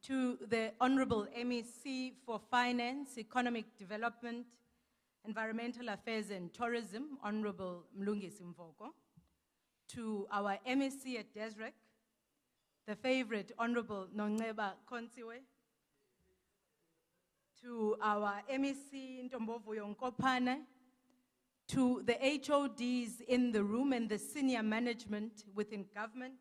to the Honorable MEC for Finance, Economic Development, Environmental Affairs and Tourism, Honorable Mlungisi Mvoko, to our MEC at DESREC, the favorite Honorable Nongceba Kontsiwe, to our MEC Ntombovuyo Nkopane, to the HODs in the room and the senior management within government,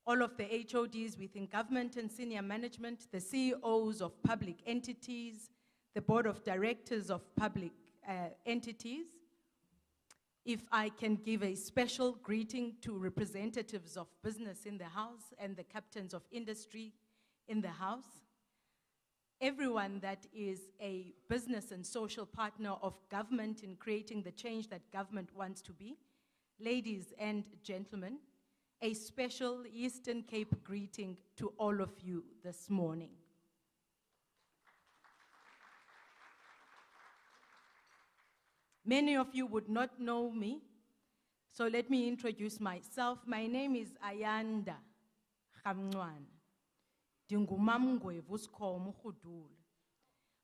all of the HODs within government and senior management, the CEOs of public entities, the board of directors of public entities. If I can give a special greeting to representatives of business in the house and the captains of industry in the house, everyone that is a business and social partner of government in creating the change that government wants to be, ladies and gentlemen, a special Eastern Cape greeting to all of you this morning. Many of you would not know me, so let me introduce myself. My name is Ayanda Khamncwane.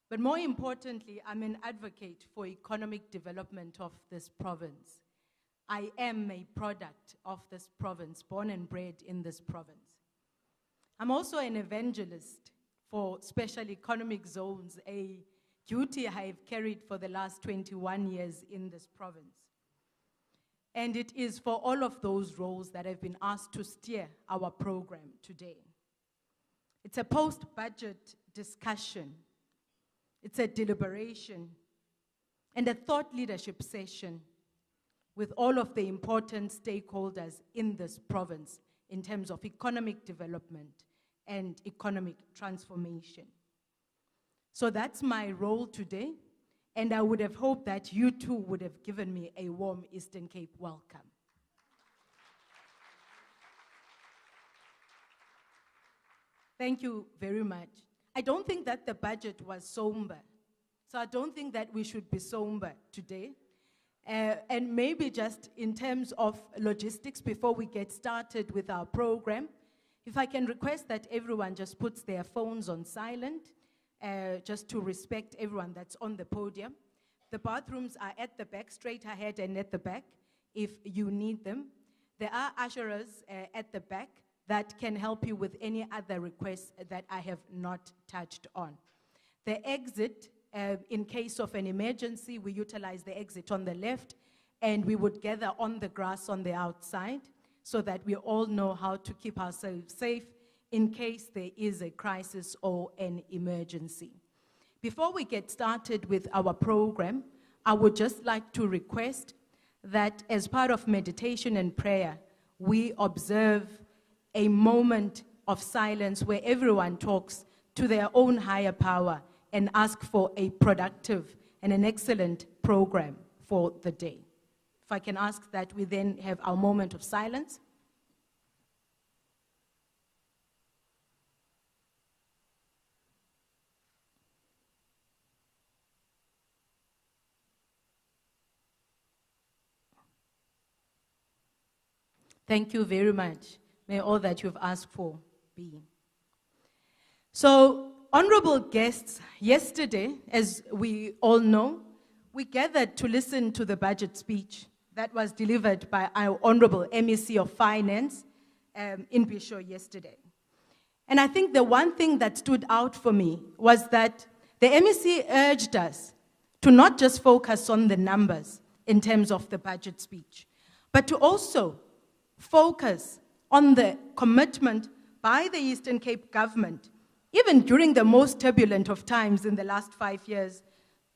But more importantly, I'm an advocate for economic development of this province. I am a product of this province, born and bred in this province. I'm also an evangelist for special economic zones, a duty I have carried for the last 21 years in this province. And it is for all of those roles that I've been asked to steer our program today. It's a post-budget discussion. It's a deliberation and a thought leadership session with all of the important stakeholders in this province in terms of economic development and economic transformation. So that's my role today, and I would have hoped that you too would have given me a warm Eastern Cape welcome. Thank you very much. I don't think that the budget was somber, so I don't think that we should be somber today. And maybe just in terms of logistics, before we get started with our program, if I can request that everyone just puts their phones on silent, just to respect everyone that's on the podium. The bathrooms are at the back, straight ahead and at the back, if you need them. There are usherers at the back that can help you with any other requests that I have not touched on. The exit, in case of an emergency, we utilize the exit on the left, and we would gather on the grass on the outside so that we all know how to keep ourselves safe in case there is a crisis or an emergency. Before we get started with our program, I would just like to request that as part of meditation and prayer, we observe a moment of silence where everyone talks to their own higher power and ask for a productive and an excellent program for the day. If I can ask that we then have our moment of silence. Thank you very much. May all that you've asked for be. So, honorable guests, yesterday, as we all know, we gathered to listen to the budget speech that was delivered by our Honorable MEC of Finance in Bisho yesterday. And I think the one thing that stood out for me was that the MEC urged us to not just focus on the numbers in terms of the budget speech, but to also focus on the commitment by the Eastern Cape government, even during the most turbulent of times in the last 5 years,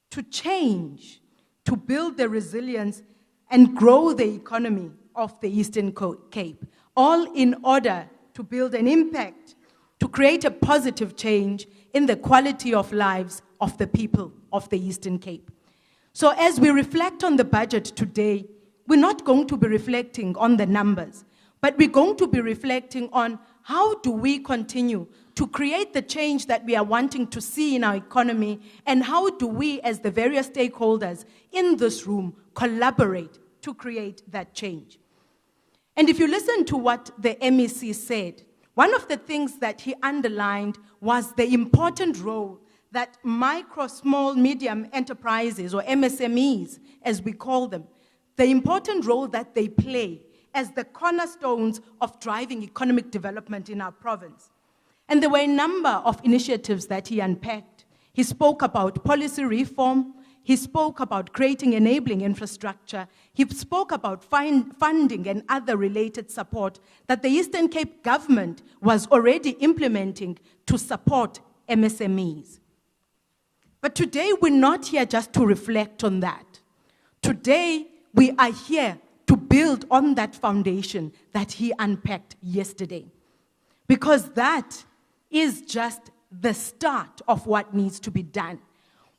to change, to build the resilience and grow the economy of the Eastern Cape, all in order to build an impact, to create a positive change in the quality of lives of the people of the Eastern Cape. So as we reflect on the budget today, we're not going to be reflecting on the numbers, but we're going to be reflecting on how do we continue to create the change that we are wanting to see in our economy, and how do we, as the various stakeholders in this room, collaborate to create that change. And if you listen to what the MEC said, One of the things that he underlined was the important role that micro, small, medium enterprises, or MSMEs, as we call them, the important role that they play as the cornerstones of driving economic development in our province. And there were a number of initiatives that he unpacked. He spoke about policy reform. He spoke about creating enabling infrastructure. He spoke about funding and other related support that the Eastern Cape government was already implementing to support MSMEs. But today, we're not here just to reflect on that. Today, we are here to build on that foundation that he unpacked yesterday. Because that is just the start of what needs to be done.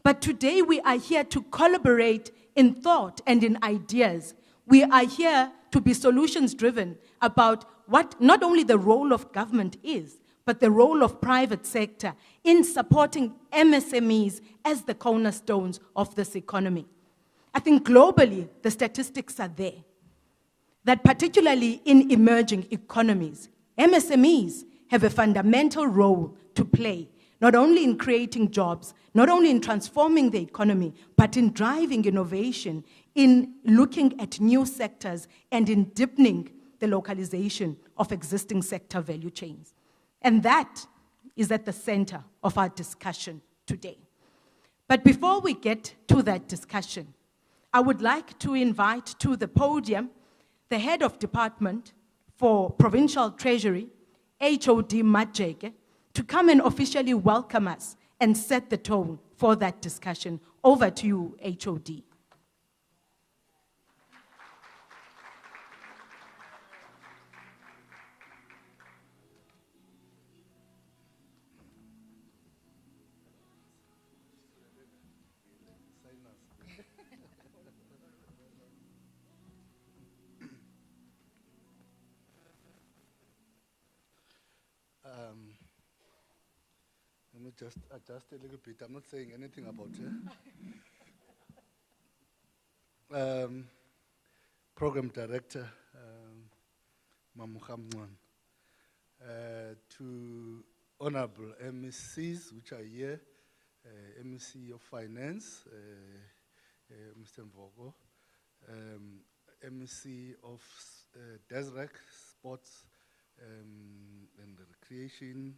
But today, we are here to collaborate in thought and in ideas. We are here to be solutions-driven about what not only the role of government is, but the role of private sector in supporting MSMEs as the cornerstones of this economy. I think globally, the statistics are there, that particularly in emerging economies, MSMEs have a fundamental role to play, not only in creating jobs, not only in transforming the economy, but in driving innovation, in looking at new sectors, and in deepening the localization of existing sector value chains. And that is at the center of our discussion today. But before we get to that discussion, I would like to invite to the podium the Head of Department for Provincial Treasury, HOD Majeke, to come and officially welcome us and set the tone for that discussion. Over to you, HOD. Let me just adjust a little bit. I'm not saying anything about it. Program Director, Mamukha Mncwane, to Honorable MECs, which are here, MEC of Finance, Mr. Mvogo, MEC of DESREC, Sports and Recreation,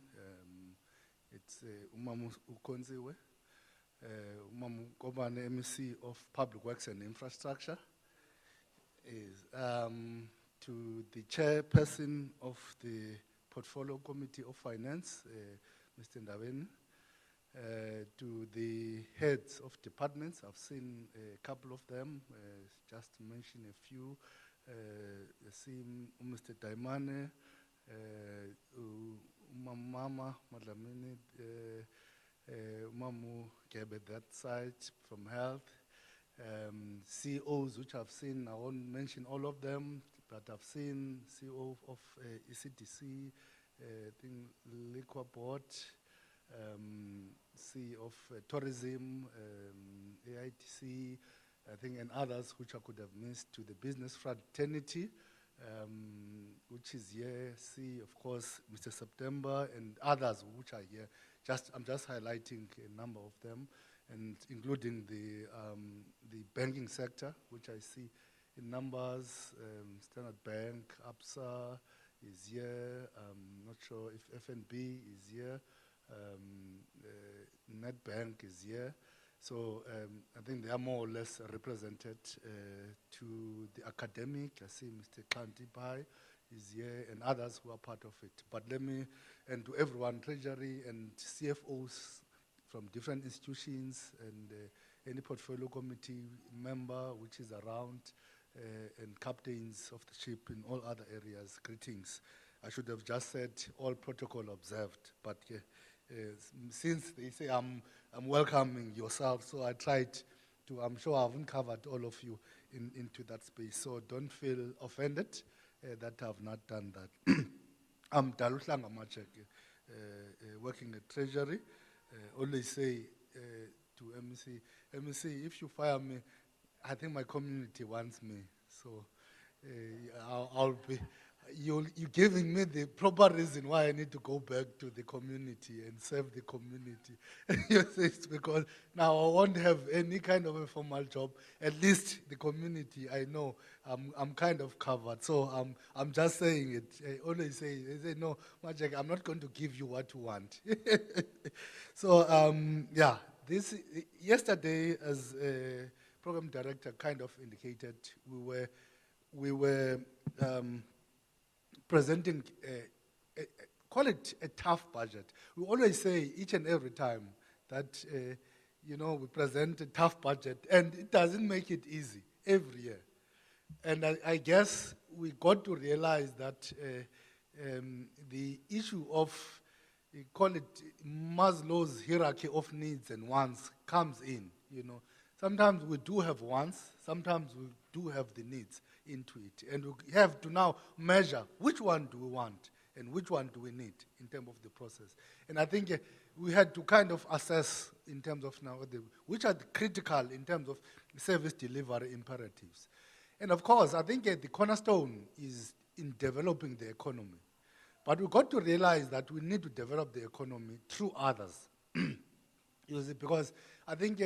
it's Umamu Ukonziwe, Umamu Kobane, MEC of Public Works and Infrastructure, is to the Chairperson of the Portfolio Committee of Finance, Mr. Ndabeni, to the heads of departments. I've seen a couple of them, just to mention a few. I see Mr. Daimane, Mama Madlamini, Mamu Gebe that side from health, CEOs which I've seen. I won't mention all of them, but I've seen CEO of ECDC, Liquor Board, CEO of Tourism, AITC, I think, and others which I could have missed, to the business fraternity, which is here, see, of course, Mr. September and others which are here. I'm just highlighting a number of them, and including the banking sector, which I see in numbers. Standard Bank, ABSA is here. I'm not sure if FNB is here. Nedbank is here. So I think they are more or less represented. To the academic, I see Mr. Kantipai is here and others who are part of it. But let me, and to everyone, Treasury and CFOs from different institutions and any portfolio committee member which is around, and captains of the ship in all other areas, greetings. I should have just said all protocol observed, but since they say I'm welcoming yourself, so I tried to, I'm sure I haven't covered all of you into that space, so don't feel offended that I've not done that. I'm Daluhlanga Majeke, working at Treasury. Always say to MEC, if you fire me, I think my community wants me, so I'll be you're giving me the proper reason why I need to go back to the community and serve the community. You see, it's because now I won't have any kind of a formal job. At least the community, I know I'm kind of covered. So I'm just saying it. I always say, no, Majek, I'm not going to give you what you want. So, yeah, yesterday, as a program director kind of indicated, we were presenting, call it a tough budget. We always say each and every time that, we present a tough budget, and it doesn't make it easy every year. And I guess we got to realize that the issue of, call it Maslow's hierarchy of needs and wants comes in, Sometimes we do have wants, sometimes we do have the needs into it. And we have to now measure which one do we want and which one do we need in terms of the process. And I think we had to kind of assess in terms of now which are the critical in terms of service delivery imperatives. And of course, I think the cornerstone is in developing the economy. But we've got to realize that we need to develop the economy through others. You see, because I think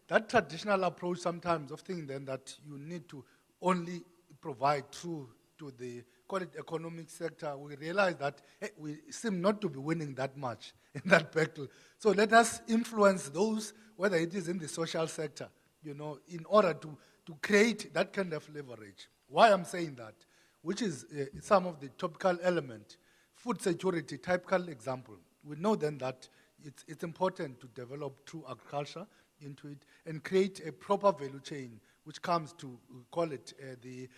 that traditional approach sometimes of thinking then that you need to only provide through to the, call it economic sector, we realize that we seem not to be winning that much in that battle. So let us influence those, whether it is in the social sector, in order to create that kind of leverage. Why I'm saying that, which is some of the topical element, food security, typical example. We know then that it's important to develop through agriculture into it and create a proper value chain, which comes to, call it the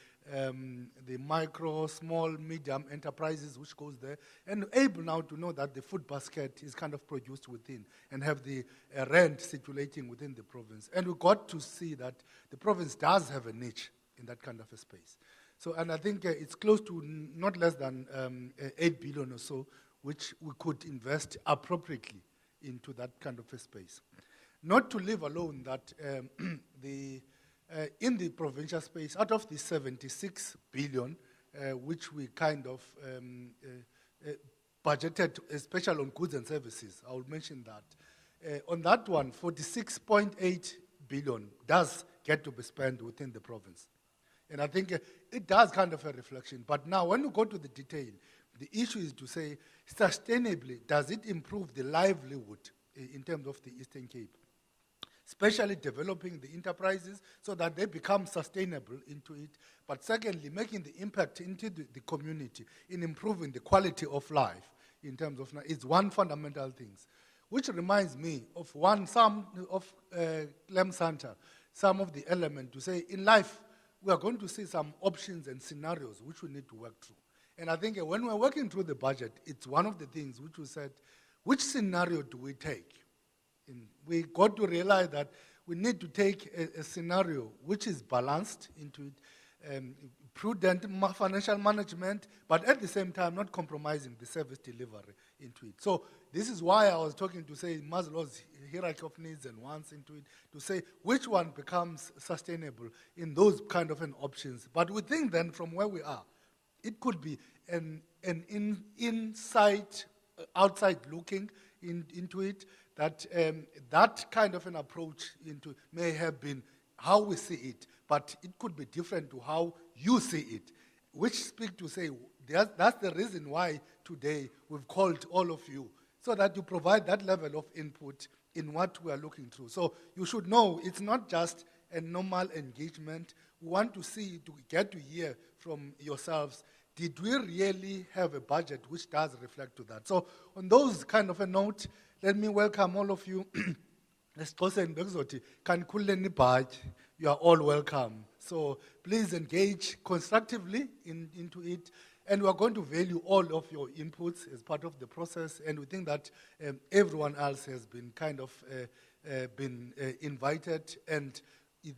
micro, small, medium enterprises, which goes there, and able now to know that the food basket is kind of produced within and have the rent circulating within the province. And we got to see that the province does have a niche in that kind of a space. So, and I think it's close to not less than 8 billion or so, which we could invest appropriately into that kind of a space. Not to leave alone that in the provincial space, out of the 76 billion, which we kind of budgeted, especially on goods and services, I will mention that. On that one, 46.8 billion does get to be spent within the province. And I think it does kind of a reflection. But now when you go to the detail, the issue is to say, sustainably, does it improve the livelihood in terms of the Eastern Cape? Especially developing the enterprises so that they become sustainable into it. But secondly, making the impact into the community in improving the quality of life in terms of, it's one fundamental thing. Which reminds me of some of Clem Santa, some of the elements to say, in life, we are going to see some options and scenarios which we need to work through. And I think when we're working through the budget, it's one of the things which we said, which scenario do we take? And we got to realize that we need to take a scenario which is balanced into it, prudent financial management, but at the same time not compromising the service delivery into it. So this is why I was talking to say Maslow's hierarchy of needs and wants into it, to say which one becomes sustainable in those kind of an options. But we think then from where we are, it could be an inside, outside looking into it, that that kind of an approach into may have been how we see it, but it could be different to how you see it, which speak to say that's the reason why today we've called all of you, so that you provide that level of input in what we are looking through. So you should know it's not just a normal engagement. We want to see, to get to hear from yourselves, did we really have a budget which does reflect to that? So on those kind of a note, let me welcome all of you. You are all welcome. So please engage constructively into it. And we are going to value all of your inputs as part of the process. And we think that everyone else has been kind of invited. And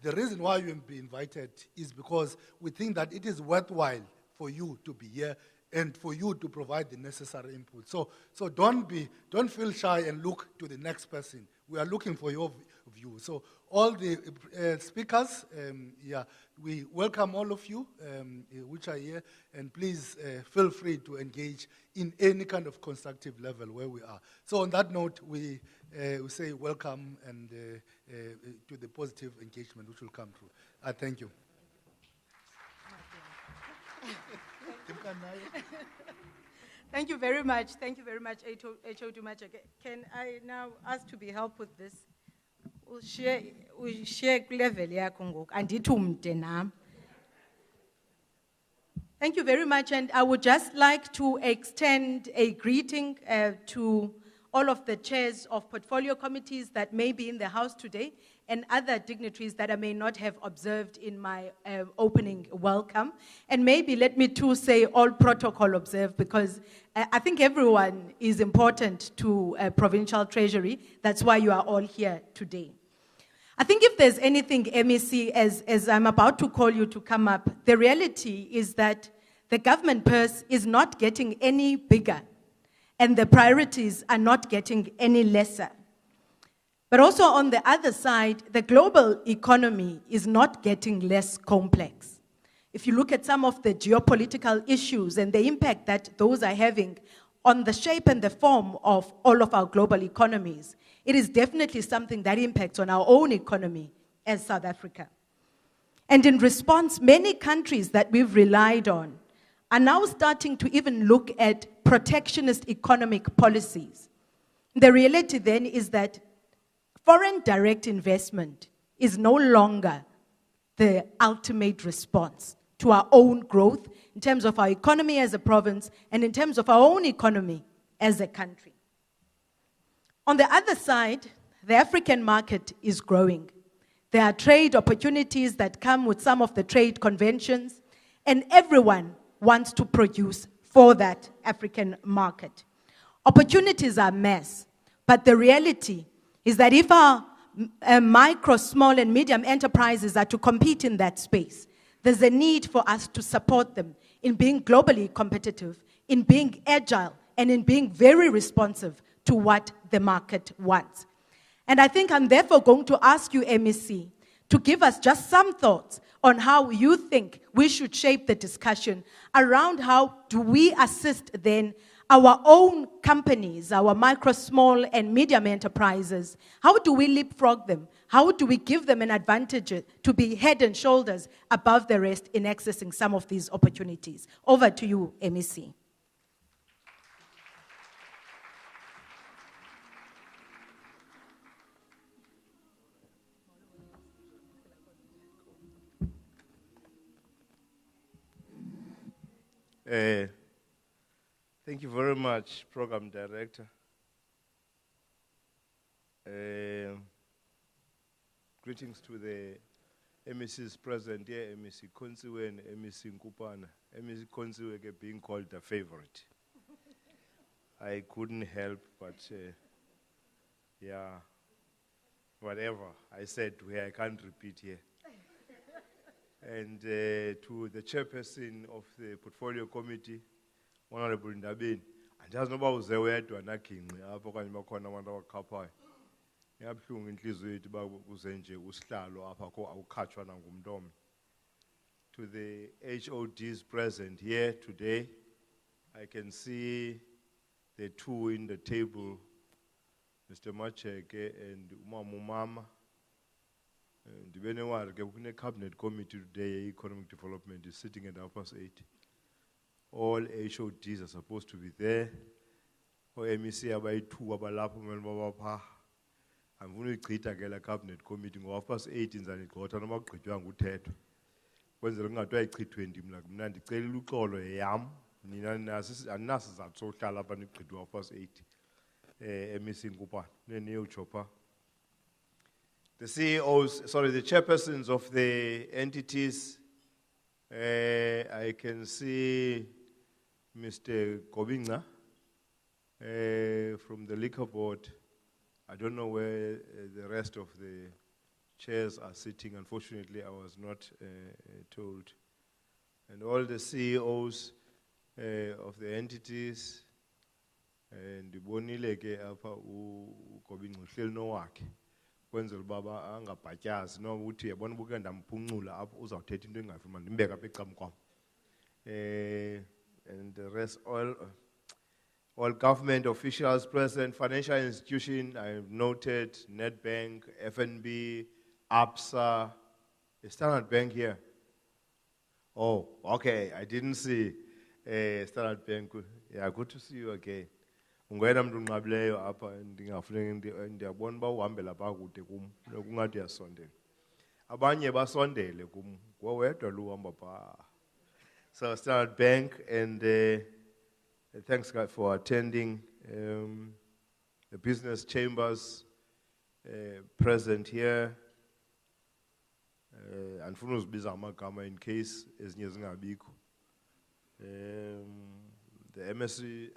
the reason why you have been invited is because we think that it is worthwhile for you to be here and for you to provide the necessary input. So don't feel shy and look to the next person. We are looking for view. So all the speakers, we welcome all of you which are here, and please feel free to engage in any kind of constructive level where we are. So on that note, we say welcome and to the positive engagement which will come through. I thank you. Thank you very much. Thank you very much, H.O. Dumacha. Can I now ask to be helped with this? We'll share level yakho ngoku. Andithi umde nam. Thank you very much, and I would just like to extend a greeting to all of the chairs of portfolio committees that may be in the house today, and other dignitaries that I may not have observed in my opening welcome. And maybe let me too say all protocol observed, because I think everyone is important to Provincial Treasury. That's why you are all here today. I think if there's anything, MEC, as I'm about to call you to come up, the reality is that the government purse is not getting any bigger, and the priorities are not getting any lesser. But also on the other side, the global economy is not getting less complex. If you look at some of the geopolitical issues and the impact that those are having on the shape and the form of all of our global economies, it is definitely something that impacts on our own economy as South Africa. And in response, many countries that we've relied on are now starting to even look at protectionist economic policies. The reality then is that foreign direct investment is no longer the ultimate response to our own growth in terms of our economy as a province and in terms of our own economy as a country. On the other side, the African market is growing. There are trade opportunities that come with some of the trade conventions, and everyone wants to produce for that African market. Opportunities are mass, but the reality is that if our micro, small, and medium enterprises are to compete in that space, there's a need for us to support them in being globally competitive, in being agile, and in being very responsive to what the market wants. And I think I'm therefore going to ask you, MEC, to give us just some thoughts on how you think we should shape the discussion around how do we assist then our own companies, our micro, small, and medium enterprises. How do we leapfrog them? How do we give them an advantage to be head and shoulders above the rest in accessing some of these opportunities? Over to you, MEC. Thank you very much, Program Director. Greetings to the MECs present here, MEC Konsiwe and MEC Nkupana. MEC Konsiwe being called the favorite. I couldn't help but, whatever I said to her, I can't repeat here. And to the chairperson of the Portfolio Committee, Honorable Ndabeni, andiyazi noba uze wedwa naginqi apho okanye bakhona abantu abakuphayo. Iyabuhlungu inhliziyo yethu uba uze nje usihlalo apha awukhatshwa nangumntu omnye. To the HODs present here today, I can see the two in the table, Mr. Macheke and Umama. The Cabinet Committee today, Economic Development, is sitting at 8:30. All HODs are supposed to be there. MEC abayi-2 abalapho kumele babapha. Angifuni uyichitha ke la Cabinet Committee ngoba 8:30 ndizanigxotha noma kugqitywanga uthethwa. Kwenzela kungathiwa ichithwe mna ndicelela uxolo yam. Nina aninaso isizathu sohlala apha nigqitwa 8:30. MEC Nkupana neniyotsho. The CEOs, the chairpersons of the entities, I can see Mr. Kobinga from the Liquor Board. I don't know where the rest of the chairs are sitting. Unfortunately, I was not told. And all the CEOs of the entities, and Bonile ke apha uKobinga uhleli nowakhe. kwenzela uba angabhatyazi no uthi yabona ubuke ndampuncula apho uzawuthetha into engavuma ndimbeka apha ecamkwam. And the rest all government officials present, financial institution, I have noted, Nedbank, FNB, ABSA, is Standard Bank here? Oh, okay, I didn't see Standard Bank. Yeah, good to see you again. Ungwena mntu unqabileyo apha ndingafuneka ndiyabona uba uhambe lapha kude kum kungathi uyasondela. Abanye basondele kum, wedwa lo uhamba phaa. So Standard Bank, and thanks God for attending. The business chambers present here. Andifuna uzibiza amagama in case ezinye zingabikho. The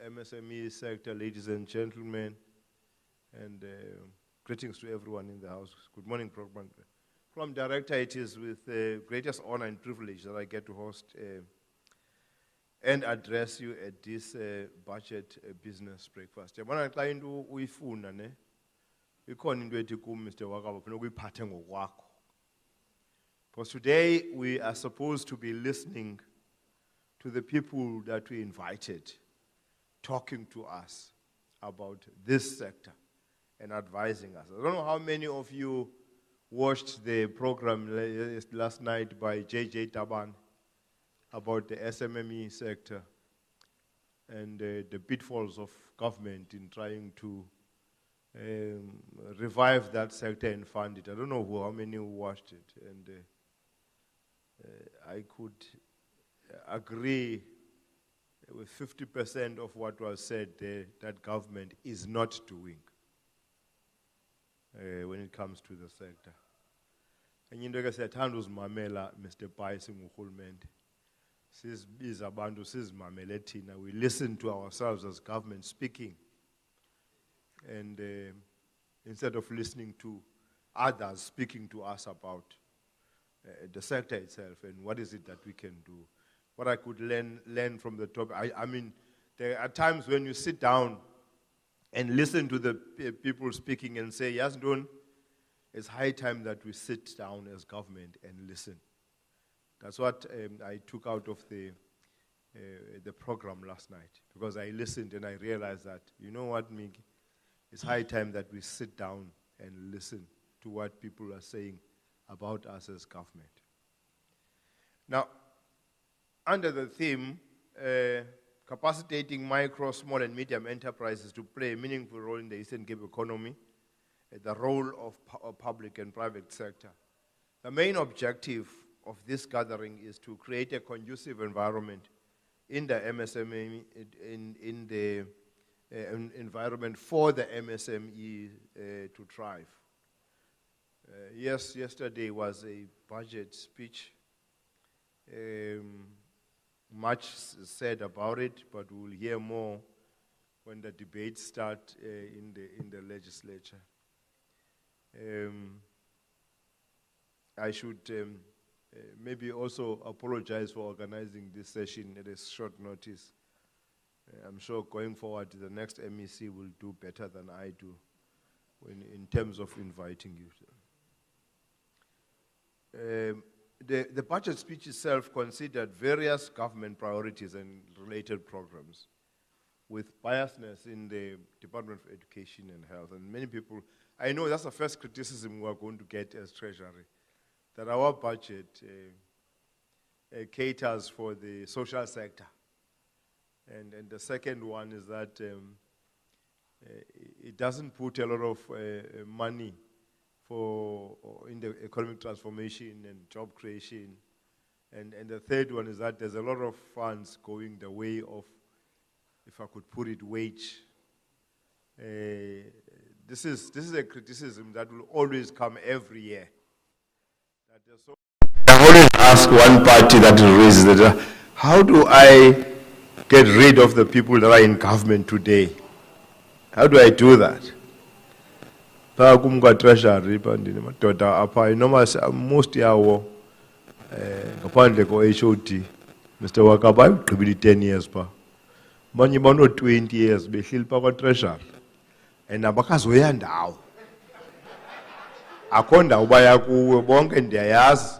MSME sector, ladies and gentlemen, and greetings to everyone in the house. Good morning, Program Director. It is with the greatest honor and privilege that I get to host and address you at this budget business breakfast. Yabona xa into uyifuna ne ikhona into ethi kum Mr. Wakaba funeka uyiphathe ngokwakho. Because today we are supposed to be listening to the people that we invited, talking to us about this sector and advising us. I don't know how many of you watched the program last night by J.J. Taban about the SMME sector and the pitfalls of government in trying to revive that sector and fund it. I don't know how many who watched it, and I could agree with 50% of what was said there that government is not doing when it comes to the sector. And into ke siyathanda uzimamela Mr. Pai singurhulumente. Sizibiza abantu sizimamele thina. We listen to ourselves as government speaking, and instead of listening to others speaking to us about the sector itself and what is it that we can do. What I could learn from the topic. I mean, there are times when you sit down and listen to the people speaking and say, yes, Don, it's high time that we sit down as government and listen. That's what I took out of the program last night, because I listened and I realized that, you know what, Miki, it's high time that we sit down and listen to what people are saying about us as government. Now, under the theme, capacitating micro, small and medium enterprises to play a meaningful role in the Eastern Cape economy, the role of public and private sector. The main objective of this gathering is to create a conducive environment in the MSME, in the environment for the MSME to thrive. Yesterday was a budget speech. Much said about it, but we'll hear more when the debates start in the legislature. I should maybe also apologize for organizing this session at a short notice. I'm sure going forward, the next MEC will do better than I do in terms of inviting you. The budget speech itself considered various government priorities and related programs with biasness in the Department of Education and Health. And many people, I know that's the first criticism we're going to get as Treasury, that our budget caters for the social sector. And the second one is that it doesn't put a lot of money in the economic transformation and job creation. And the third one is that there's a lot of funds going the way of, if I could put it, wage. This is a criticism that will always come every year. I always ask one party that raises that, how do I get rid of the people that are in government today? How do I do that? Treasury, most yawo ngaphandle ko-HOD, Mr. Wakaba ugqibile 10 years pa. Manje bano 20 years behleli pa kwa-Treasury and abakazoya ndawo. akho ndawo baya kuwe bonke ndiyayazi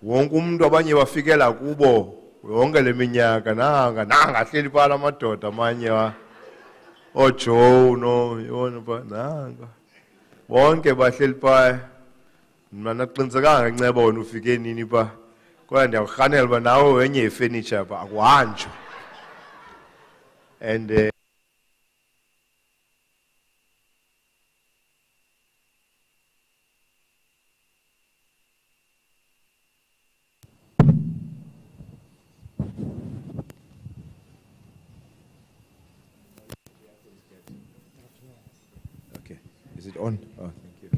wonke umuntu abanye bafikela kubo yonke leminyaka nanga hleli phala amadoda amanye oJoe no yona ba nanga bonke bahleli phaya mina aqinisekanga inceba wena ufike nini ba kodwa ndiyakurhanela ba nawe wenye ifurniture ba akuhanjwa and is it on? Oh, thank you.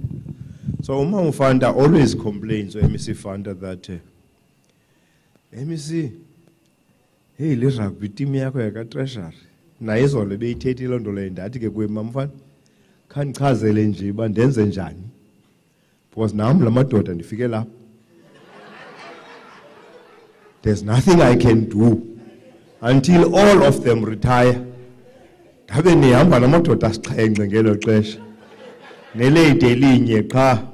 So Umam Fanda always complains to MEC Fanda that MEC, hey, le rugby team yakho yaka treasure. Na izolo beyithethi loo nto leyo ndathi ke kuye mamfana khandichazele nje uba ndenze njani because nam la madoda ndifike lapha there's nothing I can do until all of them retire. Ndabe nihamba namadoda asixhenxe ngelo xesha nelady elinye qha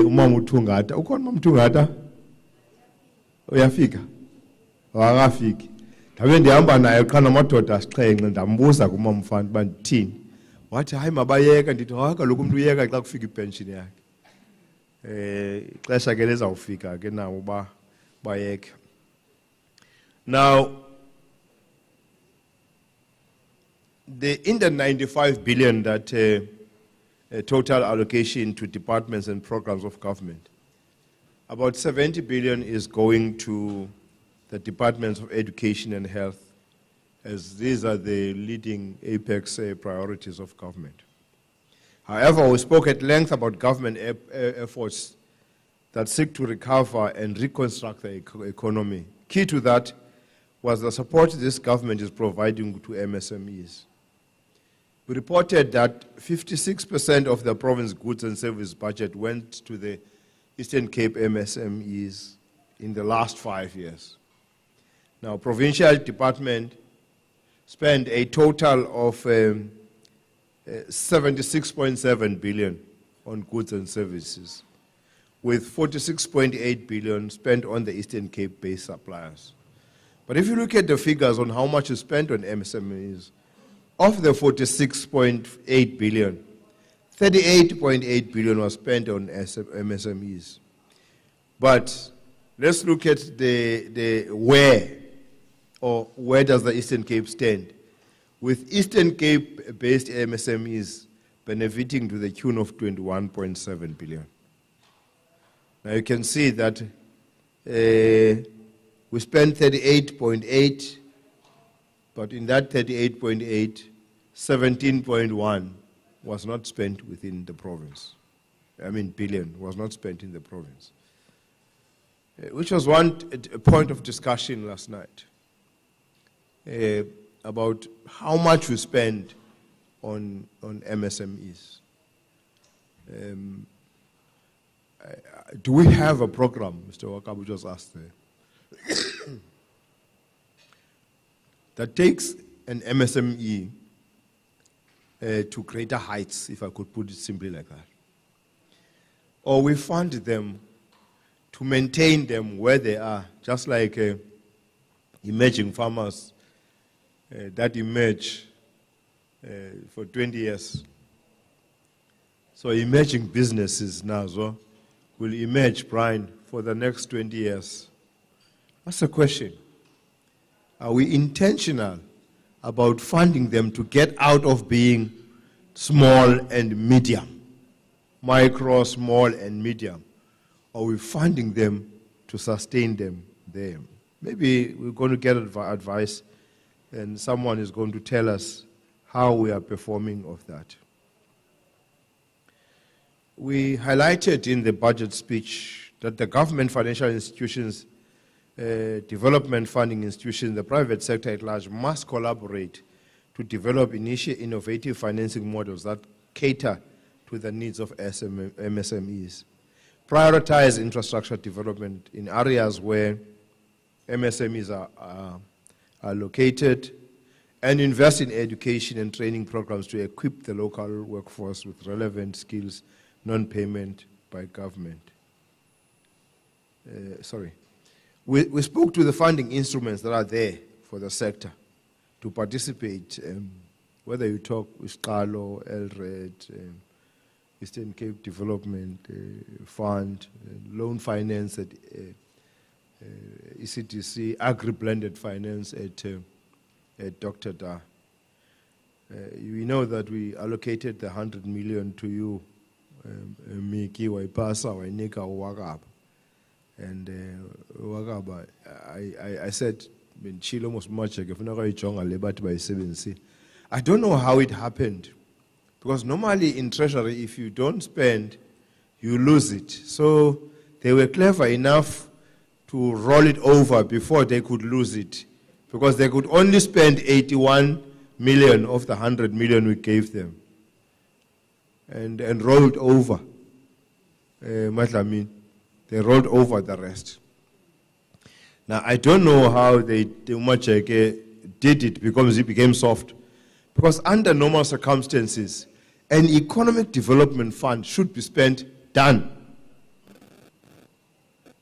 umama uThungatha ukhona umama uThungatha uyafika wakafiki ndabe ndihamba naye qha namadoda asixhenxe ndambuza kumama Mfana uba ndithini wathi hayi mabayeka ndithi kaloku umuntu uyeka xa kufika ipension yakhe ixesha ke lezawufika ke nawo uba bayeke. Now in the 95 billion that total allocation to departments and programs of government, about 70 billion is going to the departments of education and health, as these are the leading apex priorities of government. However, we spoke at length about government efforts that seek to recover and reconstruct the economy. Key to that was the support this government is providing to MSMEs. We reported that 56% of the province goods and service budget went to the Eastern Cape MSMEs in the last 5 years. Now, provincial department spent a total of 76.7 billion on goods and services, with 46.8 billion spent on the Eastern Cape-based suppliers. But if you look at the figures on how much is spent on MSMEs, of the 46.8 billion, 38.8 billion was spent on MSMEs. But let's look at the where does the Eastern Cape stand? With Eastern Cape-based MSMEs benefiting to the tune of 21.7 billion. Now you can see that we spent 38.8, but in that 38.8, 17.1 was not spent within the province. Billion was not spent in the province. Which was a point of discussion last night about how much we spend on MSMEs. Do we have a program, Mr. Wakabu just asked there, that takes an MSME to greater heights, if I could put it simply like that? Or we fund them to maintain them where they are, just like emerging farmers that emerge for 20 years. So emerging businesses now will emerge, Brian, for the next 20 years. That's the question. Are we intentional about funding them to get out of being small and medium, micro, small and medium? Or are we funding them to sustain them there? Maybe we're going to get advice and someone is going to tell us how we are performing of that. We highlighted in the budget speech that the government, financial institutions, development funding institutions, the private sector at large must collaborate to develop innovative financing models that cater to the needs of MSMEs. Prioritize infrastructure development in areas where MSMEs are located, and invest in education and training programs to equip the local workforce with relevant skills non-payment by government. We spoke to the funding instruments that are there for the sector to participate, whether you talk with Qalo, LRED, Eastern Cape Development Fund, loan finance at ECTC, agri-blended finance at Dr. Da. You know that we allocated the 100 million to you, Miki Waipasa, Wainika, Uwagaba. And Uwagaba, I said, when Chilo was much like if not by 7C. I don't know how it happened. Because normally in treasury, if you don't spend, you lose it. So they were clever enough to roll it over before they could lose it. Because they could only spend 81 million of the 100 million we gave them. And rolled over. They rolled over the rest. Now, I don't know how they did it because it became soft. Because under normal circumstances, an economic development fund should be spent, done.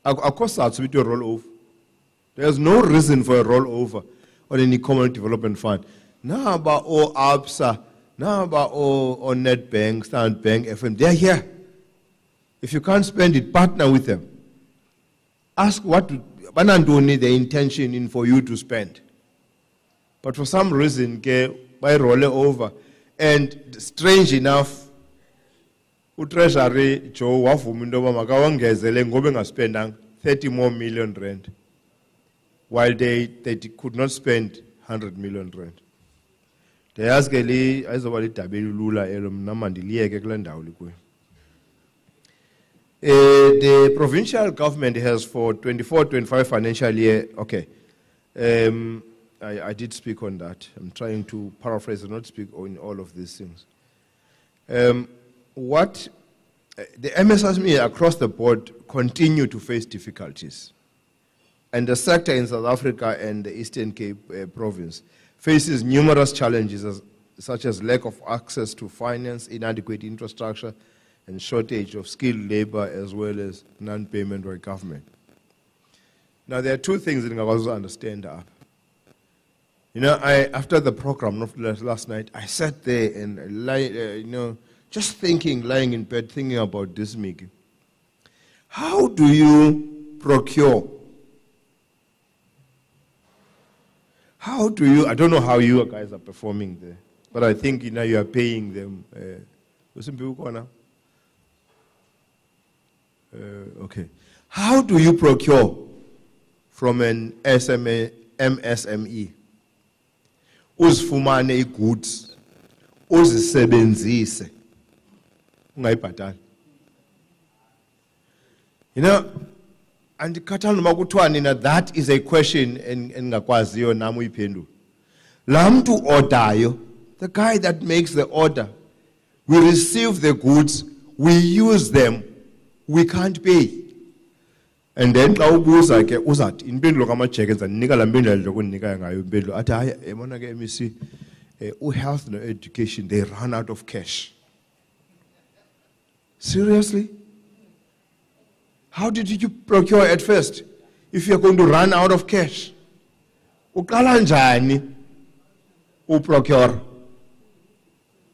Of course, that's a rollover. There's no reason for a rollover on an economic development fund. Now about all ABSA, now about all Nedbank, Standard Bank, FM, they're here. If you can't spend it, partner with them. Ask what need the intention in for you to spend. But for some reason, by rolling over, and strange enough, uTreasury Joe wavuma into yoba makawongezele ngoba engaspendanga 30 more million rand, while they could not spend 100 million rand. They asked ayizoba lidabeli lula elo mna mandiliyeke kule ndawo likuyo. The provincial government has for 24-25 financial year, okay, I did speak on that. I'm trying to paraphrase and not speak on all of these things. The MSME across the board continue to face difficulties. And the sector in South Africa and the Eastern Cape province faces numerous challenges such as lack of access to finance, inadequate infrastructure, and shortage of skilled labor as well as non-payment by government. Now there are two things that I also understand. You know, after the program last night, I sat there and just thinking, lying in bed, thinking about this meeting. How do you procure? How do you? I don't know how you guys are performing there, but I think you are paying them. Okay. How do you procure from an MSME? Uzifumane goods, uzisebenzise, ungayibhatali. And that is a question engakwaziyo nami uyiphendula. La mntu ordayo, the guy that makes the order, we receive the goods, we use them, we can't pay. And then xa ubuza ke uzathi impendulo kaMajeke ndizanika la mpendulo lokunika ngayo impendulo athi hayi yabona ke MEC health no education they run out of cash. Seriously? How did you procure at first if you're going to run out of cash? Uqala njani uprocure?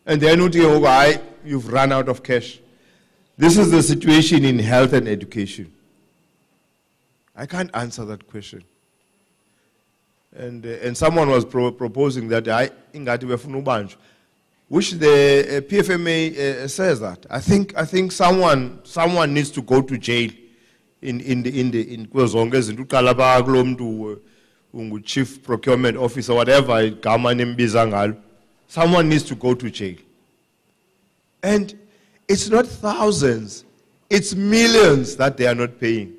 And then uthi you've run out of cash. This is the situation in health and education. I can't answer that question. And someone was proposing that which the PFMA says that. I think someone needs to go to jail in chief procurement officer, whatever someone needs to go to jail. And it's not thousands, it's millions that they are not paying.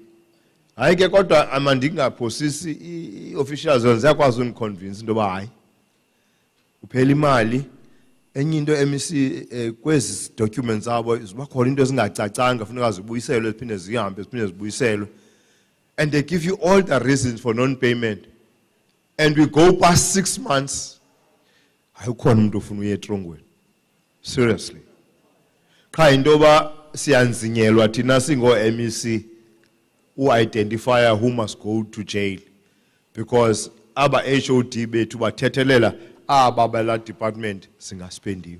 I get got amandinga posisi officials ziyakwazi uniconvince into ba hayi uphela imali enye into MEC kwezi documents abo zibakhona into ezingacacanga funeka zibuyiselwe ziphinde zihambe ziphinde zibuyiselwe, and they give you all the reasons for non-payment, and we go past 6 months ayikhona umuntu ofuna uye etrongweni. Seriously, qha into ba siyanzinyelwa thina singo-MEC identify who must go to jail, because aba HOD bethu bathethelela aba bala department singaspendiwe.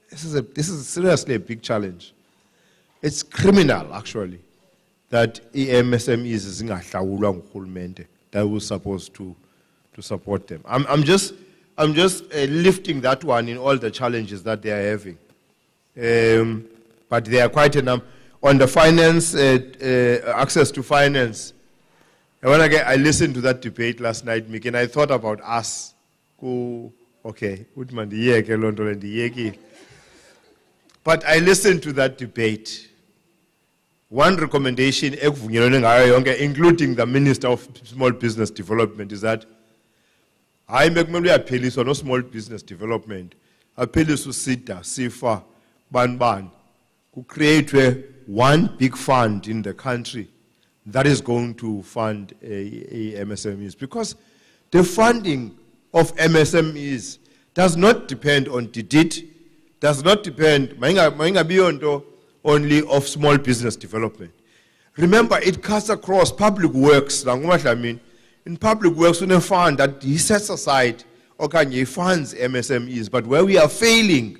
This is seriously a big challenge. It's criminal actually that MSMEs zingahlawulwa ngurhulumente that was supposed to support them. I'm just lifting that one in all the challenges that they are having. But they are quite a number. On the finance, access to finance, when I listened to that debate last night, Mick, and I thought about us. Okay, but I listened to that debate. One recommendation, including the Minister of Small Business Development, is that I make me appeal to no small business development. Appeal to SIDA, SIFA, Ban, who create one big fund in the country that is going to fund MSMEs. Because the funding of MSMEs does not depend on DDIT, does not depend only of small business development. Remember, it cuts across public works. In public works, we fund that he sets aside, he funds MSMEs, but where we are failing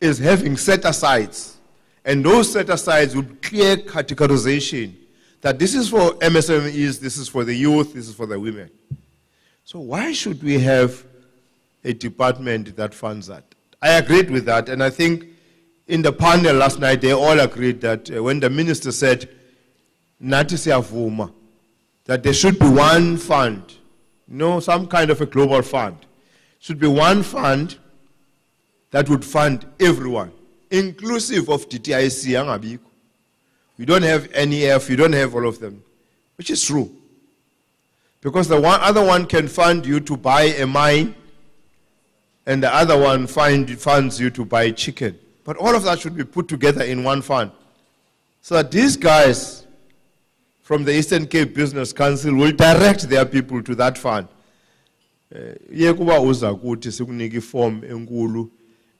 is having set-asides. And those set-asides with clear categorization that this is for MSMEs, this is for the youth, this is for the women. So why should we have a department that funds that? I agreed with that, and I think in the panel last night, they all agreed that when the minister said, Nati siyavuma, that there should be one fund, some kind of a global fund. Should be one fund that would fund everyone, inclusive of DTIC and Abiko. You don't have NEF, you don't have all of them, which is true. Because the other one can fund you to buy a mine, and the other one funds you to buy chicken. But all of that should be put together in one fund. So that these guys from the Eastern Cape Business Council will direct their people to that fund. Yekuba uza kuthi sikunike form enkulu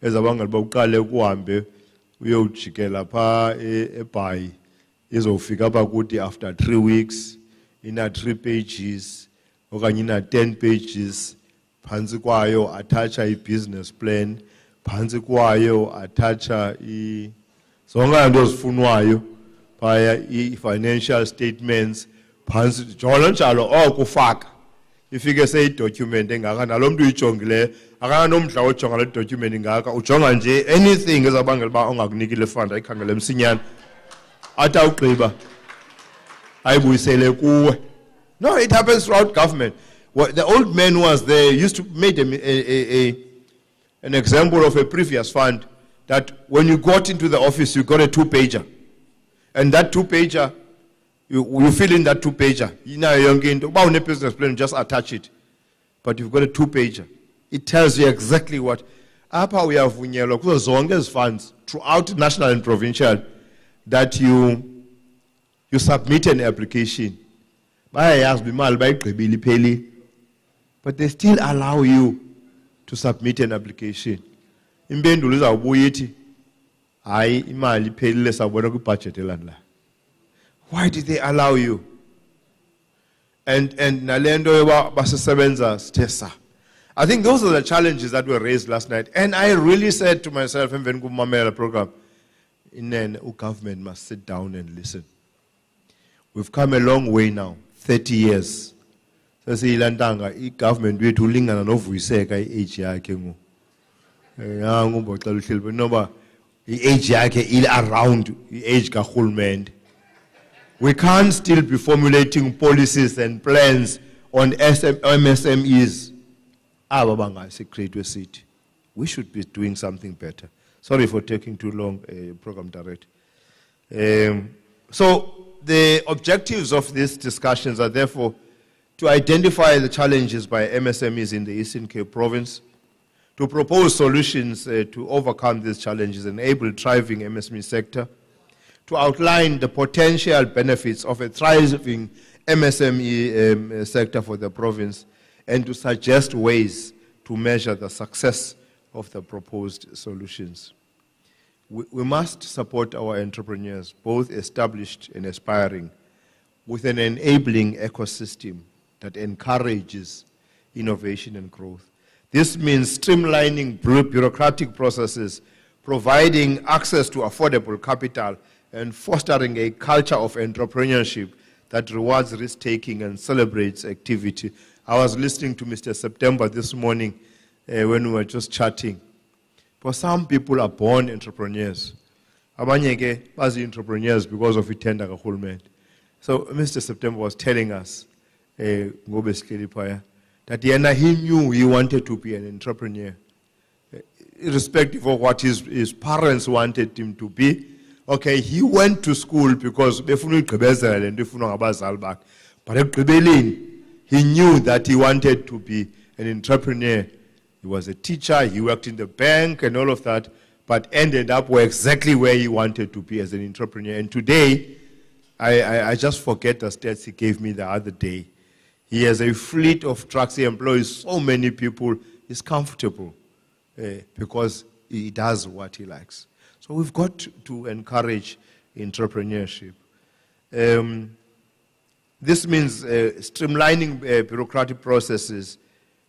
ezabangela bawuqale kuhambe uyojikela pha eBhayi izofika apha kuthi after 3 weeks ina 3 pages okanye ina 10 pages phansi kwayo attach i-business plan, phansi kwayo attach zonke into ezifunwayo phaya i-financial statements phansi njalo okufaka ifike seyidocument engaka nalo muntu uyijongileyo akanomdla ojonga le document ingaka ujonga nje anything ezabangela ba ongakunikile fund ayikhangele msinyana athi awugqiba ayibuyisele kuwe. No, it happens throughout government. The old man was there used to make an example of a previous fund that when you got into the office you got a 2-pager, and that 2-pager you fill in that 2-pager. You know, young business plan, just attach it. But you've got a 2-pager. It tells you exactly what. Apa we have because zonke funds throughout national and provincial that you submit an application. But they still allow you to submit an application. Impendulo izawubuya ithi hayi imali iphelile sabona kwibudget elandelayo. Why did they allow you? And nalendo yoba basebenza sithe. I think those are the challenges that were raised last night. And I really said to myself, emveni kumamela program, inene government must sit down and listen. We've come a long way now, 30 years. Sesiyilantanga i-government wethu ulingana novuyiseka i-age yakhe ngo. Ngumboxela uhleli noba i-age yakhe il around i-age kahulumende. We can't still be formulating policies and plans on MSMEs. We should be doing something better. Sorry for taking too long, Program Director. So the objectives of these discussions are therefore to identify the challenges by MSMEs in the Eastern Cape Province, to propose solutions to overcome these challenges, enable thriving MSME sector, to outline the potential benefits of a thriving MSME sector for the province, and to suggest ways to measure the success of the proposed solutions. We must support our entrepreneurs, both established and aspiring, with an enabling ecosystem that encourages innovation and growth. This means streamlining bureaucratic processes, providing access to affordable capital, and fostering a culture of entrepreneurship that rewards risk-taking and celebrates activity. I was listening to Mr. September this morning when we were just chatting. For some people are born entrepreneurs. Abanye ke bazi entrepreneurs because of itenda kahulumende. So Mr. September was telling us, that he knew he wanted to be an entrepreneur, irrespective of what his parents wanted him to be. Okay, he went to school because but he knew that he wanted to be an entrepreneur. He was a teacher, he worked in the bank and all of that, but ended up exactly where he wanted to be as an entrepreneur. And today, I just forget the stats he gave me the other day. He has a fleet of trucks, he employs so many people, he's comfortable because he does what he likes. So we've got to encourage entrepreneurship. This means streamlining bureaucratic processes,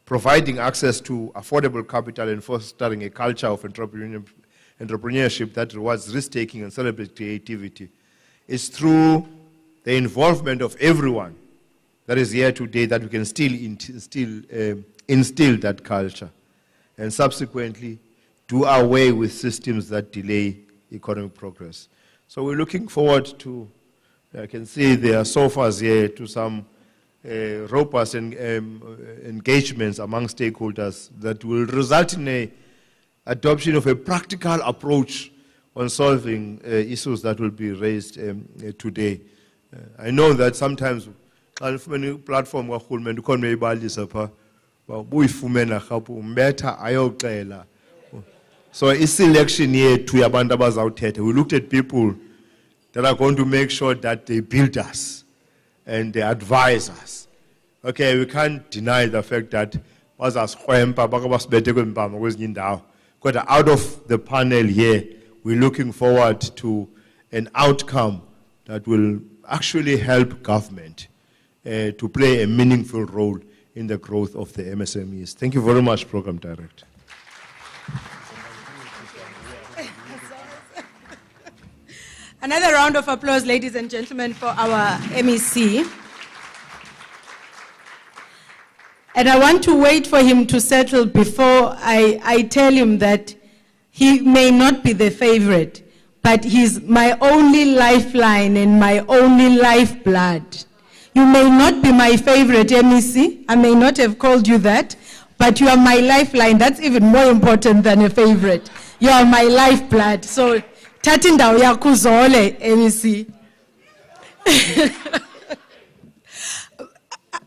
providing access to affordable capital, and fostering a culture of entrepreneurship that rewards risk-taking and celebrates creativity. It's through the involvement of everyone that is here today that we can still instill that culture and subsequently do away with systems that delay economic progress. So we're looking forward to, I can see there are sofas here, to some robust engagements among stakeholders that will result in an adoption of a practical approach on solving issues that will be raised today. I know that sometimes when platform so it's selection here to yabantu abazawuthetha. We looked at people that are going to make sure that they build us and they advise us. Okay, we can't deny the fact that out of the panel here, we're looking forward to an outcome that will actually help government to play a meaningful role in the growth of the MSMEs. Thank you very much, Program Director. Another round of applause, ladies and gentlemen, for our MEC. And I want to wait for him to settle before I tell him that he may not be the favorite, but he's my only lifeline and my only lifeblood. You may not be my favorite MEC. I may not have called you that, but you are my lifeline. That's even more important than a favorite. You are my lifeblood. So, Tatinda yakuzole MEC.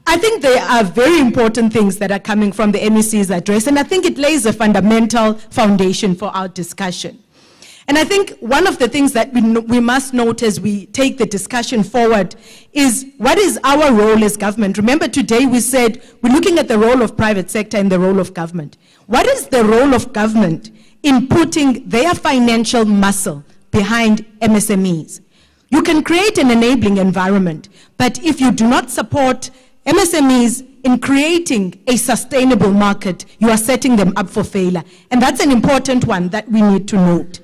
I think there are very important things that are coming from the MEC's address, and I think it lays a fundamental foundation for our discussion. And I think one of the things that we must note as we take the discussion forward is what is our role as government? Remember today we said we're looking at the role of private sector and the role of government. What is the role of government in putting their financial muscle behind MSMEs? You can create an enabling environment, but if you do not support MSMEs in creating a sustainable market, you are setting them up for failure. And that's an important one that we need to note.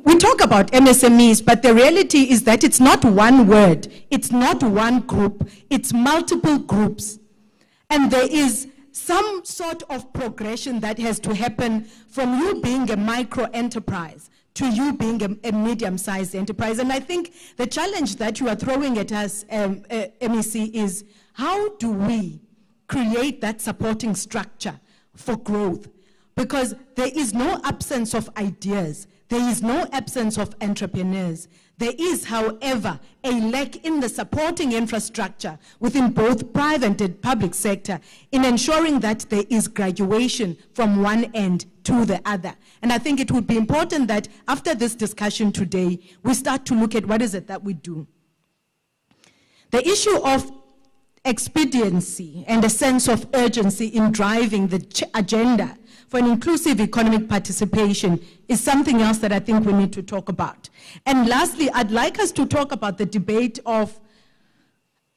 We talk about MSMEs, but the reality is that it's not one word, it's not one group, it's multiple groups. And there is some sort of progression that has to happen from you being a micro enterprise to you being a medium-sized enterprise. And I think the challenge that you are throwing at us, MEC, is how do we create that supporting structure for growth? Because there is no absence of ideas. There is no absence of entrepreneurs. There is, however, a lack in the supporting infrastructure within both private and public sector in ensuring that there is graduation from one end to the other. And I think it would be important that after this discussion today, we start to look at what is it that we do. The issue of expediency and a sense of urgency in driving the agenda for an inclusive economic participation is something else that I think we need to talk about. And lastly, I'd like us to talk about the debate of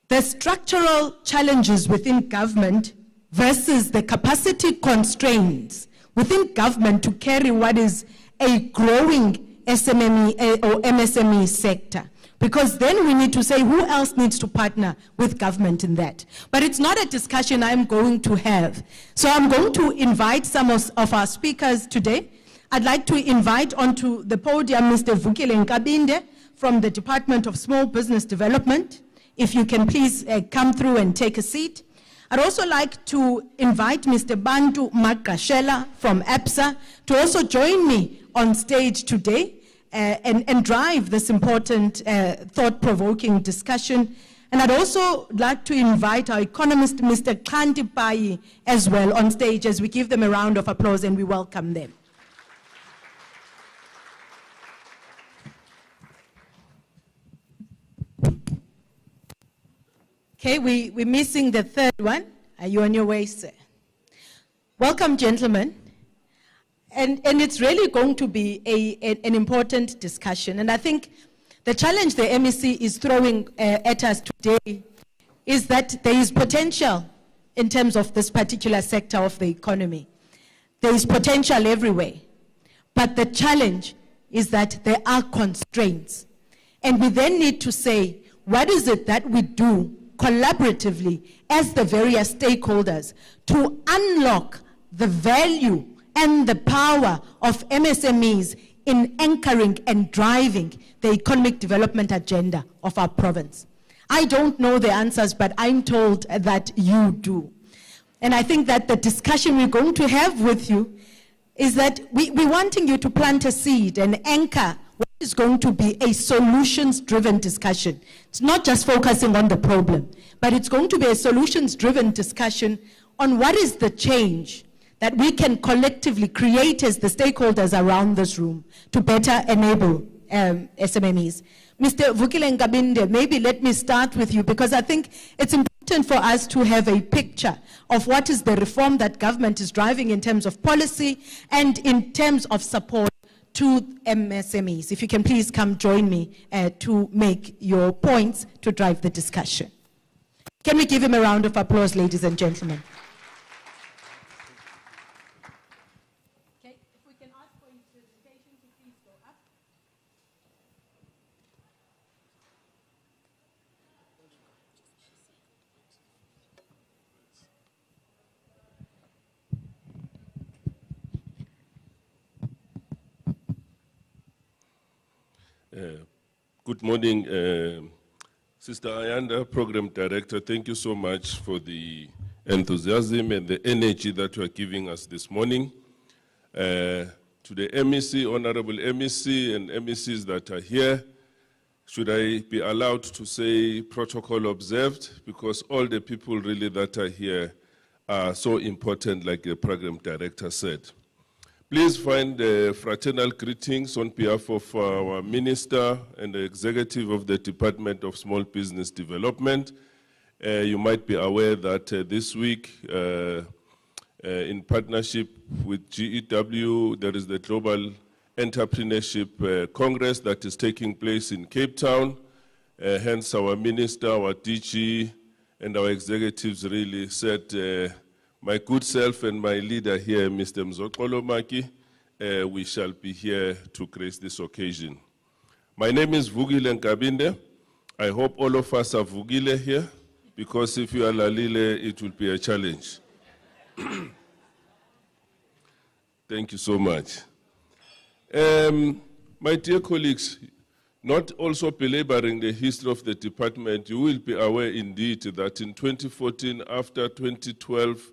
the structural challenges within government versus the capacity constraints within government to carry what is a growing SMME or MSME sector. Because then we need to say who else needs to partner with government in that. But it's not a discussion I'm going to have. So I'm going to invite some of our speakers today. I'd like to invite onto the podium Mr. Vukile Nkabinde from the Department of Small Business Development. If you can please come through and take a seat. I'd also like to invite Mr. Bantu Makashela from APSA to also join me on stage today and drive this important thought-provoking discussion. And I'd also like to invite our economist, Mr. Xanti Pai, as well on stage as we give them a round of applause and we welcome them. Okay, we're missing the third one. Are you on your way, sir? Welcome, gentlemen. And it's really going to be an important discussion. And I think the challenge the MEC is throwing at us today is that there is potential in terms of this particular sector of the economy. There is potential everywhere. But the challenge is that there are constraints. And we then need to say, what is it that we do collaboratively as the various stakeholders to unlock the value and the power of MSMEs in anchoring and driving the economic development agenda of our province? I don't know the answers, but I'm told that you do. And I think that the discussion we're going to have with you is that we're wanting you to plant a seed and anchor what is going to be a solutions-driven discussion. It's not just focusing on the problem, but it's going to be a solutions-driven discussion on what is the change that we can collectively create as the stakeholders around this room to better enable SMMEs. Mr. Vukile Nkabinde, maybe let me start with you, because I think it's important for us to have a picture of what is the reform that government is driving in terms of policy and in terms of support to MSMEs. If you can please come join me to make your points to drive the discussion. Can we give him a round of applause, ladies and gentlemen? Okay, if we can ask for his presentation to please go up. Good morning, Sister Ayanda, Program Director. Thank you so much for the enthusiasm and the energy that you are giving us this morning. To the MEC, Honorable MEC and MECs that are here, should I be allowed to say protocol observed? Because all the people really that are here are so important, like the Program Director said. Please find fraternal greetings on behalf of our Minister and the Executive of the Department of Small Business Development. You might be aware that this week, in partnership with GEW, there is the Global Entrepreneurship Congress that is taking place in Cape Town. Hence, our Minister, our DG, and our executives really said, my good self and my leader here, Mr. Mzoxolo Maki, we shall be here to grace this occasion. My name is Vukile Nkabinde. I hope all of us are Vukile here, because if you are Lalile, it will be a challenge. Thank you so much. My dear colleagues, not also belaboring the history of the department, you will be aware indeed that in 2014, after 2012,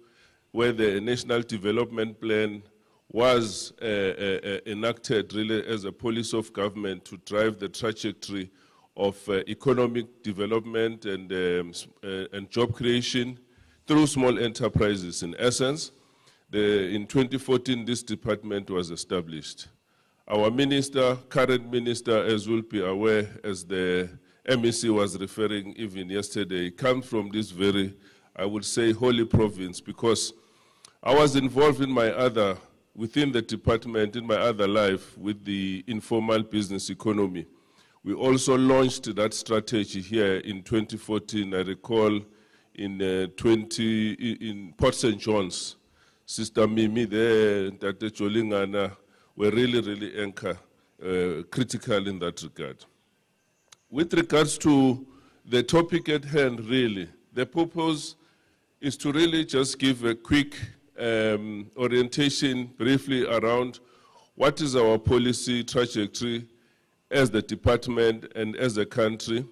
where the National Development Plan was enacted really as a policy of government to drive the trajectory of economic development and job creation through small enterprises. In essence, in 2014, this department was established. Our minister, current minister, as will be aware, as the MEC was referring even yesterday, comes from this very, I would say, holy province, because I was involved within the department, in my other life, with the informal business economy. We also launched that strategy here in 2014. I recall in Port St. John's, Sister Mimi there, Dr. Jolingana, were really critical in that regard. With regards to the topic at hand, really, the purpose is to really just give a quick orientation briefly around what is our policy trajectory as the department and as a country,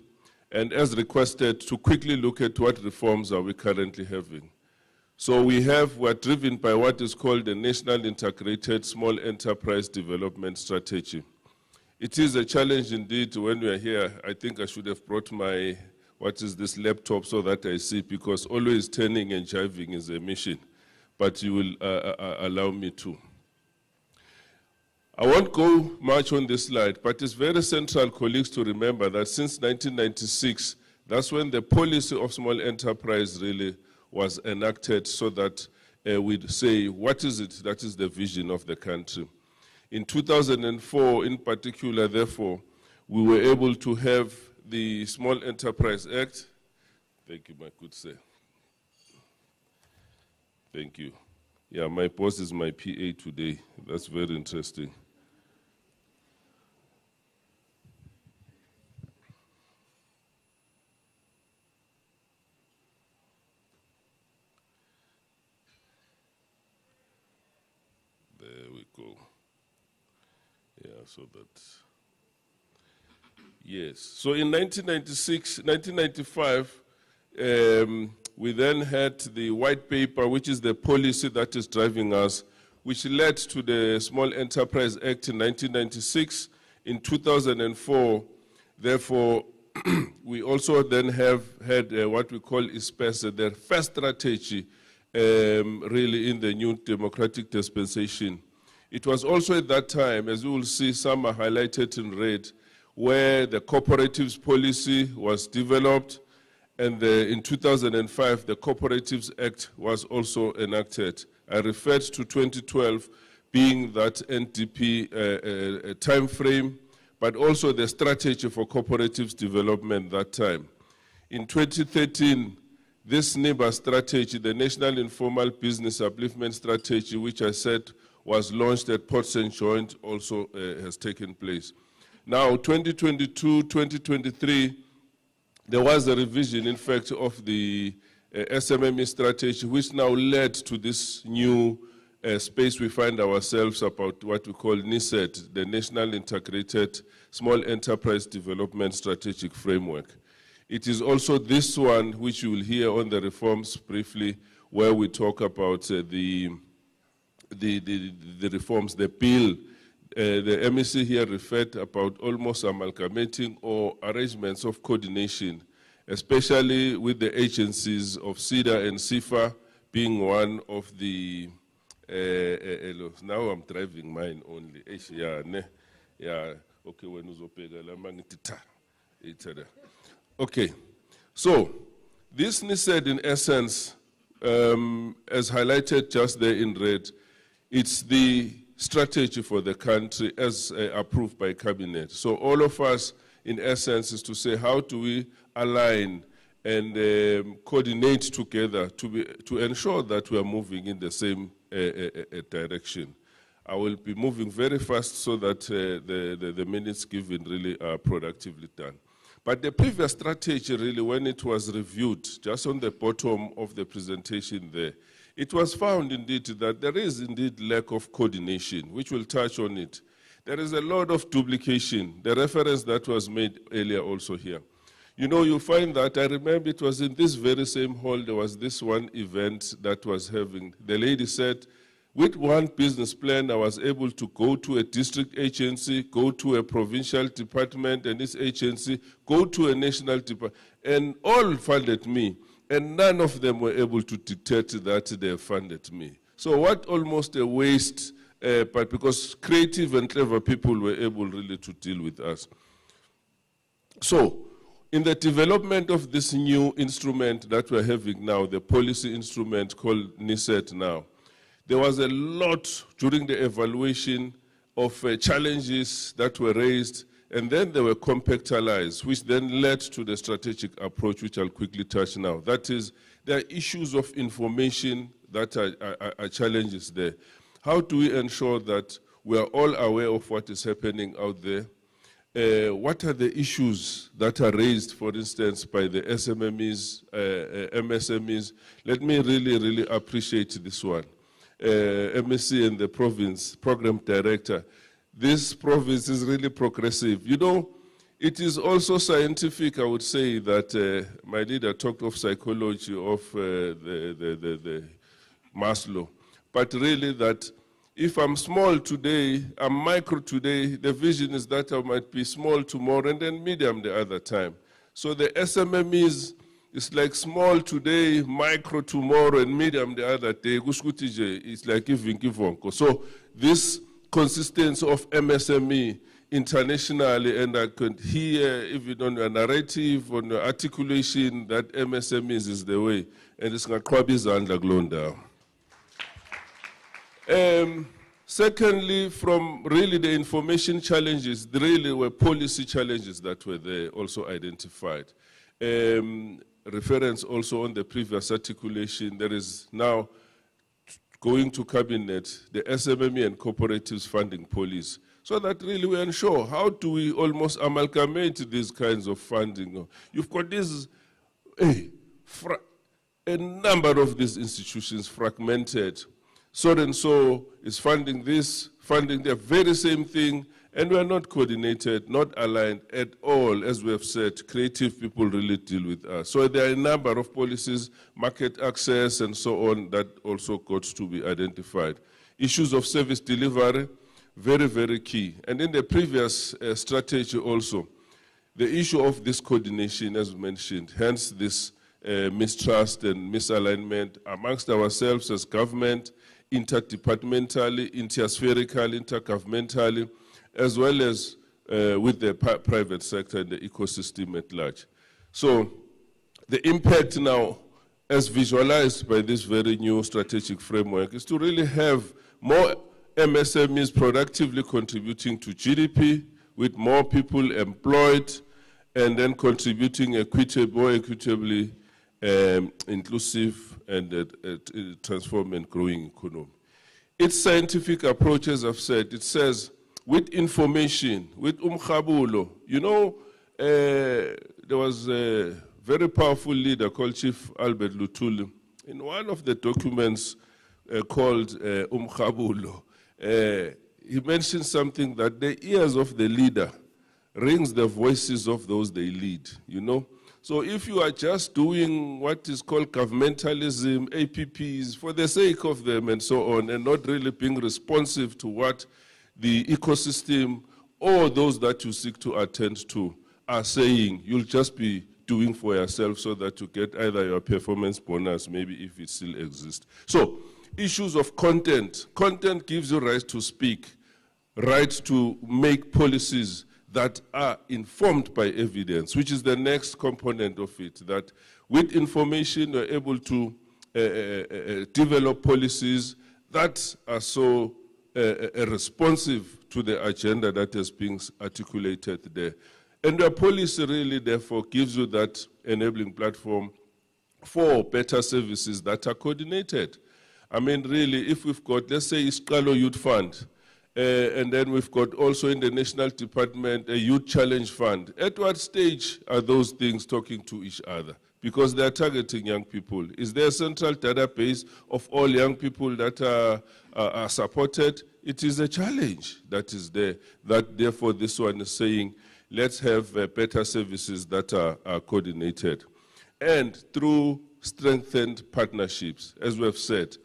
and as requested, to quickly look at what reforms are we currently having. So we're driven by what is called the National Integrated Small Enterprise Development Strategy. It is a challenge indeed when we are here. I think I should have brought my, laptop so that I see, because always turning and jiving is a mission, but you will allow me to. I won't go much on this slide, but it's very central, colleagues, to remember that since 1996, that's when the policy of small enterprise really was enacted, so that we'd say, what is it that is the vision of the country? In 2004, in particular, therefore, we were able to have the Small Enterprise Act. Thank you, my good sir. Thank you. Yeah, my boss is my PA today. That's very interesting. There we go. Yeah, so that's, yes. So in 1995, we then had the white paper, which is the policy that is driving us, which led to the Small Enterprise Act in 1996. In 2004, therefore, we also then have had what we call ISPESA, the first strategy really in the new democratic dispensation. It was also at that time, as you will see, some are highlighted in red, where the cooperatives policy was developed, and in 2005, the Cooperatives Act was also enacted. I referred to 2012 being that NDP time frame, but also the strategy for cooperatives development that time. In 2013, this NIBA strategy, the National Informal Business Upliftment Strategy, which I said was launched at Port St. John, also has taken place. Now, 2022, 2023, there was a revision, in fact, of the SMME strategy, which now led to this new space we find ourselves about, what we call NISET, the National Integrated Small Enterprise Development Strategic Framework. It is also this one, which you will hear on the reforms briefly, where we talk about the reforms, the bill. The MEC here referred about almost amalgamating or arrangements of coordination, especially with the agencies of SIDA and SIFA being one of the, now I'm driving mine only. Yeah, okay, when okay, so this NISET in essence, as highlighted just there in red, it's the strategy for the country as approved by Cabinet. So all of us, in essence, is to say, how do we align and coordinate together to ensure that we are moving in the same direction. I will be moving very fast so that the minutes given really are productively done. But the previous strategy really, when it was reviewed, just on the bottom of the presentation there, it was found indeed that there is indeed lack of coordination, which we'll touch on it. There is a lot of duplication, the reference that was made earlier also here. You know, you find that, I remember it was in this very same hall, there was this one event that was having, the lady said, with one business plan, I was able to go to a district agency, go to a provincial department and its agency, go to a national department, and all funded me. And none of them were able to dictate that they funded me. So what almost a waste, but because creative and clever people were able really to deal with us. So in the development of this new instrument that we're having now, the policy instrument called NISET now, There was a lot during the evaluation of challenges that were raised, and then they were compactualized, which then led to the strategic approach, which I'll quickly touch now. That is, there are issues of information that are challenges there. How do we ensure that we are all aware of what is happening out there? What are the issues that are raised, for instance, by the SMMEs, MSMEs? Let me really appreciate this one. MSc and the province program director. This province is really progressive. You know, it is also scientific, I would say, that my leader talked of psychology of the Maslow, but really that if I'm small today, I'm micro today, the vision is that I might be small tomorrow and then medium the other time. So the SMMEs is like small today, micro tomorrow, and medium the other day. It's like giving. So this consistency of MSME internationally, and I could hear even on your narrative, on your articulation, that MSMEs is the way. And it's going to be under Glonda. Secondly, from really the information challenges, there really were policy challenges that were there also identified. Reference also on the previous articulation, there is now going to cabinet the SMME and cooperatives funding policy, so that really we ensure how do we almost amalgamate these kinds of funding. You've got this, a number of these institutions fragmented. So and so is funding this, funding the very same thing, and we are not coordinated, not aligned at all. As we have said, creative people really deal with us. So there are a number of policies, market access and so on, that also got to be identified. Issues of service delivery, very key. And in the previous strategy also, the issue of this coordination, as mentioned, hence this mistrust and misalignment amongst ourselves as government, interdepartmentally, interspherically, intergovernmentally, as well as with the private sector and the ecosystem at large. So the impact now, as visualized by this very new strategic framework, is to really have more MSMEs productively contributing to GDP, with more people employed, and then contributing equitably, inclusive and transform and growing economy. Its scientific approach, as I've said, it says with information, with umkhabulo. You know, there was a very powerful leader called Chief Albert Luthuli. In one of the documents called umkhabulo, he mentioned something that the ears of the leader rings the voices of those they lead, you know. So if you are just doing what is called governmentalism, APPs, for the sake of them and so on, and not really being responsive to what the ecosystem or those that you seek to attend to are saying, you'll just be doing for yourself so that you get either your performance bonus, maybe if it still exists. So issues of content. Content gives you right to speak, right to make policies that are informed by evidence, which is the next component of it, that with information we're able to develop policies that are so responsive to the agenda that is being articulated there. And the policy really, therefore, gives you that enabling platform for better services that are coordinated. I mean, really, if we've got, let's say, Iskalo Youth Fund, and then we've got also in the National Department a Youth Challenge Fund. At what stage are those things talking to each other? Because they're targeting young people. Is there a central database of all young people that are supported? It is a challenge that is there. That therefore this one is saying, let's have better services that are coordinated. And through strengthened partnerships, as we have said,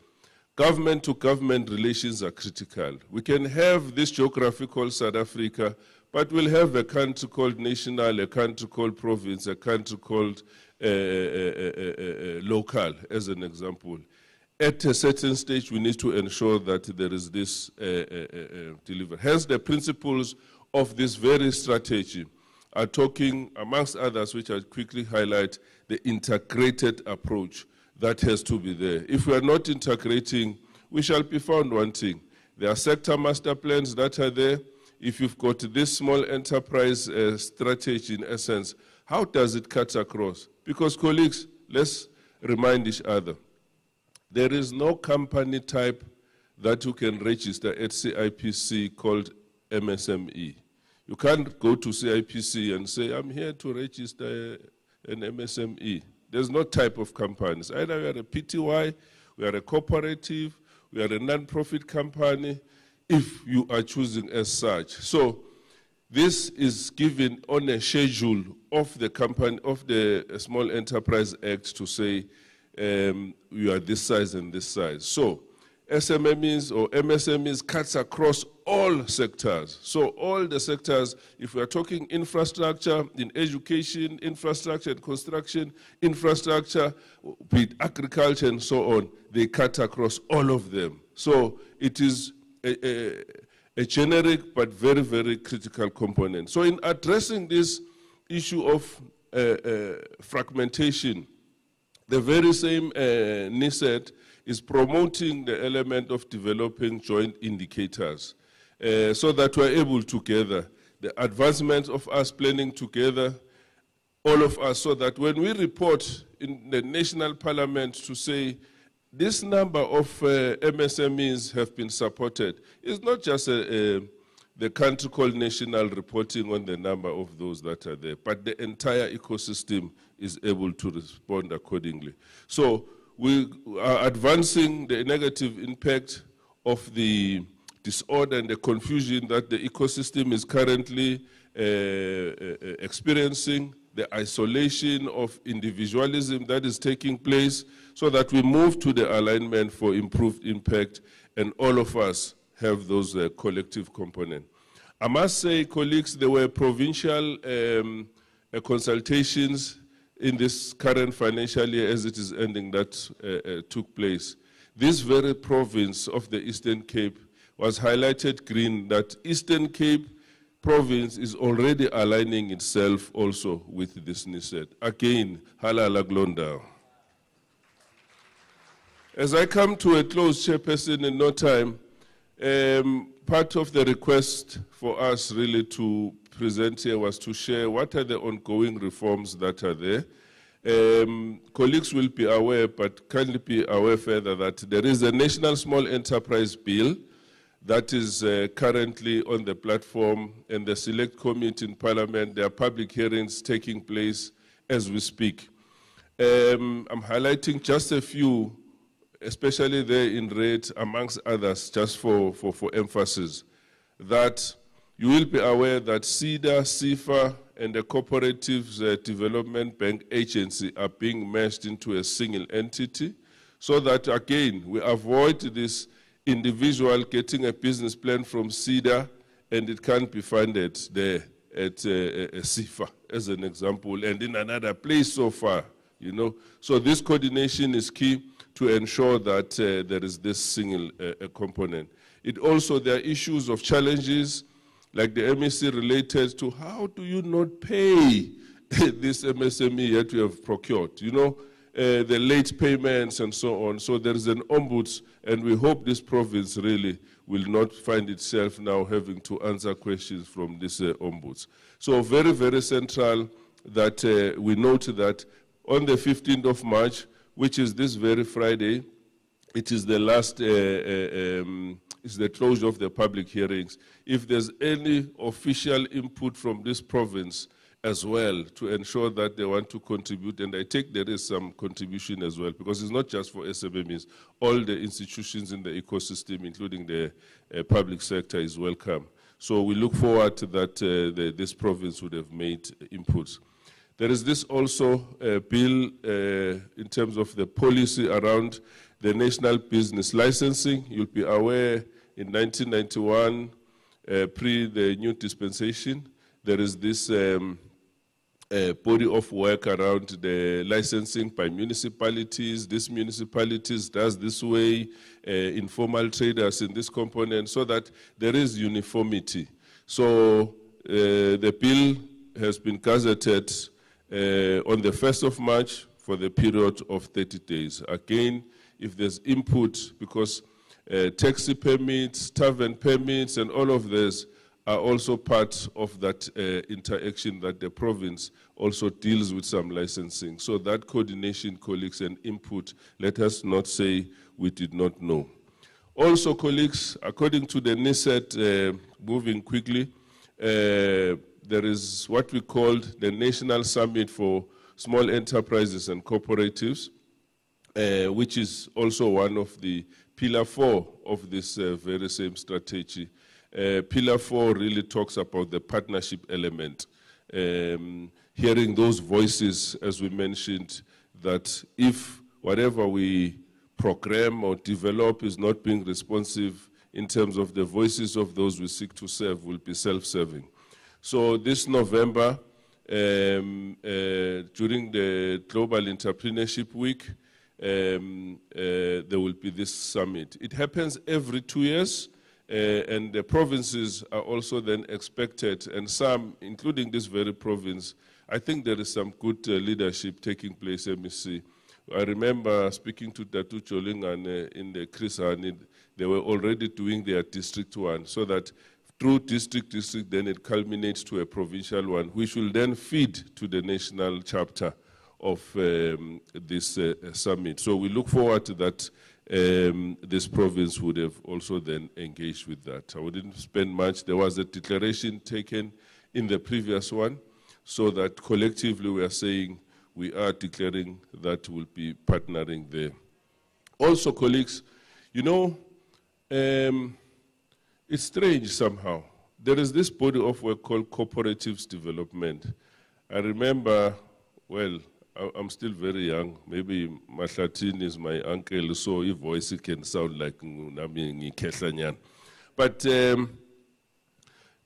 government-to-government relations are critical. We can have this geography called South Africa, but we'll have a country called national, a country called province, a country called local, as an example. At a certain stage, we need to ensure that there is this delivery. Hence, the principles of this very strategy are talking, amongst others, which I'll quickly highlight, the integrated approach that has to be there. If we are not integrating we shall be found wanting. There are sector master plans that are there. If you've got this small enterprise strategy in essence, how does it cut across? Because colleagues, let's remind each other, there is no company type that you can register at CIPC called MSME. You can't go to CIPC and say, I'm here to register an MSME. There's no type of companies. Either we are a PTY, we are a cooperative, we are a non-profit company, if you are choosing as such. So this is given on a schedule of the company, of the Small Enterprise Act to say you are this size and this size. So SMMEs or MSMEs cuts across all sectors. So all the sectors, if we are talking infrastructure, in education, infrastructure and construction, infrastructure, with agriculture and so on, they cut across all of them. So it is a generic but very, very critical component. So in addressing this issue of fragmentation, the very same NISET is promoting the element of developing joint indicators so that we're able together, the advancement of us planning together, all of us, so that when we report in the national parliament to say this number of MSMEs have been supported, it's not just the country called national reporting on the number of those that are there, but the entire ecosystem is able to respond accordingly. So we are advancing the negative impact of the disorder and the confusion that the ecosystem is currently experiencing, the isolation of individualism that is taking place, so that we move to the alignment for improved impact, and all of us have those collective components. I must say, colleagues, there were provincial consultations in this current financial year as it is ending that took place. This very province of the Eastern Cape was highlighted green, that Eastern Cape province is already aligning itself also with this NISET. Again, halala glonda. As I come to a close, Chairperson, in no time, part of the request for us really to present here was to share what are the ongoing reforms that are there. Colleagues will be aware, but kindly be aware further that there is a National Small Enterprise Bill that is currently on the platform, and the Select Committee in Parliament. There are public hearings taking place as we speak. I'm highlighting just a few, especially there in red, amongst others, just for emphasis, that you will be aware that CEDA, CIFA, and the Cooperatives Development Bank Agency are being merged into a single entity, so that, again, we avoid this individual getting a business plan from CEDA and it can't be funded there at CIFA, as an example, and in another place so far, you know. So this coordination is key to ensure that there is this single component. It also, there are issues of challenges like the MEC related to how do you not pay this MSME that you have procured, you know, the late payments and so on. So there is an ombuds, and we hope this province really will not find itself now having to answer questions from this ombuds. So very, very central that we note that on the 15th of March, which is this very Friday, it is the last, is the closure of the public hearings. If there's any official input from this province as well to ensure that they want to contribute, and I take there is some contribution as well, because it's not just for SMMEs, all the institutions in the ecosystem, including the public sector, is welcome. So we look forward to that this province would have made inputs. There is this also bill in terms of the policy around the national business licensing. You'll be aware in 1991, pre the new dispensation, there is this body of work around the licensing by municipalities. These municipalities does this way, informal traders in this component, so that there is uniformity. So the bill has been gazetted on the 1st of March for the period of 30 days. Again, if there's input, because taxi permits, tavern permits, and all of this are also part of that interaction that the province also deals with some licensing. So that coordination, colleagues, and input, let us not say we did not know. Also, colleagues, according to the NISET, moving quickly, there is what we called the National Summit for Small Enterprises and Cooperatives, which is also one of the Pillar 4 of this very same strategy. Pillar 4 really talks about the partnership element. Hearing those voices, as we mentioned, that if whatever we program or develop is not being responsive in terms of the voices of those we seek to serve, will be self-serving. So this November, during the Global Entrepreneurship Week, there will be this summit. It happens every 2 years, and the provinces are also then expected, and some, including this very province, I think there is some good leadership taking place, MEC. I remember speaking to Tatu Cholingan in the Chris Hani, they were already doing their district one, so that through district, then it culminates to a provincial one, which will then feed to the national chapter of this summit. So we look forward to that. This province would have also then engaged with that. I wouldn't spend much. There was a declaration taken in the previous one, so that collectively we are saying we are declaring that we'll be partnering there. Also, colleagues, you know, it's strange somehow. There is this body of work called Cooperatives Development. I remember, well, I'm still very young. Maybe Mahlatin is my uncle, so his voice can sound like Nami Ngikehlanyan. But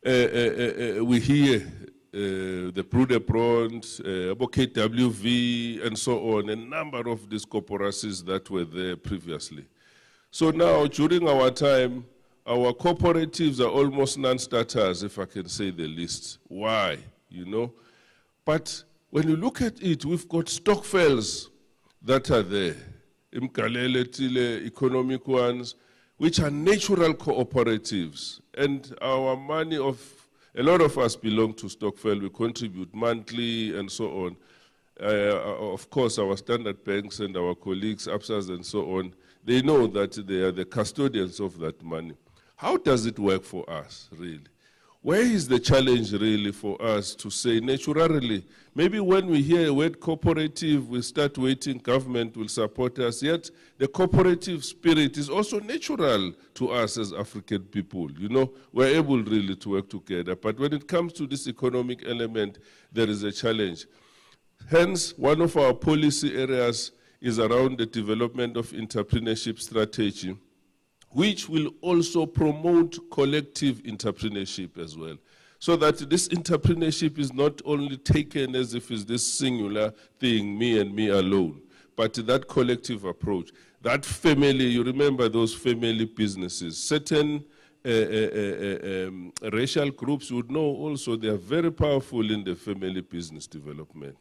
we hear the Broederbond, KWV, and so on, a number of these corporations that were there previously. So now, during our time, our cooperatives are almost non-starters, if I can say the least. Why? You know? But when you look at it, we've got stokvels that are there, Imkalele, Tile, economic ones, which are natural cooperatives. And our money a lot of us belong to stokvel, we contribute monthly and so on. Of course, our standard banks and our colleagues, APSAs and so on, they know that they are the custodians of that money. How does it work for us, really? Where is the challenge really for us to say naturally, maybe when we hear a word cooperative, we start waiting government will support us, yet the cooperative spirit is also natural to us as African people. You know, we're able really to work together. But when it comes to this economic element, there is a challenge. Hence, one of our policy areas is around the development of entrepreneurship strategy, which will also promote collective entrepreneurship as well. So that this entrepreneurship is not only taken as if it's this singular thing, me and me alone, but that collective approach. That family, you remember those family businesses. Certain racial groups would know also they are very powerful in the family business development,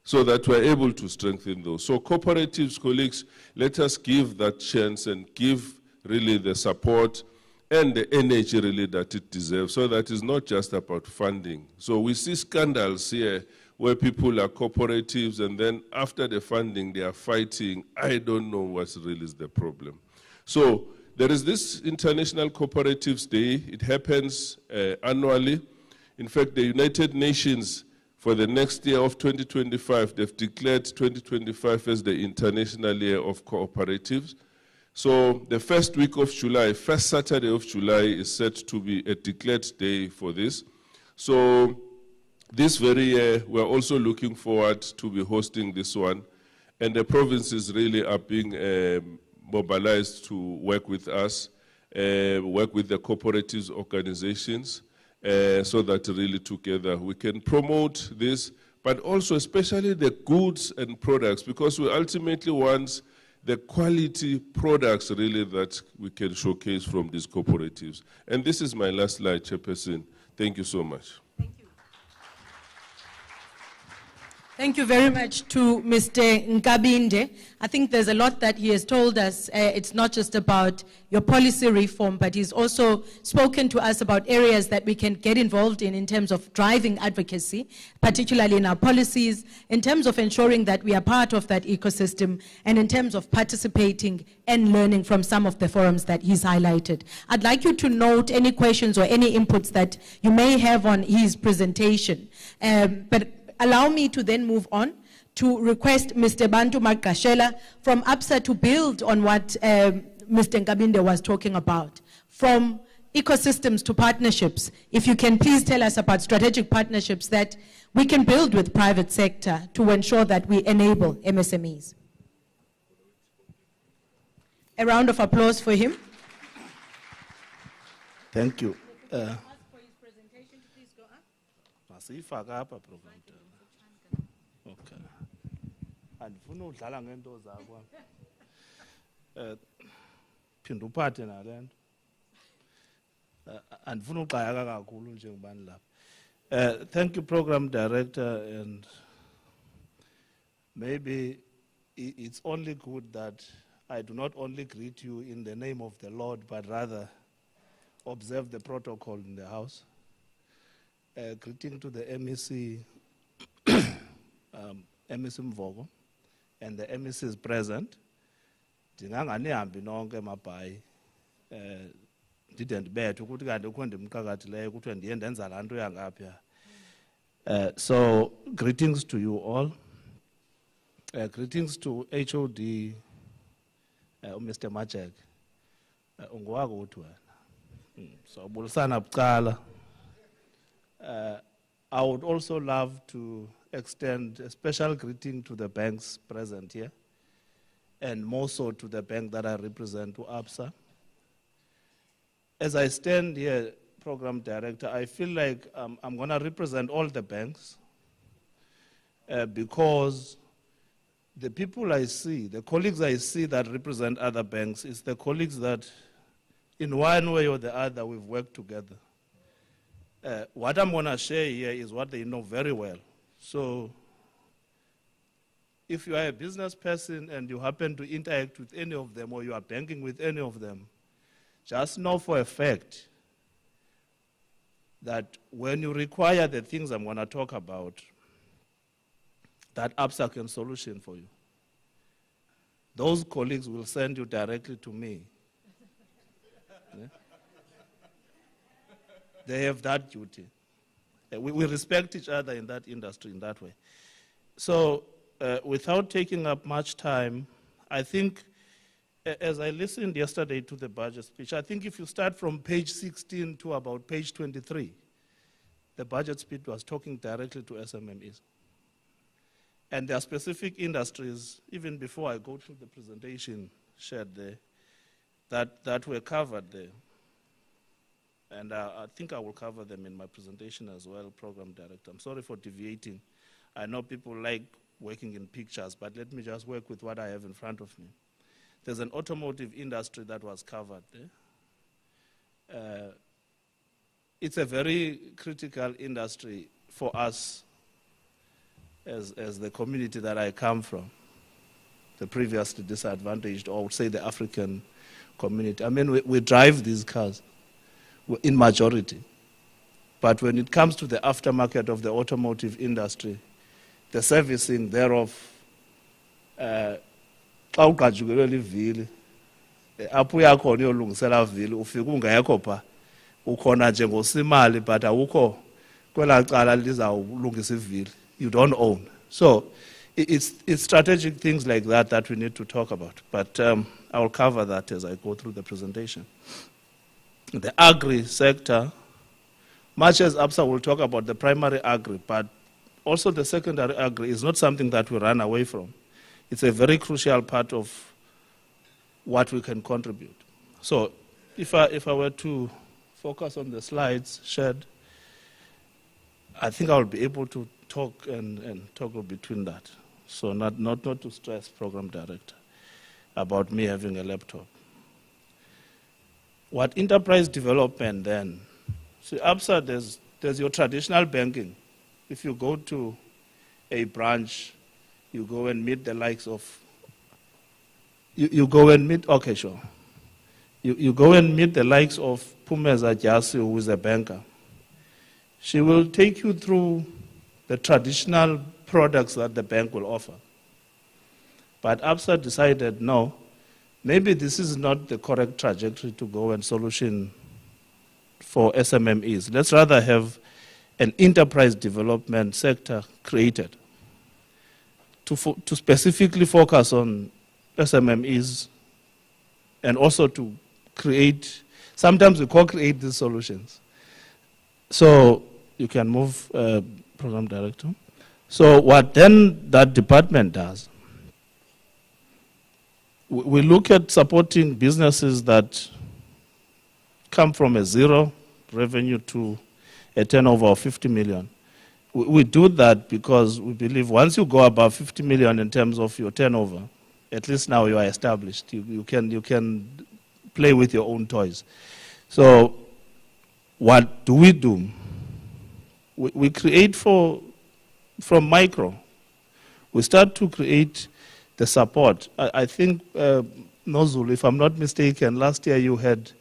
so that we're able to strengthen those. So cooperatives, colleagues, let us give that chance and give really the support and the energy really that it deserves, so that it's not just about funding. So we see scandals here where people are cooperatives and then after the funding they are fighting. I don't know what really is the problem. So there is this International Cooperatives Day. It happens annually. In fact, the United Nations for the next year of 2025, they've declared 2025 as the International Year of Cooperatives. So the first week of July, first Saturday of July is set to be a declared day for this. So this very year, we're also looking forward to be hosting this one. And the provinces really are being mobilized to work with us, work with the cooperatives organizations, so that really together we can promote this, but also especially the goods and products, because we ultimately want the quality products really that we can showcase from these cooperatives. And this is my last slide, Chairperson. Thank you so much. Thank you. Thank you very much to Mr. Nkabinde. I think there's a lot that he has told us. It's not just about your policy reform, but he's also spoken to us about areas that we can get involved in terms of driving advocacy, particularly in our policies, in terms of ensuring that we are part of that ecosystem, and in terms of participating and learning from some of the forums that he's highlighted. I'd like you to note any questions or any inputs that you may have on his presentation. But allow me to then move on to request Mr. Bantu Magashela from ABSA to build on what Mr. Nkabinde was talking about. From ecosystems to partnerships, if you can please tell us about strategic partnerships that we can build with private sector to ensure that we enable MSMEs. A round of applause for him. Thank you. Ask for his presentation to please go up. Okay. Andifuna udlala ngento zakho. Phinda uphathe nalento. Andifuna uxayaka kakhulu njengobani lapha. Thank you, Program Director, and maybe it's only good that I do not only greet you in the name of the Lord, but rather observe the protocol in the house. Greeting to the MEC, MEC Mvogo, and the MECs present. Ndinganganihambi nonke mabhayi. Didn't bet ukuthi kanti ukho ndimqakathileyo ukuthi ndiye ndenza laa nto yangapha. So greetings to you all. Greetings to HOD, Mr. Majek. Ungowako uthi wena. So bulisana bucala. I would also love to extend a special greeting to the banks present here, and more so to the bank that I represent, to ABSA. As I stand here, Program Director, I feel like I'm going to represent all the banks because the people I see, the colleagues I see that represent other banks, is the colleagues that in one way or the other we've worked together. What I'm going to share here is what they know very well. So if you are a business person and you happen to interact with any of them or you are banking with any of them, just know for a fact that when you require the things I'm going to talk about, that ABSA can solution for you. Those colleagues will send you directly to me. Yeah? They have that duty. We respect each other in that industry in that way. So without taking up much time, I think as I listened yesterday to the budget speech, I think if you start from page 16 to about page 23, the budget speech was talking directly to SMMEs. And there are specific industries, even before I go to the presentation shared there, that were covered there. And I think I will cover them in my presentation as well, Program Director. I'm sorry for deviating. I know people like working in pictures, but let me just work with what I have in front of me. There's an automotive industry that was covered there. It's a very critical industry for us as the community that I come from, the previously disadvantaged, or I would say the African community. I mean, we drive these cars in majority. But when it comes to the aftermarket of the automotive industry, the servicing thereof, xa uqajukelwe livili, apho uyakhona uyolungisela vili, ufika ungekho pha, ukhona nje ngosimali, but awukho kwela cala lizawulungisa ivili. You don't own. So it's strategic things like that we need to talk about. But I will cover that as I go through the presentation. The agri sector, much as ABSA will talk about the primary agri, but also the secondary agri is not something that we run away from. It's a very crucial part of what we can contribute. So if I were to focus on the slides shared, I think I'll be able to talk and toggle between that. So not to stress Program Director about me having a laptop. What enterprise development then? So ABSA, there's your traditional banking. If you go to a branch, you go and meet the likes of, you go and meet, okay, sure. You go and meet the likes of Pumeza Jasi, who is a banker. She will take you through the traditional products that the bank will offer. But ABSA decided, no, maybe this is not the correct trajectory to go and solution for SMMEs. Let's rather have an enterprise development sector created to specifically focus on SMMEs and also to create, sometimes we co-create these solutions. So you can move, Program Director. So what then that department does, we look at supporting businesses that come from a zero revenue to a turnover of 50 million. We do that because we believe once you go above 50 million in terms of your turnover, at least now you are established. You can play with your own toys. So what do? We create from micro. We start to create the support. I think, Nozul, if I'm not mistaken, last year you had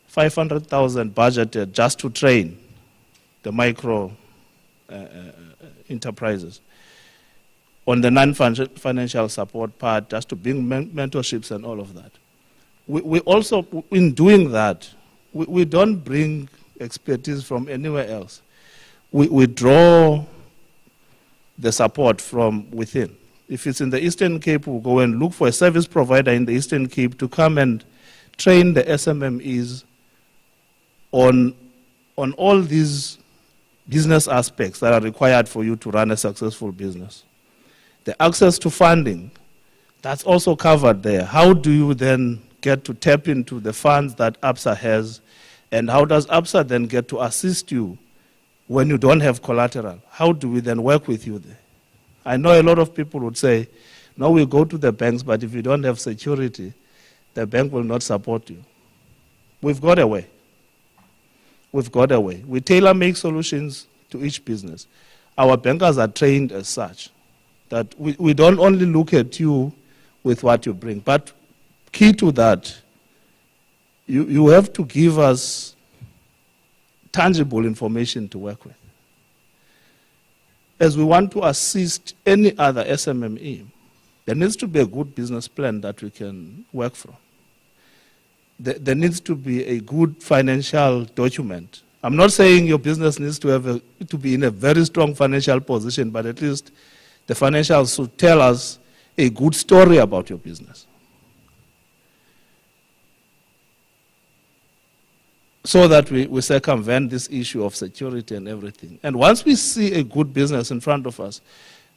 500,000 budgeted just to train the micro enterprises on the non-financial support part, just to bring mentorships and all of that. We also, in doing that, we don't bring expertise from anywhere else. We draw the support from within. If it's in the Eastern Cape, we'll go and look for a service provider in the Eastern Cape to come and train the SMMEs on all these business aspects that are required for you to run a successful business. The access to funding, that's also covered there. How do you then get to tap into the funds that ABSA has, and how does ABSA then get to assist you when you don't have collateral? How do we then work with you there? I know a lot of people would say, no, we go to the banks, but if you don't have security, the bank will not support you. We've got a way. We've got a way. We tailor-make solutions to each business. Our bankers are trained as such, that we don't only look at you with what you bring, but key to that, you have to give us tangible information to work with. As we want to assist any other SMME, there needs to be a good business plan that we can work from. There needs to be a good financial document. I'm not saying your business needs to be in a very strong financial position, but at least the financials should tell us a good story about your business. So that we circumvent this issue of security and everything. And once we see a good business in front of us,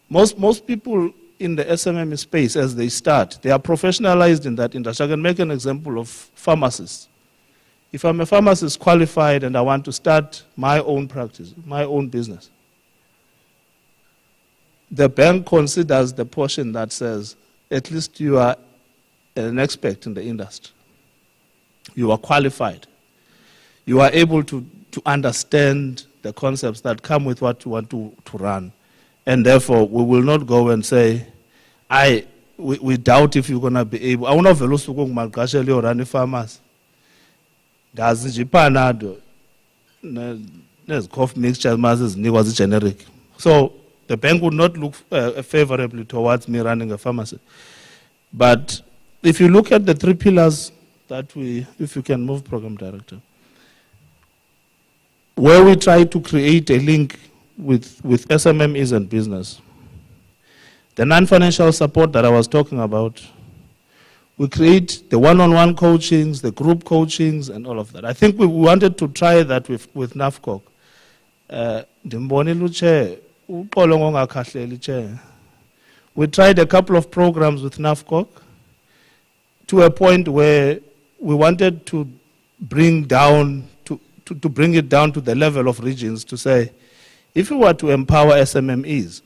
most people in the SMME space, as they start, they are professionalized in that industry. I can make an example of pharmacists. If I'm a pharmacist qualified and I want to start my own practice, my own business, the bank considers the portion that says, at least you are an expert in the industry. You are qualified. You are able to understand the concepts that come with what you want to run. And therefore, we will not go and say, we doubt if you're going to be able. I want to velo suku ngumagasheli orani farmers. Does Jipanado, there's cough mixtures, masses, was generic. So the bank would not look favorably towards me running a pharmacy. But if you look at the three pillars that if you can move, Program Director, where we try to create a link with SMMEs and business. The non-financial support that I was talking about, we create the one-on-one coachings, the group coachings, and all of that. I think we wanted to try that with NAFCOC. We tried a couple of programs with NAFCOC to a point where we wanted to bring it down to the level of regions to say, if we were to empower SMMEs,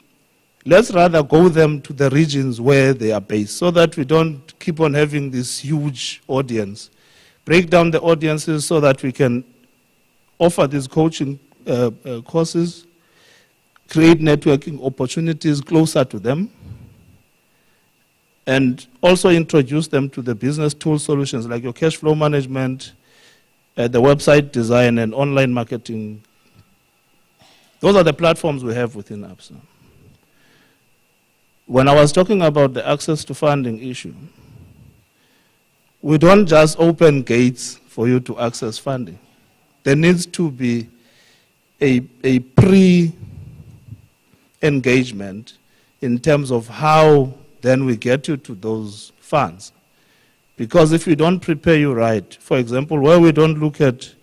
let's rather go them to the regions where they are based so that we don't keep on having this huge audience. Break down the audiences so that we can offer these coaching courses, create networking opportunities closer to them, and also introduce them to the business tool solutions like your cash flow management, the website design, and online marketing. Those are the platforms we have within ABSA. When I was talking about the access to funding issue, we don't just open gates for you to access funding. There needs to be a pre-engagement in terms of how then we get you to those funds. Because if we don't prepare you right, for example, where we don't look at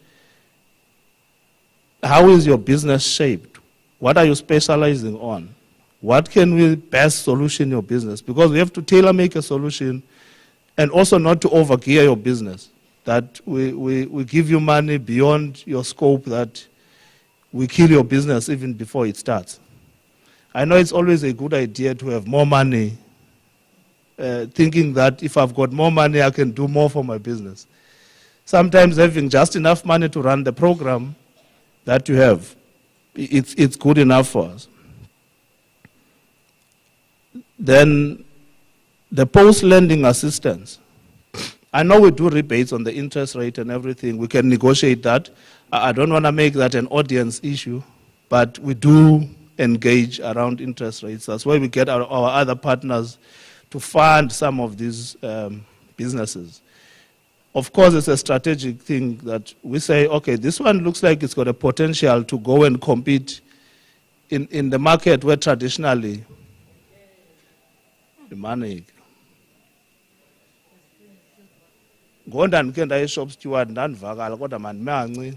how is your business shaped, what are you specializing on, what can we best solution your business, because we have to tailor make a solution and also not to overgear your business, that we give you money beyond your scope, that we kill your business even before it starts. I know it's always a good idea to have more money, thinking that if I've got more money, I can do more for my business. Sometimes having just enough money to run the program that you have, it's good enough for us. Then the post-lending assistance. I know we do rebates on the interest rate and everything. We can negotiate that. I don't want to make that an audience issue, but we do engage around interest rates. That's why we get our other partners to fund some of these businesses. Of course, it's a strategic thing that we say, okay, this one looks like it's got a potential to go and compete in the market where traditionally the money. Gonda ndike ndayishop steward ndandivakala kodwa mani manci.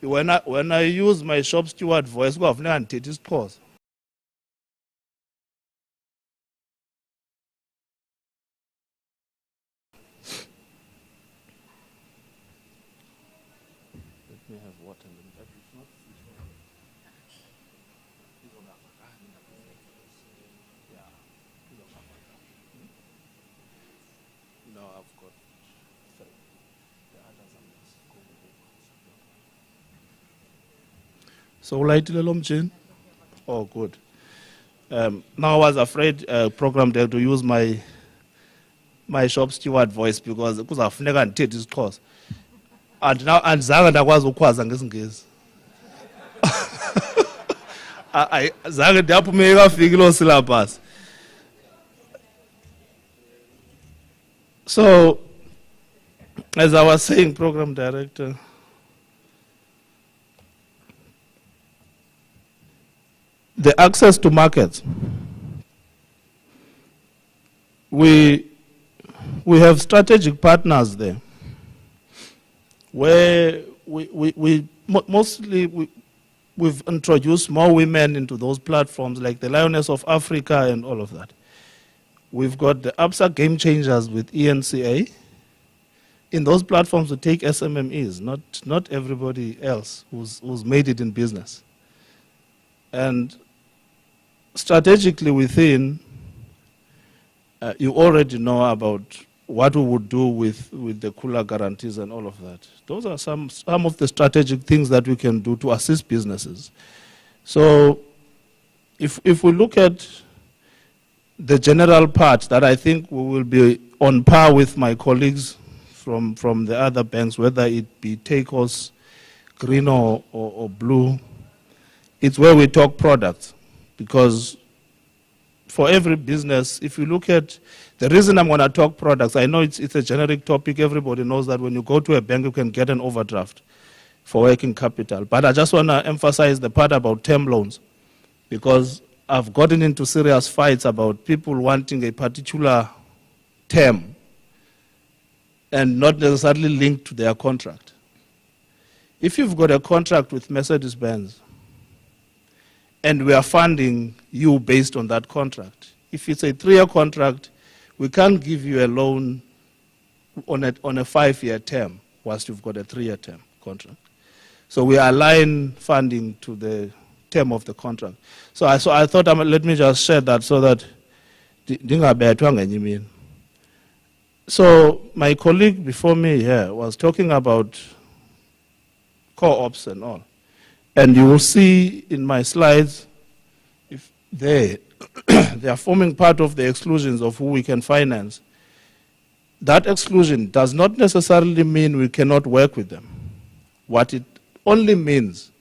When I use my shop steward voice, kufuneka ndithethe isiXhosa. Let me have water. No, I've got 3. The others I'm just going over. So light Lomchin? Oh, good. Now I was afraid program there to use my shop steward voice because kuzafuneka ndithethe isiXhosa. And now andizange ndakwazi ukukhwaza ngesingesi. Zange ndiyaphuma ikafiki lo syllabus. So, as I was saying, Program Director, the access to markets. We have strategic partners there, where we've introduced more women into those platforms, like the Lioness of Africa and all of that. We've got the ABSA Game Changers with ENCA. In those platforms, we take SMMEs, not everybody else who's made it in business. And strategically within, you already know about what we would do with the Kula guarantees and all of that. Those are some of the strategic things that we can do to assist businesses. So if we look at the general part, that I think we will be on par with my colleagues from the other banks, whether it be Takos, Green or Blue, it's where we talk products. Because for every business, if you look at the reason I'm going to talk products, I know it's a generic topic. Everybody knows that when you go to a bank, you can get an overdraft for working capital. But I just want to emphasize the part about term loans, because I've gotten into serious fights about people wanting a particular term and not necessarily linked to their contract. If you've got a contract with Mercedes-Benz and we are funding you based on that contract, if it's a 3-year contract, we can't give you a loan on a 5-year term whilst you've got a 3-year term contract. So we align funding to the term of the contract. So I thought, let me just share that so that so my colleague before me here was talking about co-ops and all. And you will see in my slides, if they are forming part of the exclusions of who we can finance. That exclusion does not necessarily mean we cannot work with them. What it only means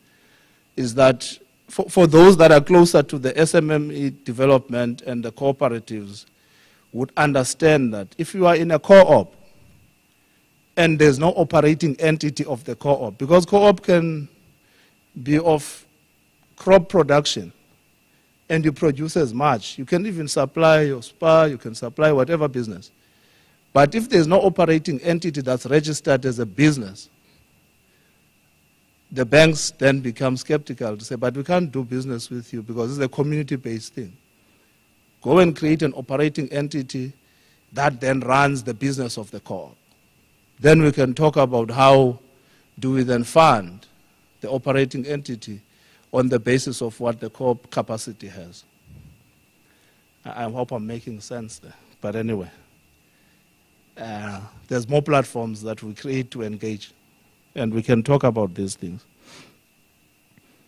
is that for those that are closer to the SMME development and the cooperatives would understand that if you are in a co-op and there's no operating entity of the co-op, because co-op can be of crop production and you produce as much. You can even supply your spa, you can supply whatever business. But if there's no operating entity that's registered as a business, the banks then become skeptical to say, but we can't do business with you because it's a community-based thing. Go and create an operating entity that then runs the business of the co-op. Then we can talk about how do we then fund the operating entity on the basis of what the co-op capacity has. I hope I'm making sense there. But anyway, there's more platforms that we create to engage, and we can talk about these things.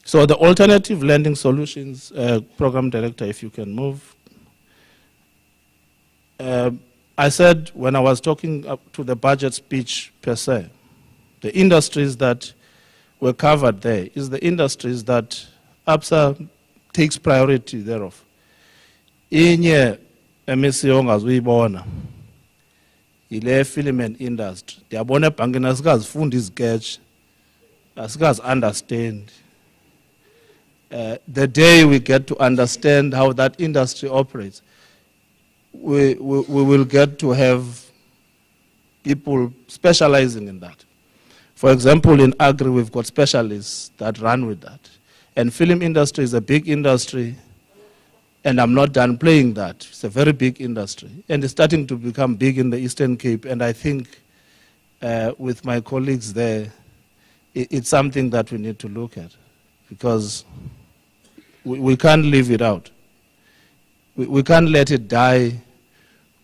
So the Alternative Lending Solutions Program Director, if you can move. I said when I was talking up to the budget speech per se, the industries that were covered there is the industries that ABSA takes priority thereof. Inye MSC ongazuyibona ile film and industry. Ndiyabona ebhankini asikazifunda iziketch, asikazi understand. The day we get to understand how that industry operates, we will get to have people specializing in that. For example, in agri, we've got specialists that run with that. And film industry is a big industry, and I'm not done playing that. It's a very big industry, and it's starting to become big in the Eastern Cape. And I think with my colleagues there, it's something that we need to look at, because we can't leave it out. We can't let it die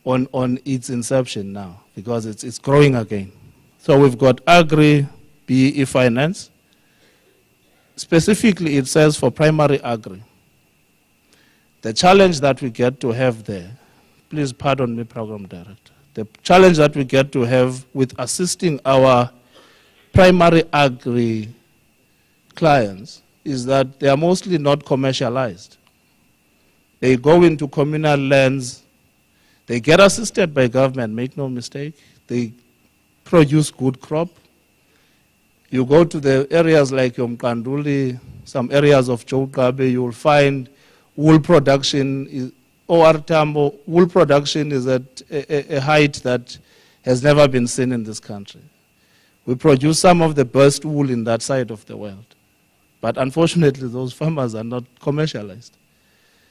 on its inception now, because it's growing again. So we've got agri, BEE finance. Specifically, it says for primary agri. The challenge that we get to have there, please pardon me, Program Director, the challenge that we get to have with assisting our primary agri clients is that they are mostly not commercialized. They go into communal lands, they get assisted by government, make no mistake, they produce good crop. You go to the areas like Yomkanduli, some areas of Chowkabe, you will find wool production, OR Tambo, wool production is at a height that has never been seen in this country. We produce some of the best wool in that side of the world. But unfortunately, those farmers are not commercialized.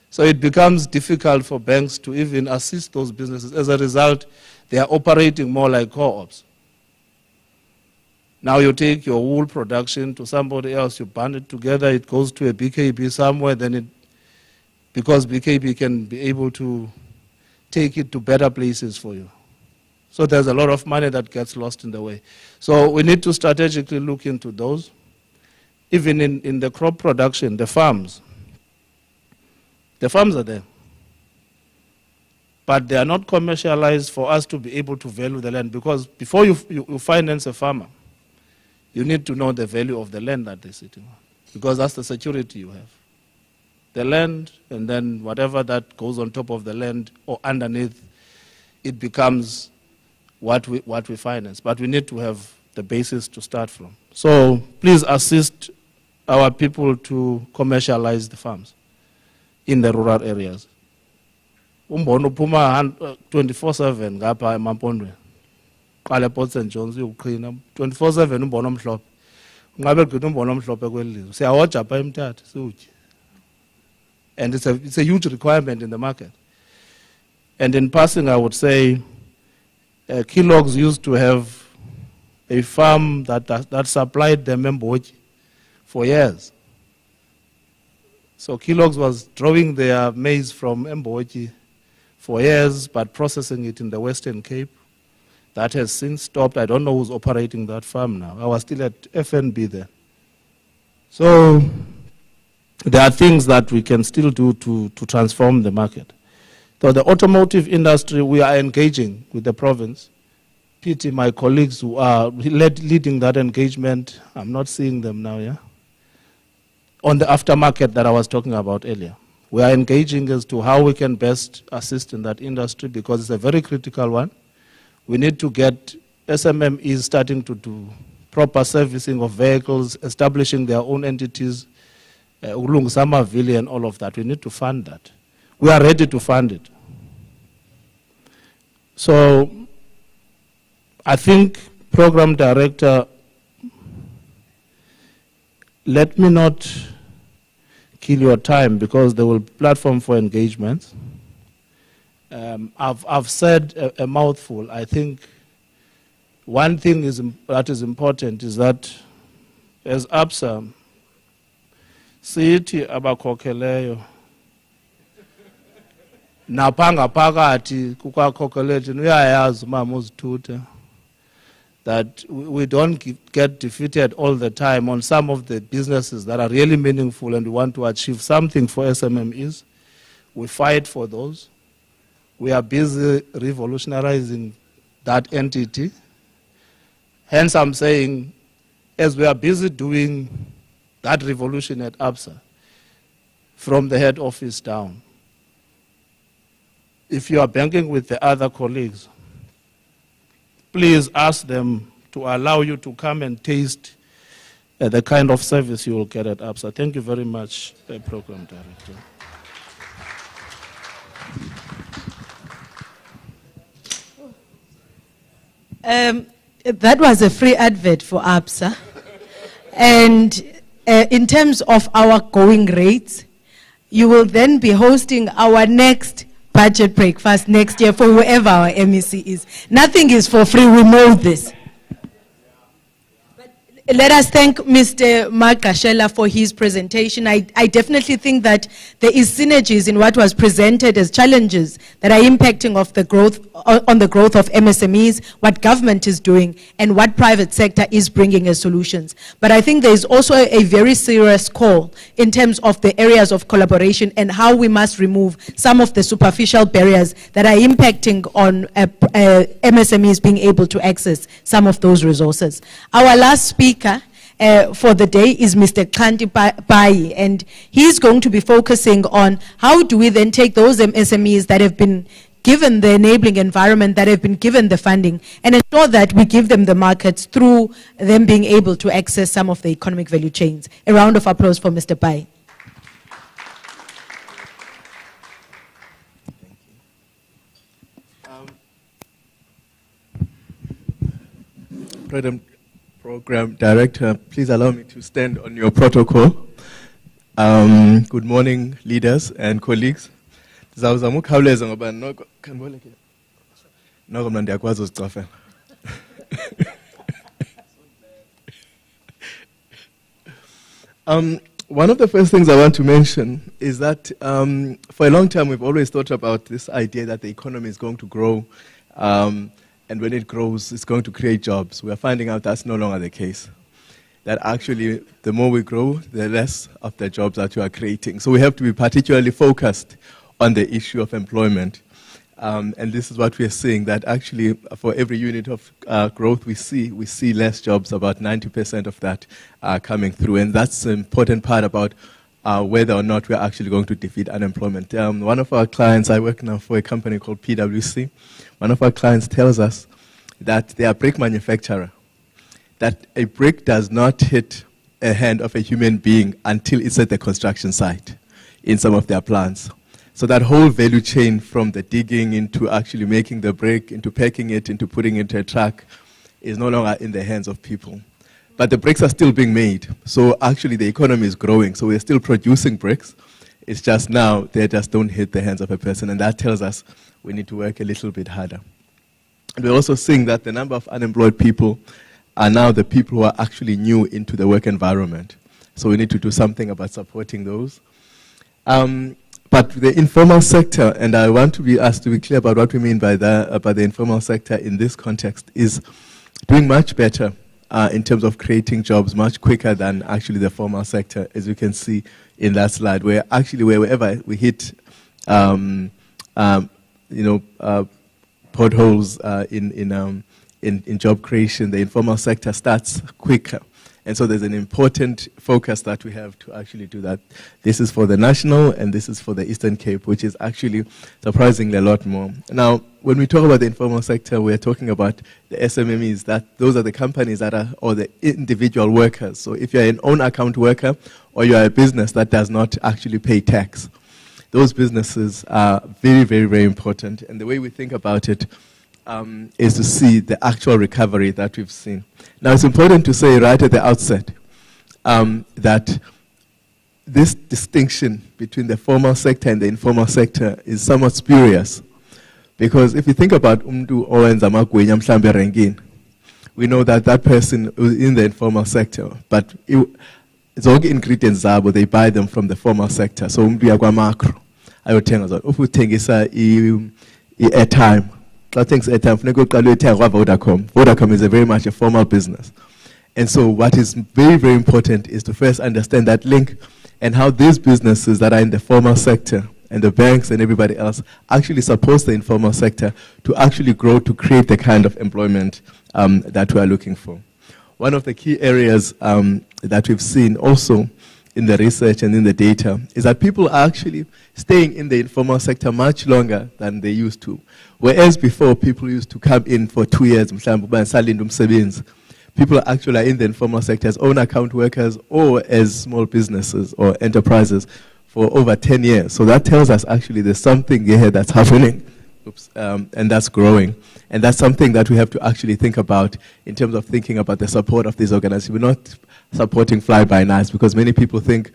So it becomes difficult for banks to even assist those businesses. As a result, they are operating more like co-ops. Now you take your wool production to somebody else, you band it together, it goes to a BKB somewhere, then because BKB can be able to take it to better places for you. So there's a lot of money that gets lost in the way. So we need to strategically look into those. Even in the crop production, the farms are there. But they are not commercialized for us to be able to value the land, because before you finance a farmer, you need to know the value of the land that they're sitting on, because that's the security you have. The land, and then whatever that goes on top of the land or underneath, it becomes what we finance. But we need to have the basis to start from. So please assist our people to commercialize the farms in the rural areas. Umbono uphuma 24/7 ngapha emampondweni. Qala ePort St John's uyoqhina 24/7 umbono omhlophe. Ungabe gqitha umbono omhlophe kwelizwe. Siyahoja pha eMthatha siwutye. And it's a huge requirement in the market. And in passing, I would say Kellogg's used to have a farm that supplied them Mbotyi for years. So Kellogg's was drawing their maize from Mbotyi for years, but processing it in the Western Cape. That has since stopped. I don't know who's operating that farm now. I was still at FNB there. So there are things that we can still do to transform the market. So the automotive industry, we are engaging with the province. Pity my colleagues who are leading that engagement, I'm not seeing them now, yeah? On the aftermarket that I was talking about earlier. We are engaging as to how we can best assist in that industry because it's a very critical one. We need to get SMMEs starting to do proper servicing of vehicles, establishing their own entities, Ulung-Samavili and all of that. We need to fund that. We are ready to fund it. So I think, Program Director, let me not kill your time because there will be platform for engagements. I've said a mouthful. I think one thing that is important is that as ABSA, sithi abakhokeleyo napanga phakathi kukakhokheleyo uyayazi umama uzithutha that we don't get defeated all the time on some of the businesses that are really meaningful and we want to achieve something for SMMEs. We fight for those. We are busy revolutionizing that entity. Hence I'm saying, as we are busy doing that revolution at ABSA, from the head office down, if you are banking with the other colleagues, please ask them to allow you to come and taste the kind of service you will get at ABSA. Thank you very much, Program Director. That was a free advert for ABSA. And in terms of our going rates, you will then be hosting our next budget breakfast next year for whoever our MEC is. Nothing is for free, we know this. But let us thank Mr. Mark Gashela for his presentation. I definitely think that there is synergies in what was presented as challenges that are impacting of the growth, on the growth of MSMEs, what government is doing, and what private sector is bringing as solutions. But I think there is also a very serious call in terms of the areas of collaboration and how we must remove some of the superficial barriers that are impacting on MSMEs being able to access some of those resources. Our last speaker for the day is Mr. Kanti Pai, and he's going to be focusing on how do we then take those MSMEs that have been given the enabling environment, that have been given the funding, and ensure that we give them the markets through them being able to access some of the economic value chains. A round of applause for Mr. Pai. Program Director, please allow me to stand on your protocol. Good morning, leaders and colleagues. One of the first things I want to mention is that for a long time we've always thought about this idea that the economy is going to grow, and when it grows, it's going to create jobs. We are finding out that's no longer the case. That actually, the more we grow, the less of the jobs that you are creating. So we have to be particularly focused on the issue of employment. And this is what we are seeing, that actually for every unit of growth we see less jobs, about 90% of that coming through. And that's an important part about whether or not we're actually going to defeat unemployment. One of our clients, I work now for a company called PwC, one of our clients tells us that they are a brick manufacturer, that a brick does not hit a hand of a human being until it's at the construction site in some of their plants. So that whole value chain from the digging into actually making the brick, into packing it, into putting it into a truck is no longer in the hands of people. But the bricks are still being made. So actually the economy is growing. So we're still producing bricks. It's just now they just don't hit the hands of a person. And that tells us we need to work a little bit harder. And we're also seeing that the number of unemployed people are now the people who are actually new into the work environment. So we need to do something about supporting those. But the informal sector, and I want to be asked to be clear about what we mean by the informal sector in this context, is doing much better in terms of creating jobs much quicker than actually the formal sector, as you can see in that slide, where actually wherever we hit, potholes in job creation, the informal sector starts quicker. And so there's an important focus that we have to actually do that. This is for the national and this is for the Eastern Cape, which is actually surprisingly a lot more. Now, when we talk about the informal sector, we're talking about the SMMEs, that those are the companies that are, or the individual workers. So if you're an own account worker or you're a business that does not actually pay tax, those businesses are very, very, very important. And the way we think about it is to see the actual recovery that we've seen. Now, it's important to say right at the outset that this distinction between the formal sector and the informal sector is somewhat spurious. Because if you think about umntu owenza amagwinya mhlambe erengini, we know that that person is in the informal sector, but zonke ingredients zabo, they buy them from the formal sector. So umntu yakwa macro ayothenga zona. If uthengisa i-airtime, xa uthengisa i-airtime funeka uqale uyothenga kwa-Vodacom. Vodacom is a very much a formal business. And so what is very, very important is to first understand that link and how these businesses that are in the formal sector and the banks and everybody else actually supports the informal sector to actually grow, to create the kind of employment that we are looking for. One of the key areas that we've seen also in the research and in the data is that people are actually staying in the informal sector much longer than they used to. Whereas before, people used to come in for 2 years, people actually are in the informal sector as own account workers or as small businesses or enterprises for over 10 years. So that tells us actually there's something here that's happening. And that's growing. And that's something that we have to actually think about in terms of thinking about the support of these organizations. We're not supporting fly-by-nights because many people think,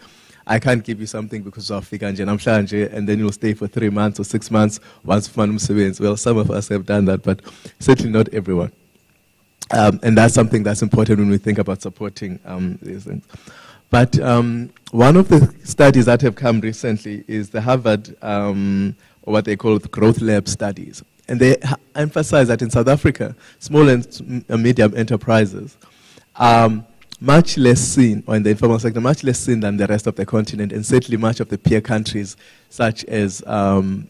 I can't give you something because of Fikanje and then you'll stay for 3 months or 6 months once Fanum Sevens. Well, some of us have done that, but certainly not everyone. And that's something that's important when we think about supporting these things. But one of the studies that have come recently is the Harvard, or what they call the Growth Lab studies. And they emphasize that in South Africa, small and medium enterprises are much less seen, or in the informal sector, much less seen than the rest of the continent, and certainly much of the peer countries, such as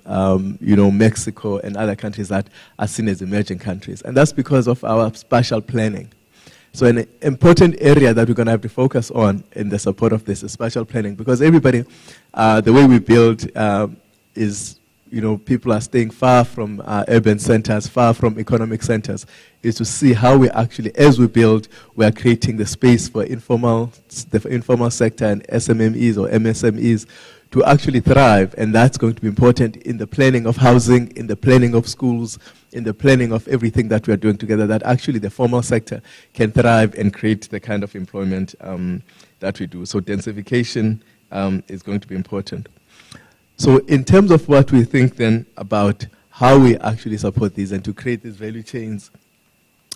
Mexico and other countries that are seen as emerging countries. And that's because of our spatial planning. So an important area that we're going to have to focus on in the support of this is spatial planning, because everybody, the way we build is, people are staying far from urban centers, far from economic centers, is to see how we actually, as we build, we are creating the space for the informal sector and SMMEs or MSMEs to actually thrive. And that's going to be important in the planning of housing, in the planning of schools, in the planning of everything that we are doing together, that actually the formal sector can thrive and create the kind of employment that we do. So densification is going to be important. So in terms of what we think then about how we actually support these and to create these value chains,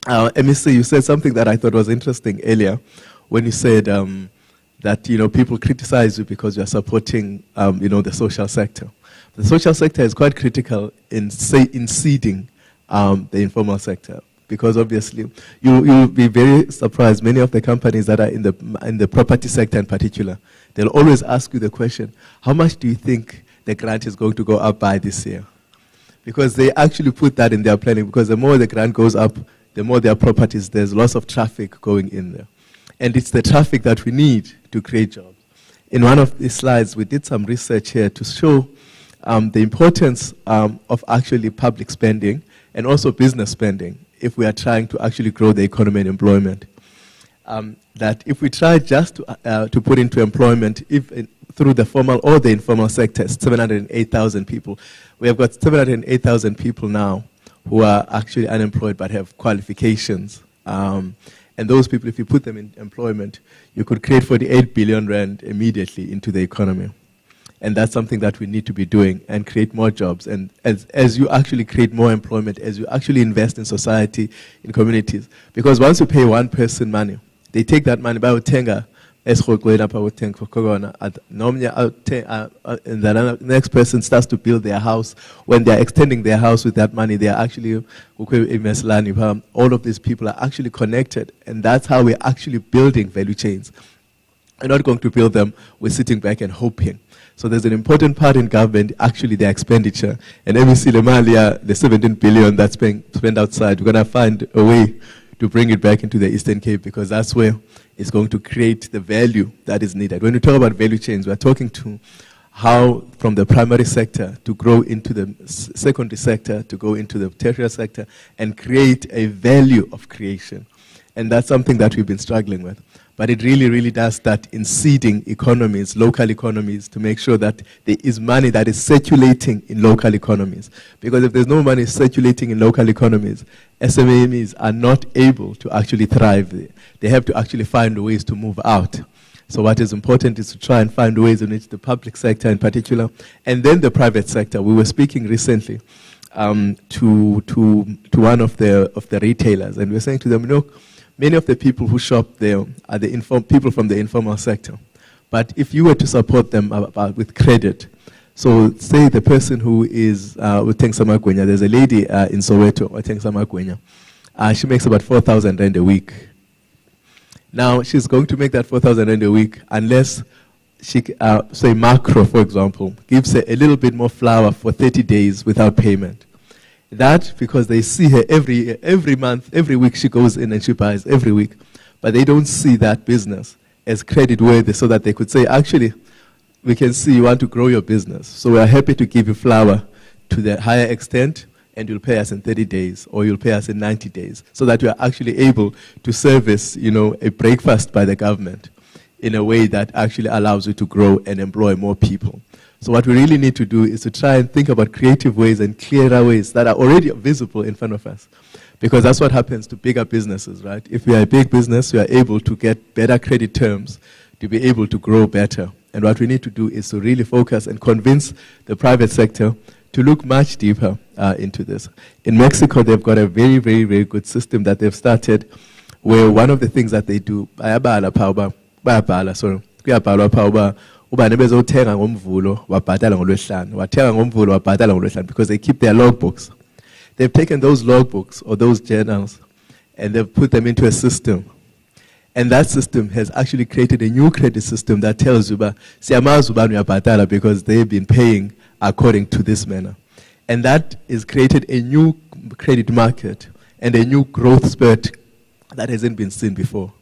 MEC, you said something that I thought was interesting earlier when you said that people criticize you because you're supporting the social sector. The social sector is quite critical in seeding the informal sector, because obviously you'll be very surprised. Many of the companies that are in the property sector in particular, they'll always ask you the question, how much do you think the grant is going to go up by this year? Because they actually put that in their planning, because the more the grant goes up, the more their properties, there's lots of traffic going in there. And it's the traffic that we need to create jobs. In one of these slides, we did some research here to show the importance of actually public spending and also business spending if we are trying to actually grow the economy and employment. That if we try just to put into employment, through the formal or the informal sector, 708,000 people. We have got 708,000 people now who are actually unemployed but have qualifications. And those people, if you put them in employment, you could create 48 billion rand immediately into the economy. And that's something that we need to be doing and create more jobs. And as you actually create more employment, as you actually invest in society, in communities, because once you pay one person money, they take that money, by Utenga, esirhoxweni apha uthenga khona, nomnye and the next person starts to build their house. When they are extending their house with that money, they are actually, all of these people are actually connected, and that's how we're actually building value chains. We're not going to build them, we're sitting back and hoping. So there's an important part in government, actually their expenditure. And MEC Lemalia, the 17 billion that's being spent outside, we're going to find a way to bring it back into the Eastern Cape, because that's where it's going to create the value that is needed. When we talk about value chains, we're talking to how from the primary sector to grow into the secondary sector, to go into the tertiary sector, and create a value of creation. And that's something that we've been struggling with. But it really, really does start in seeding economies, local economies, to make sure that there is money that is circulating in local economies. Because if there's no money circulating in local economies, SMEs are not able to actually thrive there. They have to actually find ways to move out. So what is important is to try and find ways in which the public sector in particular, and then the private sector. We were speaking recently to one of the retailers, and we were saying to them, look, many of the people who shop there are the people from the informal sector. But if you were to support them with credit, so say the person who is with Tengsama Gwenya, there's a lady in Soweto, Tengsama Gwenya. She makes about 4,000 rand a week. Now, she's going to make that 4,000 rand a week unless she, say Macro, for example, gives her a little bit more flour for 30 days without payment. That because they see her every month, every week she goes in and she buys every week. But they don't see that business as credit worthy, so that they could say, actually, we can see you want to grow your business. So we are happy to give you flour to the higher extent, and you'll pay us in 30 days, or you'll pay us in 90 days, so that you are actually able to service, a breakfast by the government in a way that actually allows you to grow and employ more people. So what we really need to do is to try and think about creative ways and clearer ways that are already visible in front of us. Because that's what happens to bigger businesses, right? If we are a big business, we are able to get better credit terms to be able to grow better. And what we need to do is to really focus and convince the private sector to look much deeper into this. In Mexico, they've got a very, very, very good system that they've started, where one of the things that they do, because they keep their logbooks. They've taken those logbooks or those journals and they've put them into a system. And that system has actually created a new credit system that tells you because they've been paying according to this manner. And that has created a new credit market and a new growth spurt that hasn't been seen before.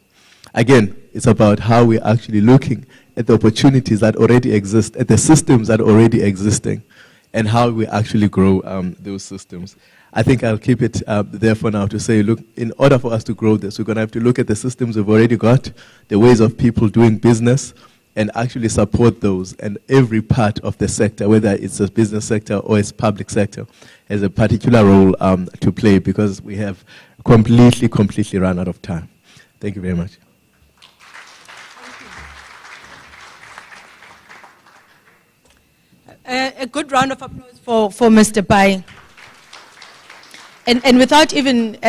Again, it's about how we're actually looking at the opportunities that already exist, at the systems that are already existing, and how we actually grow those systems. I think I'll keep it there for now to say, look, in order for us to grow this, we're going to have to look at the systems we've already got, the ways of people doing business, and actually support those. And every part of the sector, whether it's a business sector or it's public sector, has a particular role to play, because we have completely run out of time. Thank you very much. A good round of applause for Mr. Bai. And without even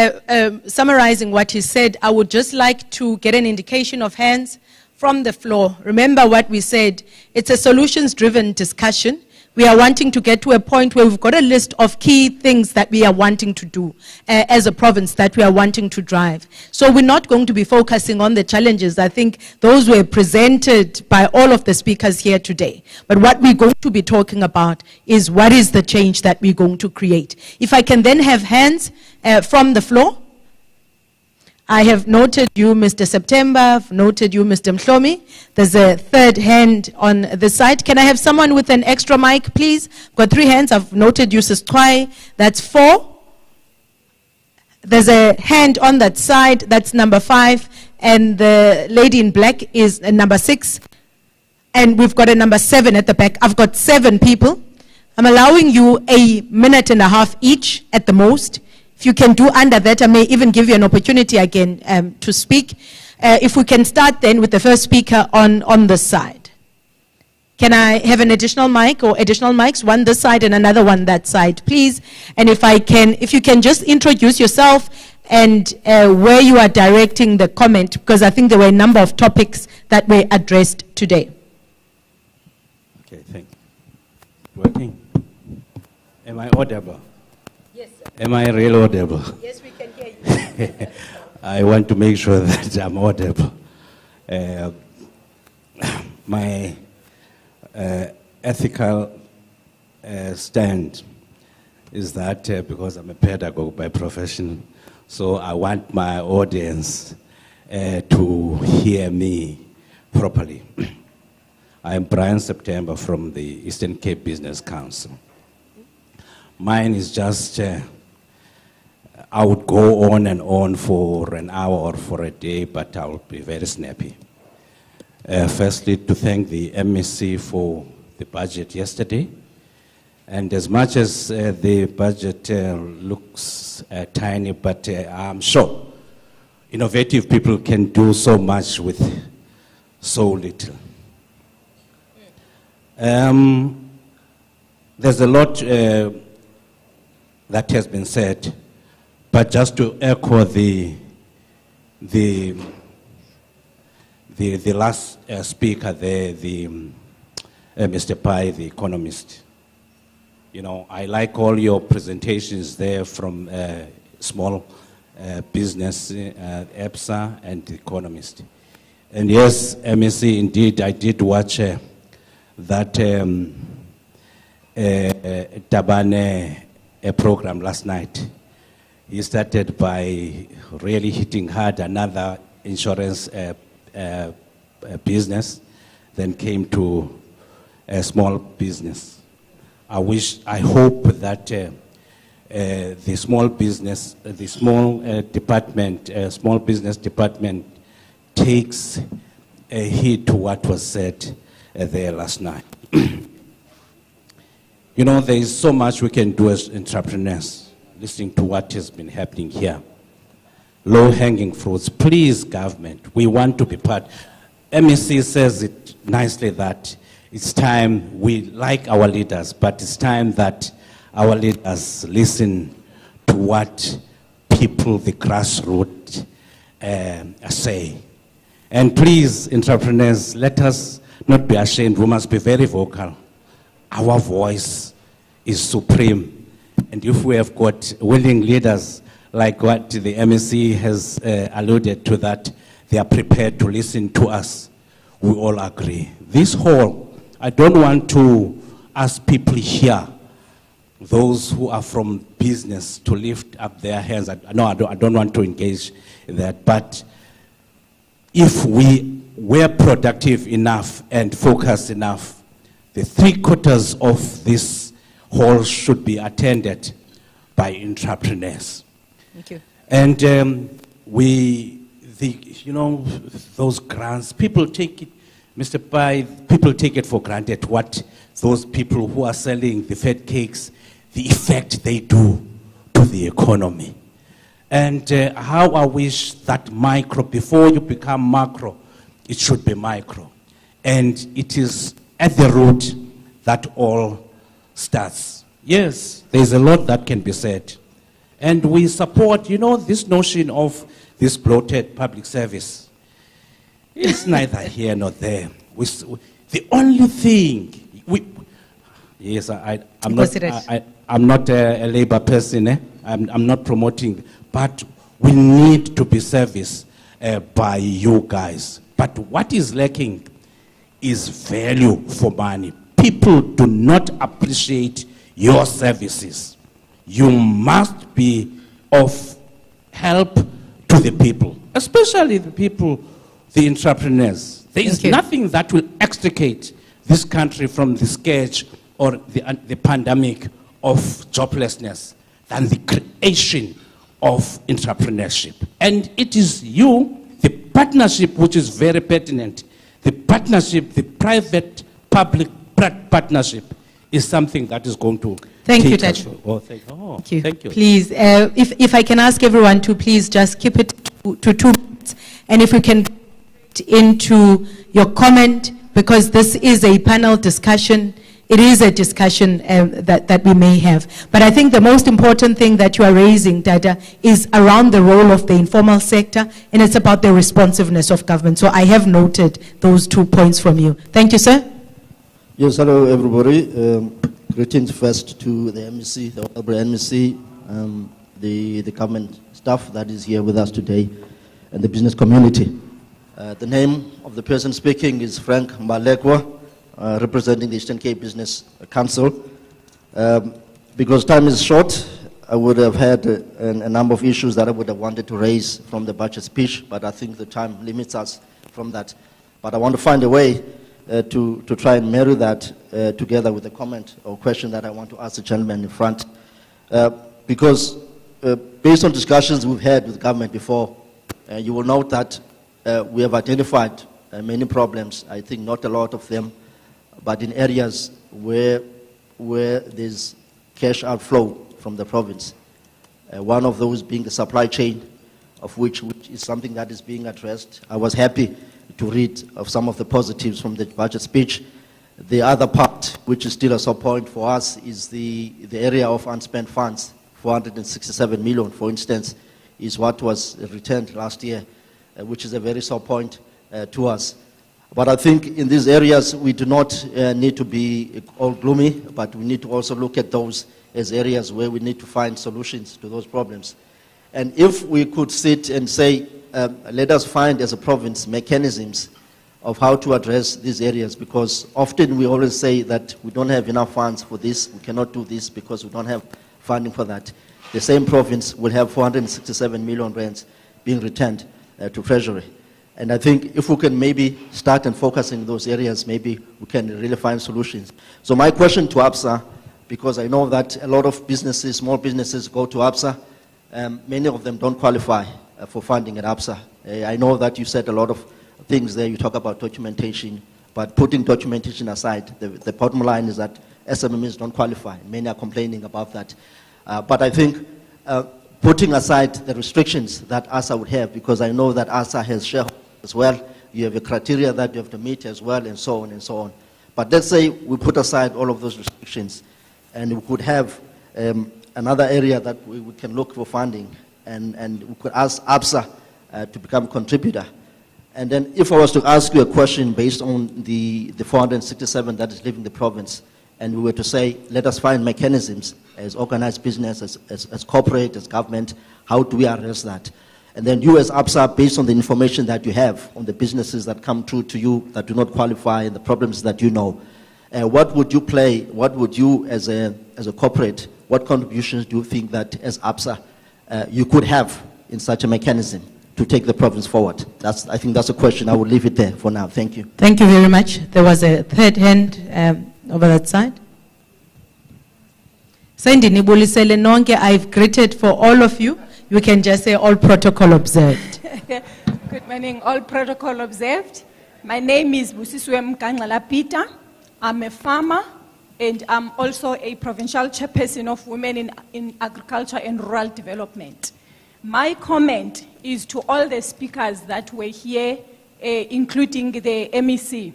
summarizing what he said, I would just like to get an indication of hands from the floor. Remember what we said, it's a solutions-driven discussion. We are wanting to get to a point where we've got a list of key things that we are wanting to do as a province, that we are wanting to drive. So we're not going to be focusing on the challenges. I think those were presented by all of the speakers here today. But what we're going to be talking about is what is the change that we're going to create. If I can then have hands from the floor. I have noted you, Mr. September. I've noted you, Mr. Mhlomi. There's a third hand on this side. Can I have someone with an extra mic, please? I've got 3 hands. I've noted you, Sistwai. That's 4. There's a hand on that side. That's number 5. And the lady in black is number 6. And we've got a number 7 at the back. I've got 7 people. I'm allowing you a minute and a half each at the most. If you can do under that, I may even give you an opportunity again to speak. If we can start then with the first speaker on this side. Can I have an additional mic or additional mics? One this side and another one that side, please. And if you can just introduce yourself and where you are directing the comment, because I think there were a number of topics that were addressed today. Okay, thank you. Working? Am I audible? Yes, sir. Am I real audible? Yes, we can hear you. I want to make sure that I'm audible. My ethical stand is that because I'm a pedagogue by profession, so I want my audience to hear me properly. I'm Brian September from the Eastern Cape Business Council. Mine is just, I would go on and on for an hour or for a day, but I will be very snappy. Firstly, to thank the MEC for the budget yesterday. And as much as the budget looks tiny, but I'm sure innovative people can do so much with so little. There's a lot that has been said, but just to echo the last speaker there, Mr. Pai, the economist. You know, I like all your presentations there from small business, EPSA, and the economist. And yes, MEC, indeed, I did watch that Tabane program last night. He started by really hitting hard another insurance business, then came to a small business. I hope that the small business, small business department takes a heed to what was said there last night. You know, there is so much we can do as entrepreneurs, listening to what has been happening here. Low-hanging fruits. Please, government, we want to be part. MEC says it nicely that it's time, we like our leaders, but it's time that our leaders listen to what people, the grassroots, say. And please, entrepreneurs, let us not be ashamed. We must be very vocal. Our voice is supreme. And if we have got willing leaders, like what the MEC has alluded to, that they are prepared to listen to us, we all agree. This whole, I don't want to ask people here, those who are from business, to lift up their hands. I don't want to engage in that. But if we were productive enough and focused enough, the 3/4 of this hall should be attended by entrepreneurs. Thank you. And you know, those grants, people take it, Mr. Pai, people take it for granted what those people who are selling the fat cakes, the effect they do to the economy. And how I wish that micro, before you become macro, it should be micro. And it is at the root that all starts. Yes, there's a lot that can be said. And we support, you know, this notion of this bloated public service. It's neither here nor there. The only thing, yes, I'm not a labor person, I'm not promoting, but we need to be serviced by you guys. But what is lacking is value for money. People do not appreciate your services. You must be of help to the people, especially the people, the entrepreneurs. There is nothing that will extricate this country from the scourge or the pandemic of joblessness than the creation of entrepreneurship. And it is you, the partnership, which is very pertinent. The partnership, the private-public partnership, is something that is going to Thank you, take us. Tacho. Oh, thank you. Thank you. Please, if I can ask everyone to please just keep it to 2 minutes, and if we can get into your comment, because this is a panel discussion, it is a discussion that we may have. But I think the most important thing that you are raising, Dada, is around the role of the informal sector, and it's about the responsiveness of government. So I have noted those 2 points from you. Thank you, sir. Yes, hello everybody. Greetings first to the MEC, the Honorable MEC, the government staff that is here with us today, and the business community. The name of the person speaking is Frank Malekwa, representing the Eastern Cape Business Council. Because time is short, I would have had a number of issues that I would have wanted to raise from the budget speech, but I think the time limits us from that. But I want to find a way to try and marry that together with a comment or question that I want to ask the gentleman in front. Because based on discussions we've had with government before, you will note that we have identified many problems. I think not a lot of them, but in areas where there's cash outflow from the province. One of those being the supply chain, of which is something that is being addressed. I was happy to read of some of the positives from the budget speech. The other part, which is still a sore point for us, is the area of unspent funds. 467 million, for instance, is what was returned last year, which is a very sore point to us. But I think in these areas, we do not need to be all gloomy, but we need to also look at those as areas where we need to find solutions to those problems. And if we could sit and say, let us find as a province mechanisms of how to address these areas, because often we always say that we don't have enough funds for this, we cannot do this because we don't have funding for that. The same province will have 467 million rands being returned to Treasury. And I think if we can maybe start and focus in those areas, maybe we can really find solutions. So my question to ABSA, because I know that a lot of businesses, small businesses go to ABSA, many of them don't qualify for funding at ABSA. I know that you said a lot of things there, you talk about documentation, but putting documentation aside, the bottom line is that SMMEs don't qualify. Many are complaining about that. But I think putting aside the restrictions that ASA would have, because I know that ASA has shareholders as well, you have a criteria that you have to meet as well, and so on and so on. But let's say we put aside all of those restrictions, and we could have another area that we can look for funding, and we could ask ABSA to become a contributor. And then if I was to ask you a question based on the 467 that is leaving the province, and we were to say, let us find mechanisms as organized business, as corporate, as government, how do we address that? And then you as ABSA, based on the information that you have on the businesses that come through to you that do not qualify and the problems that you know, what would you play, what would you as a corporate, what contributions do you think that as ABSA you could have in such a mechanism to take the province forward? I think that's a question. I will leave it there for now. Thank you. Thank you very much. There was a third hand over that side. Sendini Bulisele Nonke, I've greeted for all of you. You can just say all protocol observed. Good morning, all protocol observed. My name is Busiswe Mkangala Peter. I'm a farmer, and I'm also a provincial chairperson of Women in Agriculture and Rural Development. My comment is to all the speakers that were here, including the MEC,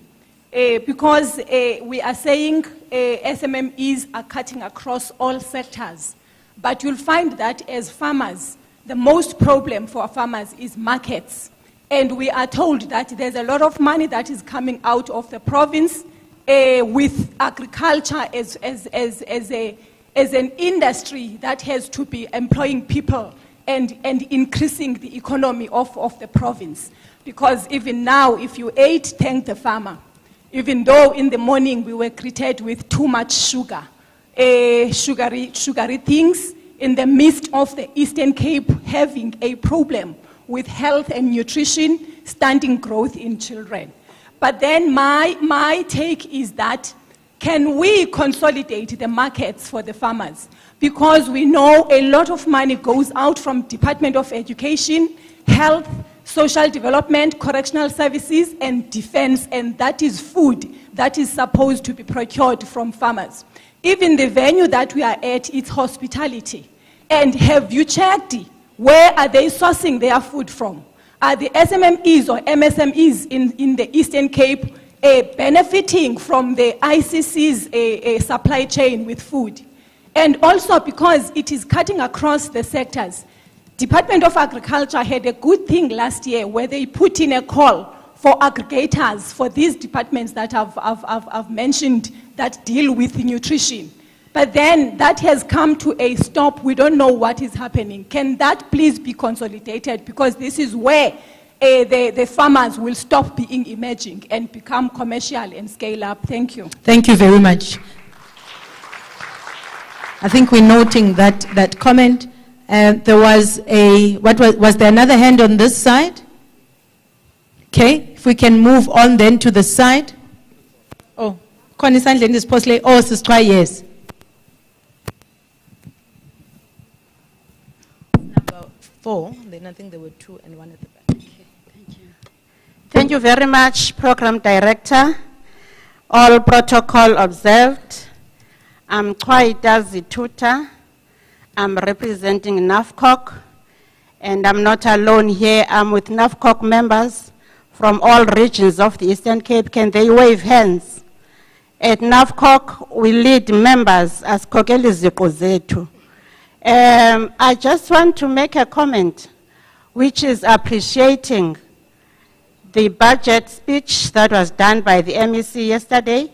because we are saying SMMEs are cutting across all sectors. But you'll find that as farmers, the most problem for farmers is markets. And we are told that there's a lot of money that is coming out of the province with agriculture as an industry that has to be employing people and increasing the economy of the province. Because even now, if you ate, thank the farmer. Even though in the morning we were greeted with too much sugar, sugary things, in the midst of the Eastern Cape having a problem with health and nutrition, stunting growth in children. But then my take is that, can we consolidate the markets for the farmers? Because we know a lot of money goes out from Department of Education, Health, Social Development, Correctional Services, and Defense, and that is food that is supposed to be procured from farmers. Even the venue that we are at, it's hospitality. And have you checked where are they sourcing their food from? Are the SMMEs or MSMEs in the Eastern Cape benefiting from the ICC's supply chain with food. And also because it is cutting across the sectors. Department of Agriculture had a good thing last year where they put in a call for aggregators for these departments that I've mentioned that deal with nutrition. But then that has come to a stop. We don't know what is happening. Can that please be consolidated? Because this is where the farmers will stop being emerging and become commercial and scale up. Thank you. Thank you very much. I think we're noting that comment. There was was there another hand on this side? Okay, if we can move on then to the side. Oh, Connie Sandlin is possibly, oh, Sister, yes. Number 4, then I think there were 2 and 1 at the back. Okay, thank you. Thank you very much, Program Director. All protocol observed. I'm Kwaita Zituta. I'm representing NAFCOC, and I'm not alone here. I'm with NAFCOC members from all regions of the Eastern Cape. Can they wave hands? At NAFCOC, we lead members as Kokeli Zikozetu. I just want to make a comment, which is appreciating the budget speech that was done by the MEC yesterday.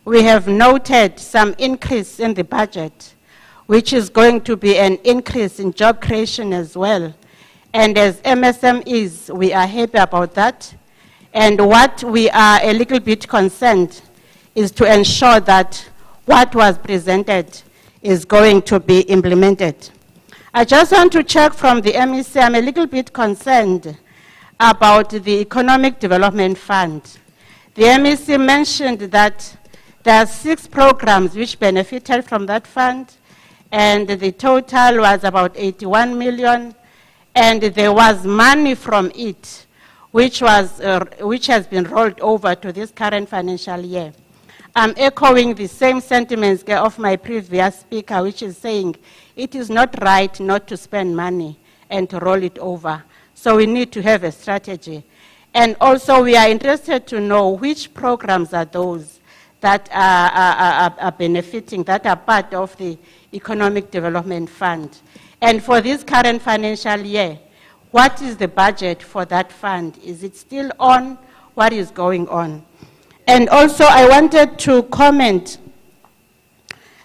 We have noted some increase in the budget, which is going to be an increase in job creation as well. And as MSMEs, we are happy about that. And what we are a little bit concerned is to ensure that what was presented is going to be implemented. I just want to check from the MEC, I'm a little bit concerned about the Economic Development Fund. The MEC mentioned that there are 6 programs which benefited from that fund, and the total was about 81 million, and there was money from it which has been rolled over to this current financial year. I'm echoing the same sentiments of my previous speaker, which is saying it is not right not to spend money and to roll it over. So we need to have a strategy. And also we are interested to know which programs are those that are benefiting, that are part of the Economic Development Fund. And for this current financial year, what is the budget for that fund? Is it still on? What is going on? And also I wanted to comment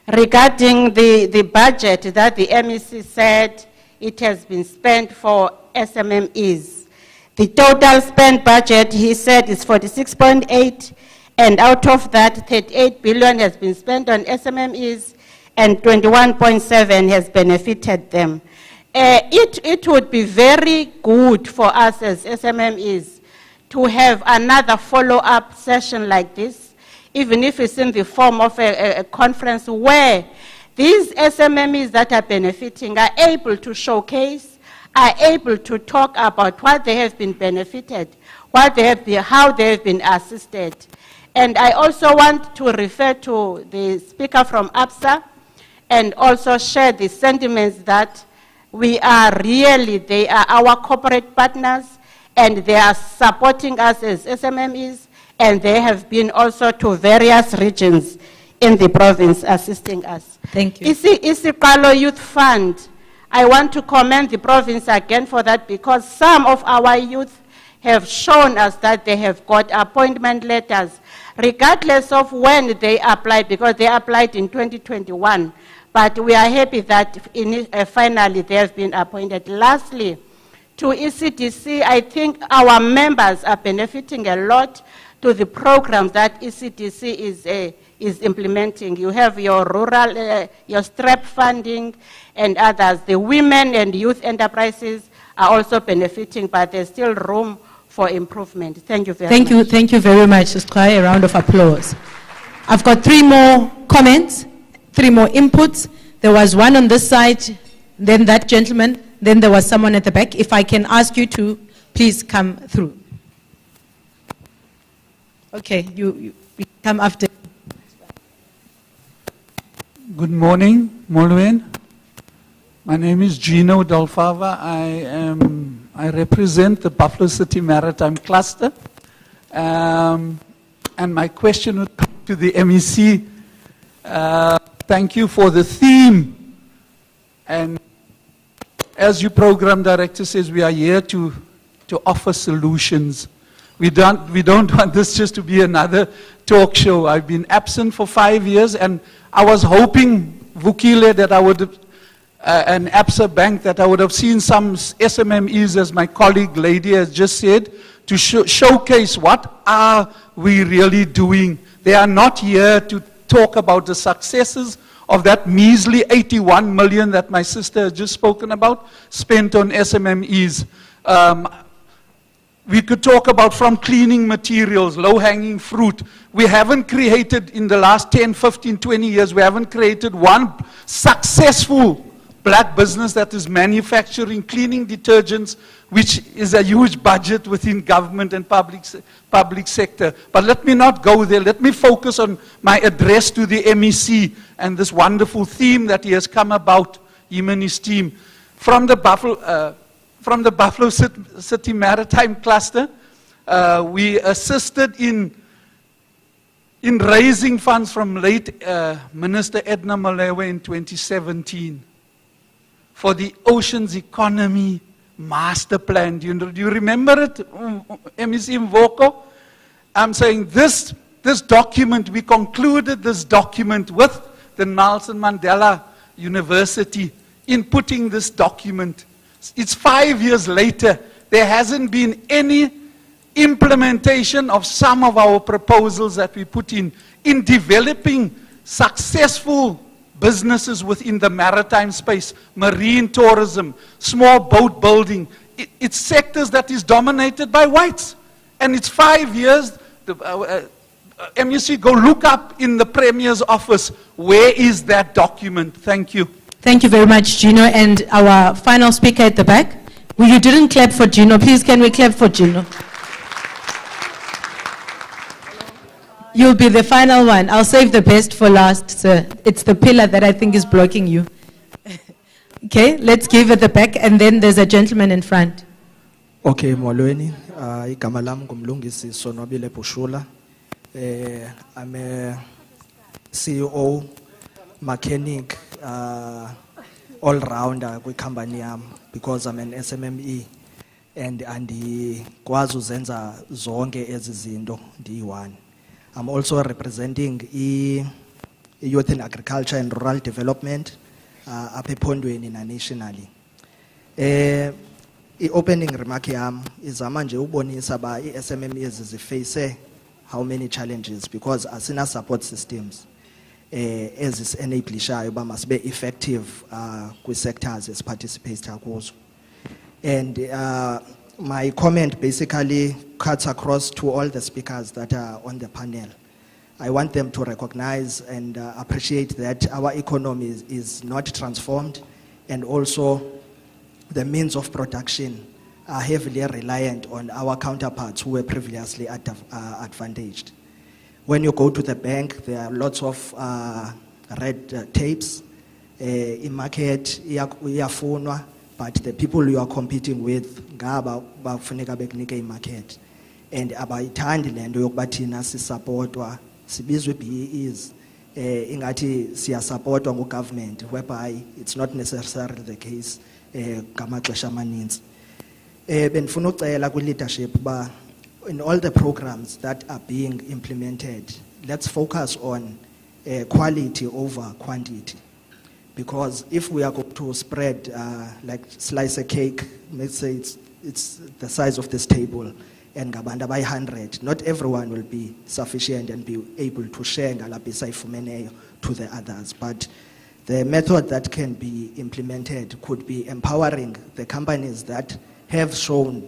regarding the budget that the MEC said it has been spent for SMMEs. The total spent budget, he said, is 46.8, and out of that, 38 billion has been spent on SMMEs, and 21.7 has benefited them. It would be very good for us as SMMEs to have another follow-up session like this, even if it's in the form of a conference where these SMMEs that are benefiting are able to showcase, are able to talk about what they have been benefited, how they have been assisted. And I also want to refer to the speaker from APSA and also share the sentiments that we are really, they are our corporate partners, and they are supporting us as SMMEs, and they have been also to various regions in the province assisting us. Thank you. Isiqalo Youth Fund, I want to commend the province again for that, because some of our youth have shown us that they have got appointment letters, regardless of when they applied, because they applied in 2021. But we are happy that finally they have been appointed. Lastly, to ECDC, I think our members are benefiting a lot to the programs that ECDC is implementing. You have your rural, your STREP funding and others. The women and youth enterprises are also benefiting, but there's still room for improvement. Thank you very much. Thank you very much. Just try a round of applause. I've got 3 more comments, 3 more inputs. There was one on this side, then that gentleman, then there was someone at the back. If I can ask you to please come through. Okay, you come after. Good morning, Molweni. My name is Gino Dolfava. I represent the Buffalo City Maritime Cluster. and my question would come to the MEC. Thank you for the theme. And as your program director says, we are here to offer solutions. We don't want this just to be another talk show. I've been absent for 5 years, and I was hoping, Vukile, that I would, an Absa Bank, that I would have seen some SMMEs, as my colleague lady has just said, to showcase what are we really doing. They are not here to talk about the successes of that measly 81 million that my sister has just spoken about, spent on SMMEs. We could talk about from cleaning materials, low-hanging fruit. We haven't created, in the last 10, 15, 20 years, we haven't created one successful black business that is manufacturing cleaning detergents, which is a huge budget within government and public sector. But let me not go there. Let me focus on my address to the MEC and this wonderful theme that he has come about, him and his team. From the Buffalo City Maritime Cluster, we assisted in raising funds from late Minister Edna Molewa in 2017 for the Oceans Economy Master Plan. Do you remember it, MEC Mvoko? I'm saying this document, we concluded this document with the Nelson Mandela University in putting this document. It's 5 years later. There hasn't been any implementation of some of our proposals that we put in developing successful businesses within the maritime space, marine tourism, small boat building. It's sectors that is dominated by whites. And it's 5 years. MEC, go look up in the Premier's office. Where is that document? Thank you. Thank you very much, Gino. And our final speaker at the back. Well, you didn't clap for Gino. Please, can we clap for Gino? You'll be the final one. I'll save the best for last, sir. It's the pillar that I think is blocking you. Okay, let's give it the back, and then there's a gentleman in front. Okay, molweni. Igama lam ngumlungisi Sonwabile Bushula. I'm a CEO, mechanic, all-rounder kwi-company yam because I'm an SMME and andikwazi uzenza zonke ezi zinto ndiyi-one. I'm also representing Youth in Agriculture and Rural Development apha ePhondweni nationally. I-opening remark yam izama nje ubonisa ba i-SMMEs ziface how many challenges because asina support systems ezis-enablishayo uba masibe effective kwi-sectors esiparticipate kuzo. And my comment basically cuts across to all the speakers that are on the panel. I want them to recognize and appreciate that our economy is not transformed, and also the means of production are heavily reliant on our counterparts who were previously advantaged. When you go to the bank, there are lots of red tapes. In market, iyafunwa, but the people you are competing with, ngaba bafuneka bekunike imarket. And abayithandi lento yokuba thina sisupportwa sibizwe BEEs ingathi siyasupportwa ngu-government, whereby it's not necessarily the case ngamaxesha amaninzi. Benifuna ucela kwi-leadership ba in all the programs that are being implemented, let's focus on quality over quantity. Because if we are going to spread, like slice a cake, let's say it's the size of this table, and gabanda by 100, not everyone will be sufficient and be able to share to the others. But the method that can be implemented could be empowering the companies that have shown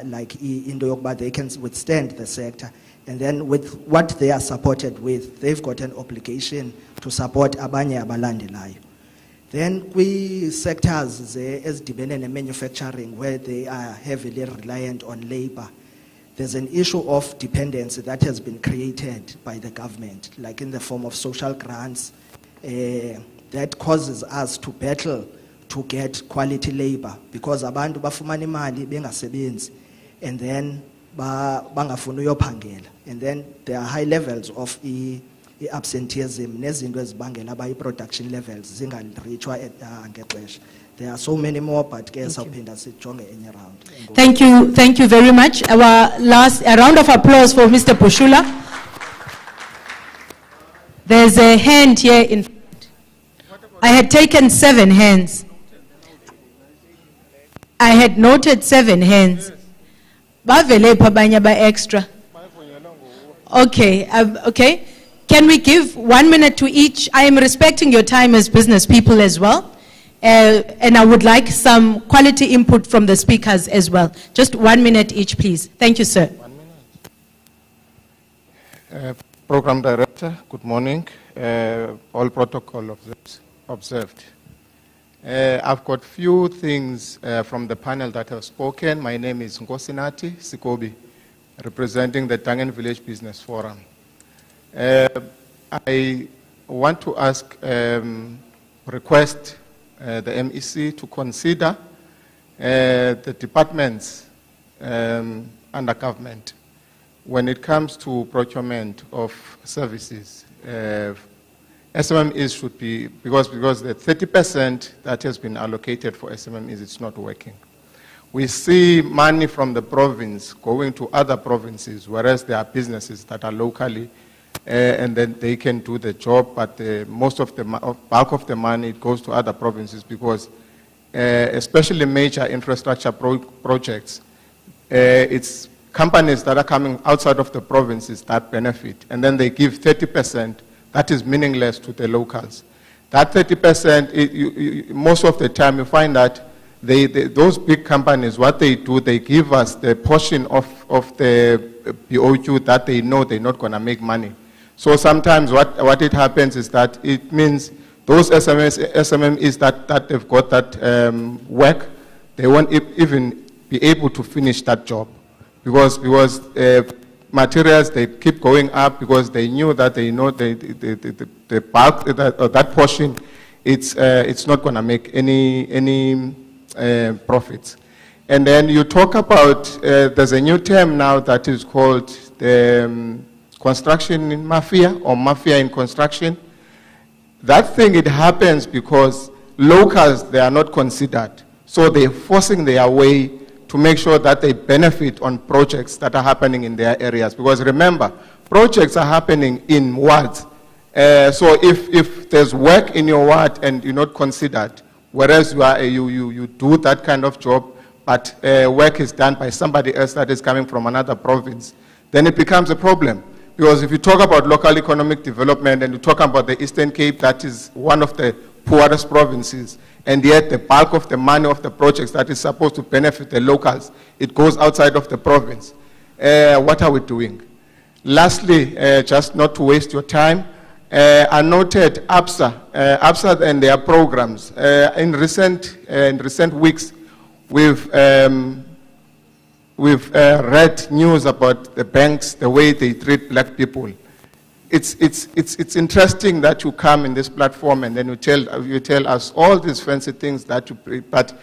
like Indo-Yokba, they can withstand the sector. And then with what they are supported with, they've got an obligation to support abanye abalandelayo. Then we sectors as dependent in manufacturing where they are heavily reliant on labor. There's an issue of dependency that has been created by the government, like in the form of social grants, that causes us to battle to get quality labor because abantu bafumana imali bengasebenzi, and then bangafuni uyophangela. And then there are high levels of absenteeism nezinto ezibangela production levels zingareachwa ngexesha. There are so many more, but ke sawuphinda sijonge enye round. Thank you very much. Our last, a round of applause for Mr. Bushula. There's a hand here in front. I had taken 7 hands. I had noted 7 hands. Bavele pabanya ba extra. Okay, okay. Can we give 1 minute to each? I am respecting your time as business people as well. And I would like some quality input from the speakers as well. Just 1 minute each, please. Thank you, sir. 1 minute. Program Director, good morning. All protocol observed. I've got few things from the panel that have spoken. My name is Nkosinati Sikobi, representing the Tangen Village Business Forum. I want to ask, request the MEC to consider the departments under government when it comes to procurement of services. SMMEs should be, because the 30% that has been allocated for SMMEs, it's not working. We see money from the province going to other provinces, whereas there are businesses that are locally, and then they can do the job, but most of the bulk of the money goes to other provinces because, especially major infrastructure projects, it's companies that are coming outside of the provinces that benefit, and then they give 30%. That is meaningless to the locals. That 30%, most of the time you find that those big companies, what they do, they give us the portion of the BOQ that they know they're not going to make money. So sometimes what it happens is that it means those SMMEs that they've got that work, they won't even be able to finish that job because materials, they keep going up because they knew that they know the bulk, that portion, it's not going to make any profits. And then you talk about, there's a new term now that is called the construction in mafia or mafia in construction. That thing, it happens because locals, they are not considered. So they're forcing their way to make sure that they benefit on projects that are happening in their areas. Because remember, projects are happening in wards. So if there's work in your ward and you're not considered, whereas you do that kind of job, but work is done by somebody else that is coming from another province, then it becomes a problem. Because if you talk about local economic development and you talk about the Eastern Cape, that is one of the poorest provinces, and yet the bulk of the money of the projects that is supposed to benefit the locals, it goes outside of the province. What are we doing? Lastly, just not to waste your time, I noted ABSA and their programs. In recent weeks, we've read news about the banks, the way they treat black people. It's interesting that you come in this platform and then you tell us all these fancy things that you bring, but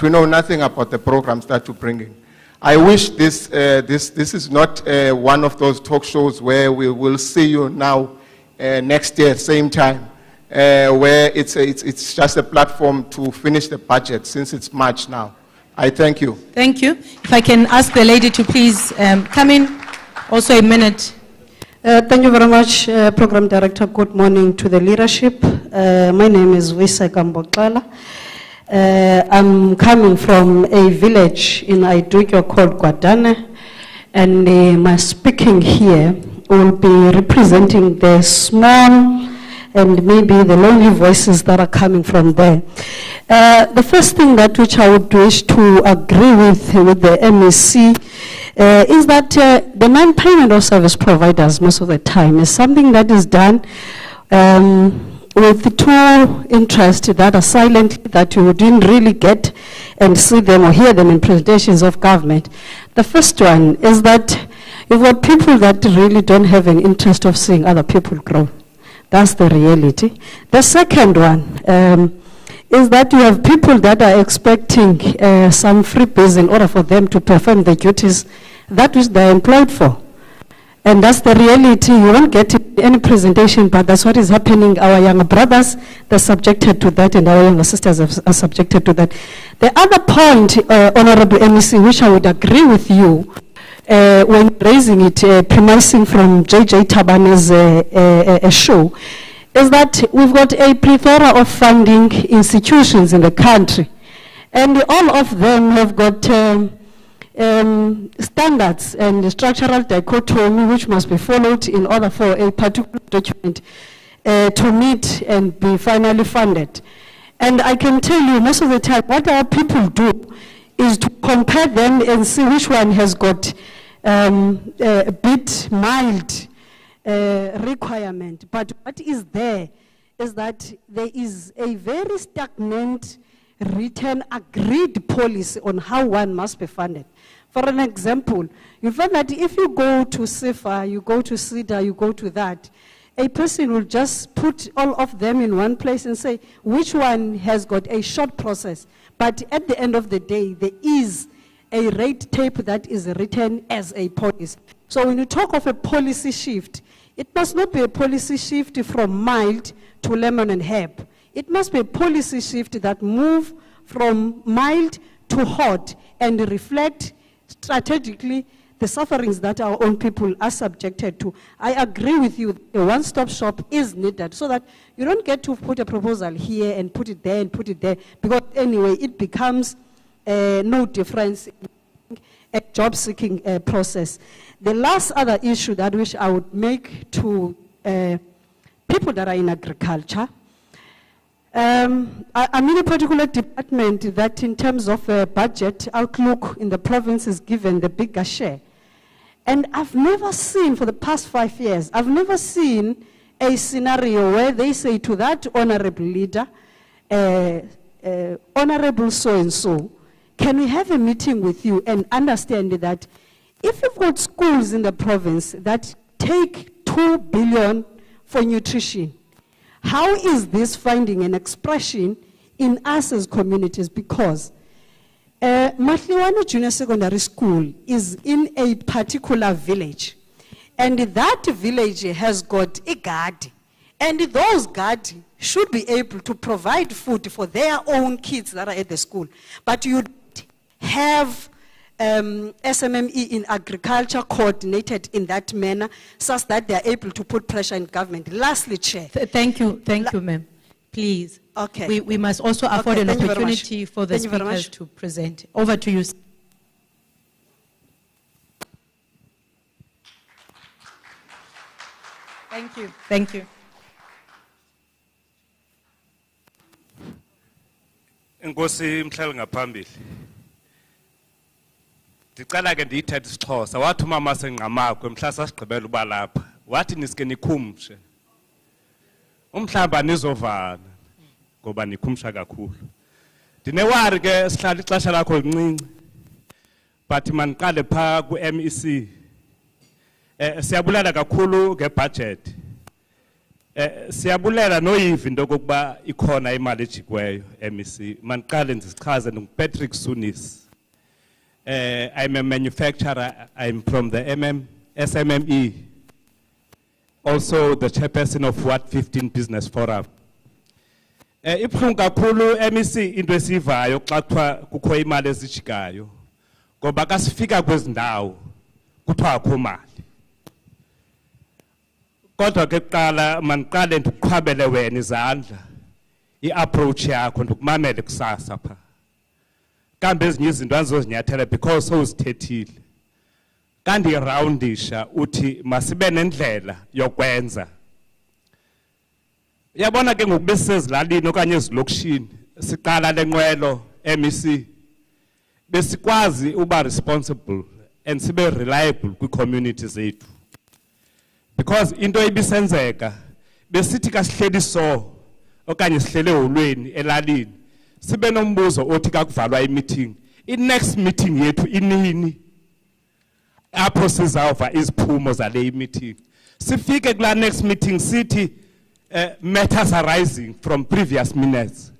we know nothing about the programs that you bring in. I wish this is not one of those talk shows where we will see you now next year, same time, where it's just a platform to finish the budget since it's March now. I thank you. Thank you. If I can ask the lady to please come in, also a minute. Thank you very much, Program Director. Good morning to the leadership. My name is Wiseka Mboxala. I'm coming from a village in Aidukyo called Guadane, and my speaking here will be representing the small and maybe the lonely voices that are coming from there. The first thing that which I would wish to agree with the MEC is that the non-payment of service providers most of the time is something that is done with two interests that are silent, that you didn't really get and see them or hear them in presentations of government. The first one is that you've got people that really don't have an interest of seeing other people grow. That's the reality. The second one is that you have people that are expecting some freebies in order for them to perform the duties that which they're employed for. And that's the reality. You won't get any presentation, but that's what is happening. Our younger brothers, they're subjected to that, and our younger sisters are subjected to that. The other point, Honorable MEC, which I would agree with you, when raising it, premising from JJ Tabane's show, is that we've got a plethora of funding institutions in the country. And all of them have got standards and structural dichotomy which must be followed in order for a particular document to meet and be finally funded. And I can tell you most of the time what our people do is to compare them and see which one has got a bit mild requirement. But what is there is that there is a very stagnant written agreed policy on how one must be funded. For an example, you find that if you go to CIFA, you go to CEDA, you go to that, a person will just put all of them in one place and say which one has got a short process. But at the end of the day, there is a rate tape that is written as a policy. So when you talk of a policy shift, it must not be a policy shift from mild to lemon and herb. It must be a policy shift that move from mild to hot and reflect strategically the sufferings that our own people are subjected to. I agree with you, a one-stop shop is needed so that you don't get to put a proposal here and put it there and put it there, because anyway, it becomes no difference in a job-seeking process. The last other issue that which I would make to people that are in agriculture, I'm in a particular department that in terms of budget outlook in the province is given the bigger share. And I've never seen, for the past 5 years, I've never seen a scenario where they say to that honorable leader, honorable so-and-so, can we have a meeting with you and understand that if you've got schools in the province that take 2 billion for nutrition, how is this finding an expression in us as communities? Because Mahliwane Junior Secondary School is in a particular village, and that village has got a garden, and those guards should be able to provide food for their own kids that are at the school. But you have SMME in agriculture coordinated in that manner such that they are able to put pressure on government. Lastly, Chair. Thank you, ma'am. Please. Okay. We must also afford an Thank you very opportunity much. for the Thank you very speakers much. to present. Over to you. Thank you. Thank you. Inkosi mhlali ngaphambili. Ndicela ke ndiyithethe isiXhosa. Wathi umama sengqamakwe mhla sasigqibela uba lapha. Wathi nisike nikhumshe. Umhlaba nizovana ngoba nikhumsha kakhulu. Ndinewari ke sihlala ixesha lakho lincinci. But maniqale pha ku-MEC. Siyabulela kakhulu ngebudget. Siyabulela noyiva into kokuba ikhona imali ejikweyo MEC. Maniqale ndisichaze nguPatrick Sunis. I'm a manufacturer. I'm from the SMME. Also the chairperson of What 15 Business Forum. Ibhlungu kakhulu MEC into esivayo xa kuthiwa kukho imali ezijikayo. Ngoba kasifika kwezi ndawo kuthiwa akho mali. Kodwa ke kuqala maniqale ndikuqhabele wena izandla i-approach yakho ndikumamele kusasa pha. Kambe ezinye izinto andizozinyathela because sowuzithethile. Kandirawundisha uthi masibe nendlela yokwenza. Uyabona ke ngoku besisezilalini okanye ezilokishini siqala lenqwelo MEC besikwazi uba responsible and sibe reliable kwi-community zethu. Because into ibisenzeka besithi kasihleli so okanye sihlele holweni elalini sibe nombuzo othi kakuvalwa i-meeting. I-next meeting yethu inini apho sizawuva iziphumo zale meeting. Sifike kula next meeting sithi matters arising from previous minutes.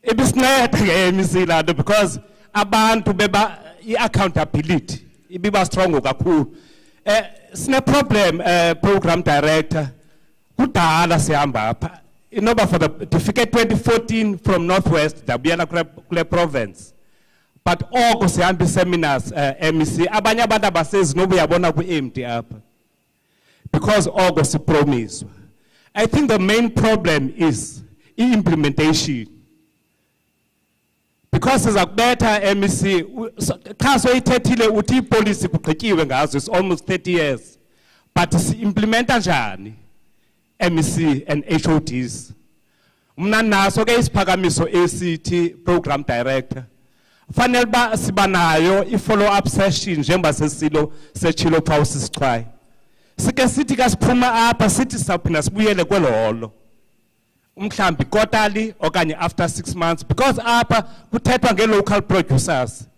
Ibisinceda ke MEC lado because abantu beba i-accountability ibiba strong kakhulu. Sine problem program director. Kudala sihamba apha. Inoba for the Defecate 2014 from Northwest dabuyela kule province. But oko sihamba seminars MEC abanye abantu abasezi nobu yabona ku empty apha. Because oko sipromise. I think the main problem is implementation. Because as a better MEC, policy it's almost 30 years. But implement njani MEC and HODs. Mna naso ke isiphakamiso ACT program director. Fanele ba sibanayo i-follow up session njengoba sesilo sechilo pause sichwaye. Sike sithi ka siphuma apha sithi saphinda sibuyele kwelolo. Umhlambi quarterly okanye after 6 months because apha kuthethwa nge-local producers.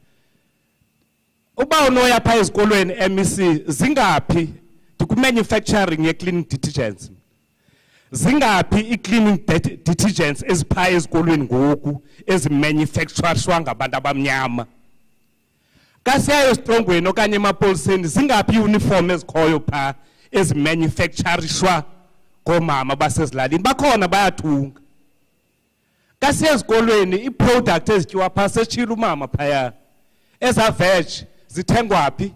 Uba unoya pha ezikolweni MEC zingapi ku-manufacturing ye-cleaning detergents. Zingapi i-cleaning detergents ezipha ezikolweni ngoku ezimanufacturishwa ngabantu abamnyama. Kasiyayo esitrongweni okanye emapoliseni zingapi i-uniform ezikhoyo pha ezimanufacturishwa komama basezilalini bakhona bayathunga. Kasezikolweni i-product ezityiwa pha sechila umama phaya. Eza veg zithengwa phi?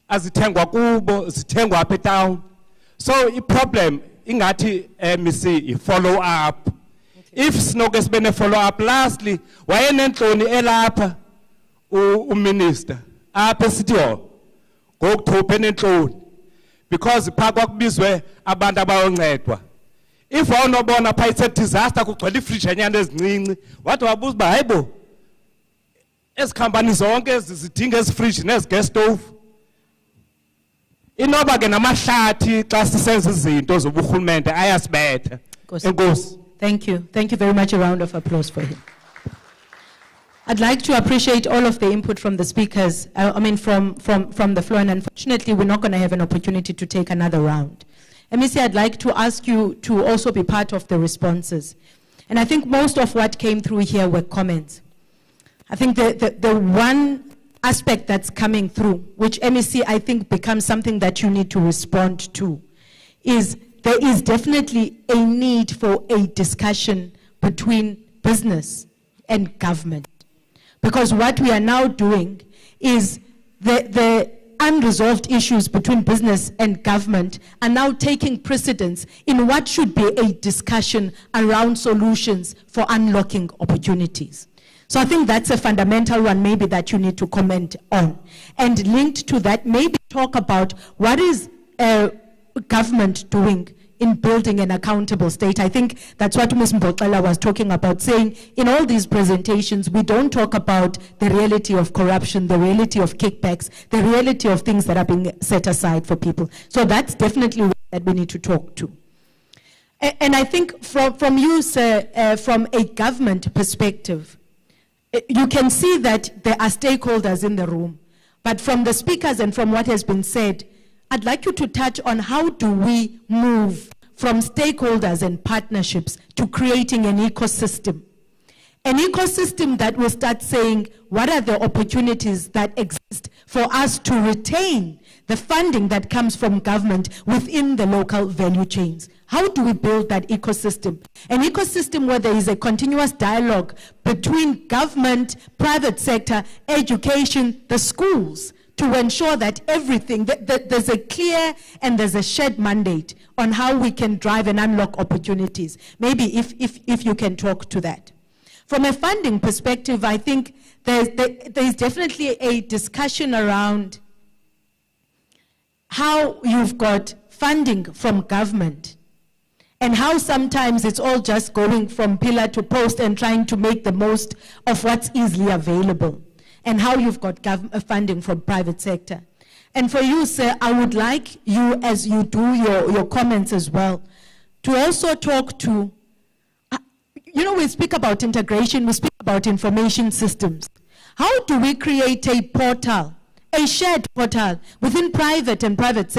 Azithengwa kubo, zithengwa apha etown. So i-problem ingathi MEC i-follow up. If sinoke sibe ne-follow up, lastly wayenentloni elapha uminister apha esithiyo ngokuthupha enentloni because pha kwakubizwe abantu abayoncedwa. If wawunobona pha it's a disaster kugcwele ifridge enyana ezincinci wathi wabuza uba hayibo ezi khampani zonke zidinga ezi fridge nezi gas stove. Inoba ke namahlathi xa sisenza izinto zoburhulumente ayasibetha. Enkosi. Thank you. Thank you very much. A round of applause for him. I'd like to appreciate all of the input from the speakers, from the floor, and unfortunately we're not going to have an opportunity to take another round. MEC, I'd like to ask you to also be part of the responses. And I think most of what came through here were comments. I think the one aspect that's coming through, which MEC I think becomes something that you need to respond to, is there is definitely a need for a discussion between business and government. Because what we are now doing is the unresolved issues between business and government are now taking precedence in what should be a discussion around solutions for unlocking opportunities. So I think that's a fundamental one maybe that you need to comment on. And linked to that, maybe talk about what is government doing in building an accountable state. I think that's what Ms. Mboxela was talking about, saying in all these presentations, we don't talk about the reality of corruption, the reality of kickbacks, the reality of things that are being set aside for people. So that's definitely what that we need to talk to. And I think from you, sir, from a government perspective, you can see that there are stakeholders in the room. But from the speakers and from what has been said, I'd like you to touch on how do we move from stakeholders and partnerships to creating an ecosystem. An ecosystem that will start saying, what are the opportunities that exist for us to retain the funding that comes from government within the local value chains? How do we build that ecosystem? An ecosystem where there is a continuous dialogue between government, private sector, education, the schools, to ensure that everything, that there's a clear and there's a shared mandate on how we can drive and unlock opportunities. Maybe if you can talk to that. From a funding perspective, I think there's definitely a discussion around how you've got funding from government and how sometimes it's all just going from pillar to post and trying to make the most of what's easily available, and how you've got funding from private sector. And for you, sir, I would like you, as you do your comments as well, to also talk to, we speak about integration, we speak about information systems. How do we create a portal, a shared portal within private and public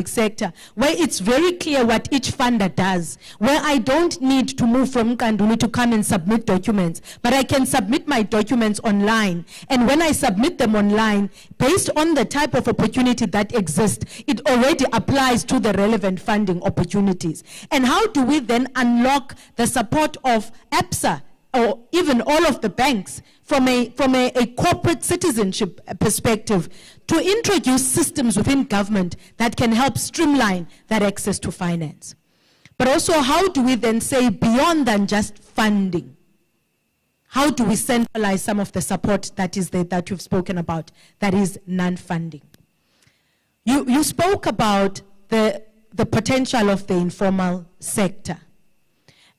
sector, where it's very clear what each funder does, where I don't need to move from Nkanduli to come and submit documents, but I can submit my documents online. And when I submit them online, based on the type of opportunity that exists, it already applies to the relevant funding opportunities. And how do we then unlock the support of APSA or even all of the banks from a corporate citizenship perspective to introduce systems within government that can help streamline that access to finance? But also, how do we then say beyond than just funding? How do we centralize some of the support that is there, that you've spoken about, that is non-funding? You spoke about the potential of the informal sector.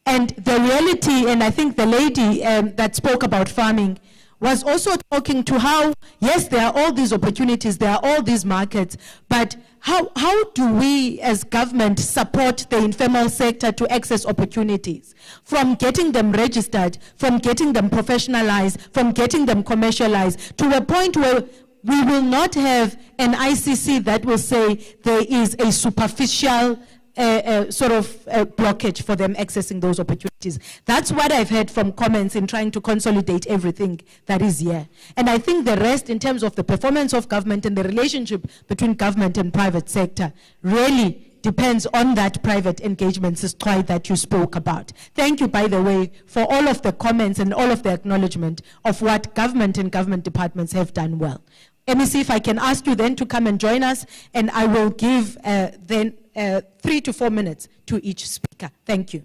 And the reality, and I think the lady that spoke about farming was also talking to how, yes, there are all these opportunities, there are all these markets, but how do we as government support the informal sector to access opportunities? From getting them registered, from getting them professionalized, from getting them commercialized, to a point where we will not have an ICC that will say there is a superficial blockage for them accessing those opportunities. That's what I've heard from comments in trying to consolidate everything that is here. And I think the rest, in terms of the performance of government and the relationship between government and private sector, really depends on that private engagement system that you spoke about. Thank you, by the way, for all of the comments and all of the acknowledgement of what government and government departments have done well. Let me see if I can ask you then to come and join us, and I will give then 3 to 4 minutes to each speaker. Thank you.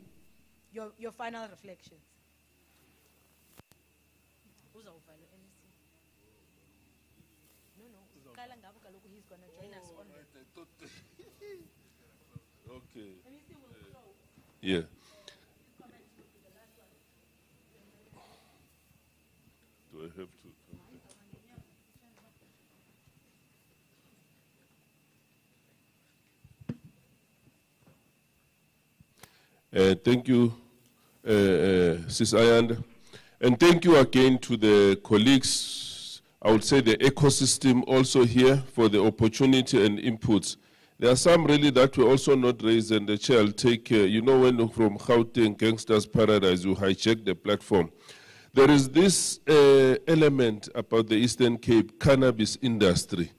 Your final reflections. Okay. Yeah. Do I have to? Thank you, Sis Ayanda. And thank you again to the colleagues, I would say the ecosystem also here for the opportunity and inputs. There are some really that were also not raised, and the chair will take, you know, when from Gauteng Gangsters Paradise, you hijack the platform. There is this element about the Eastern Cape cannabis industry.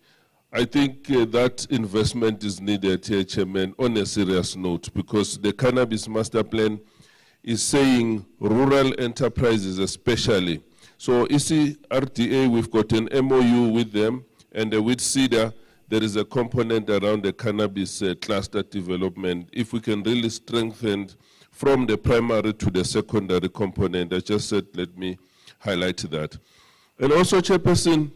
I think that investment is needed here, Chairman, on a serious note, because the Cannabis Master Plan is saying rural enterprises especially. So ECRDA, we've got an MOU with them, and with CEDA, there is a component around the cannabis cluster development. If we can really strengthen from the primary to the secondary component, I just said, let me highlight that. And also, Chairperson,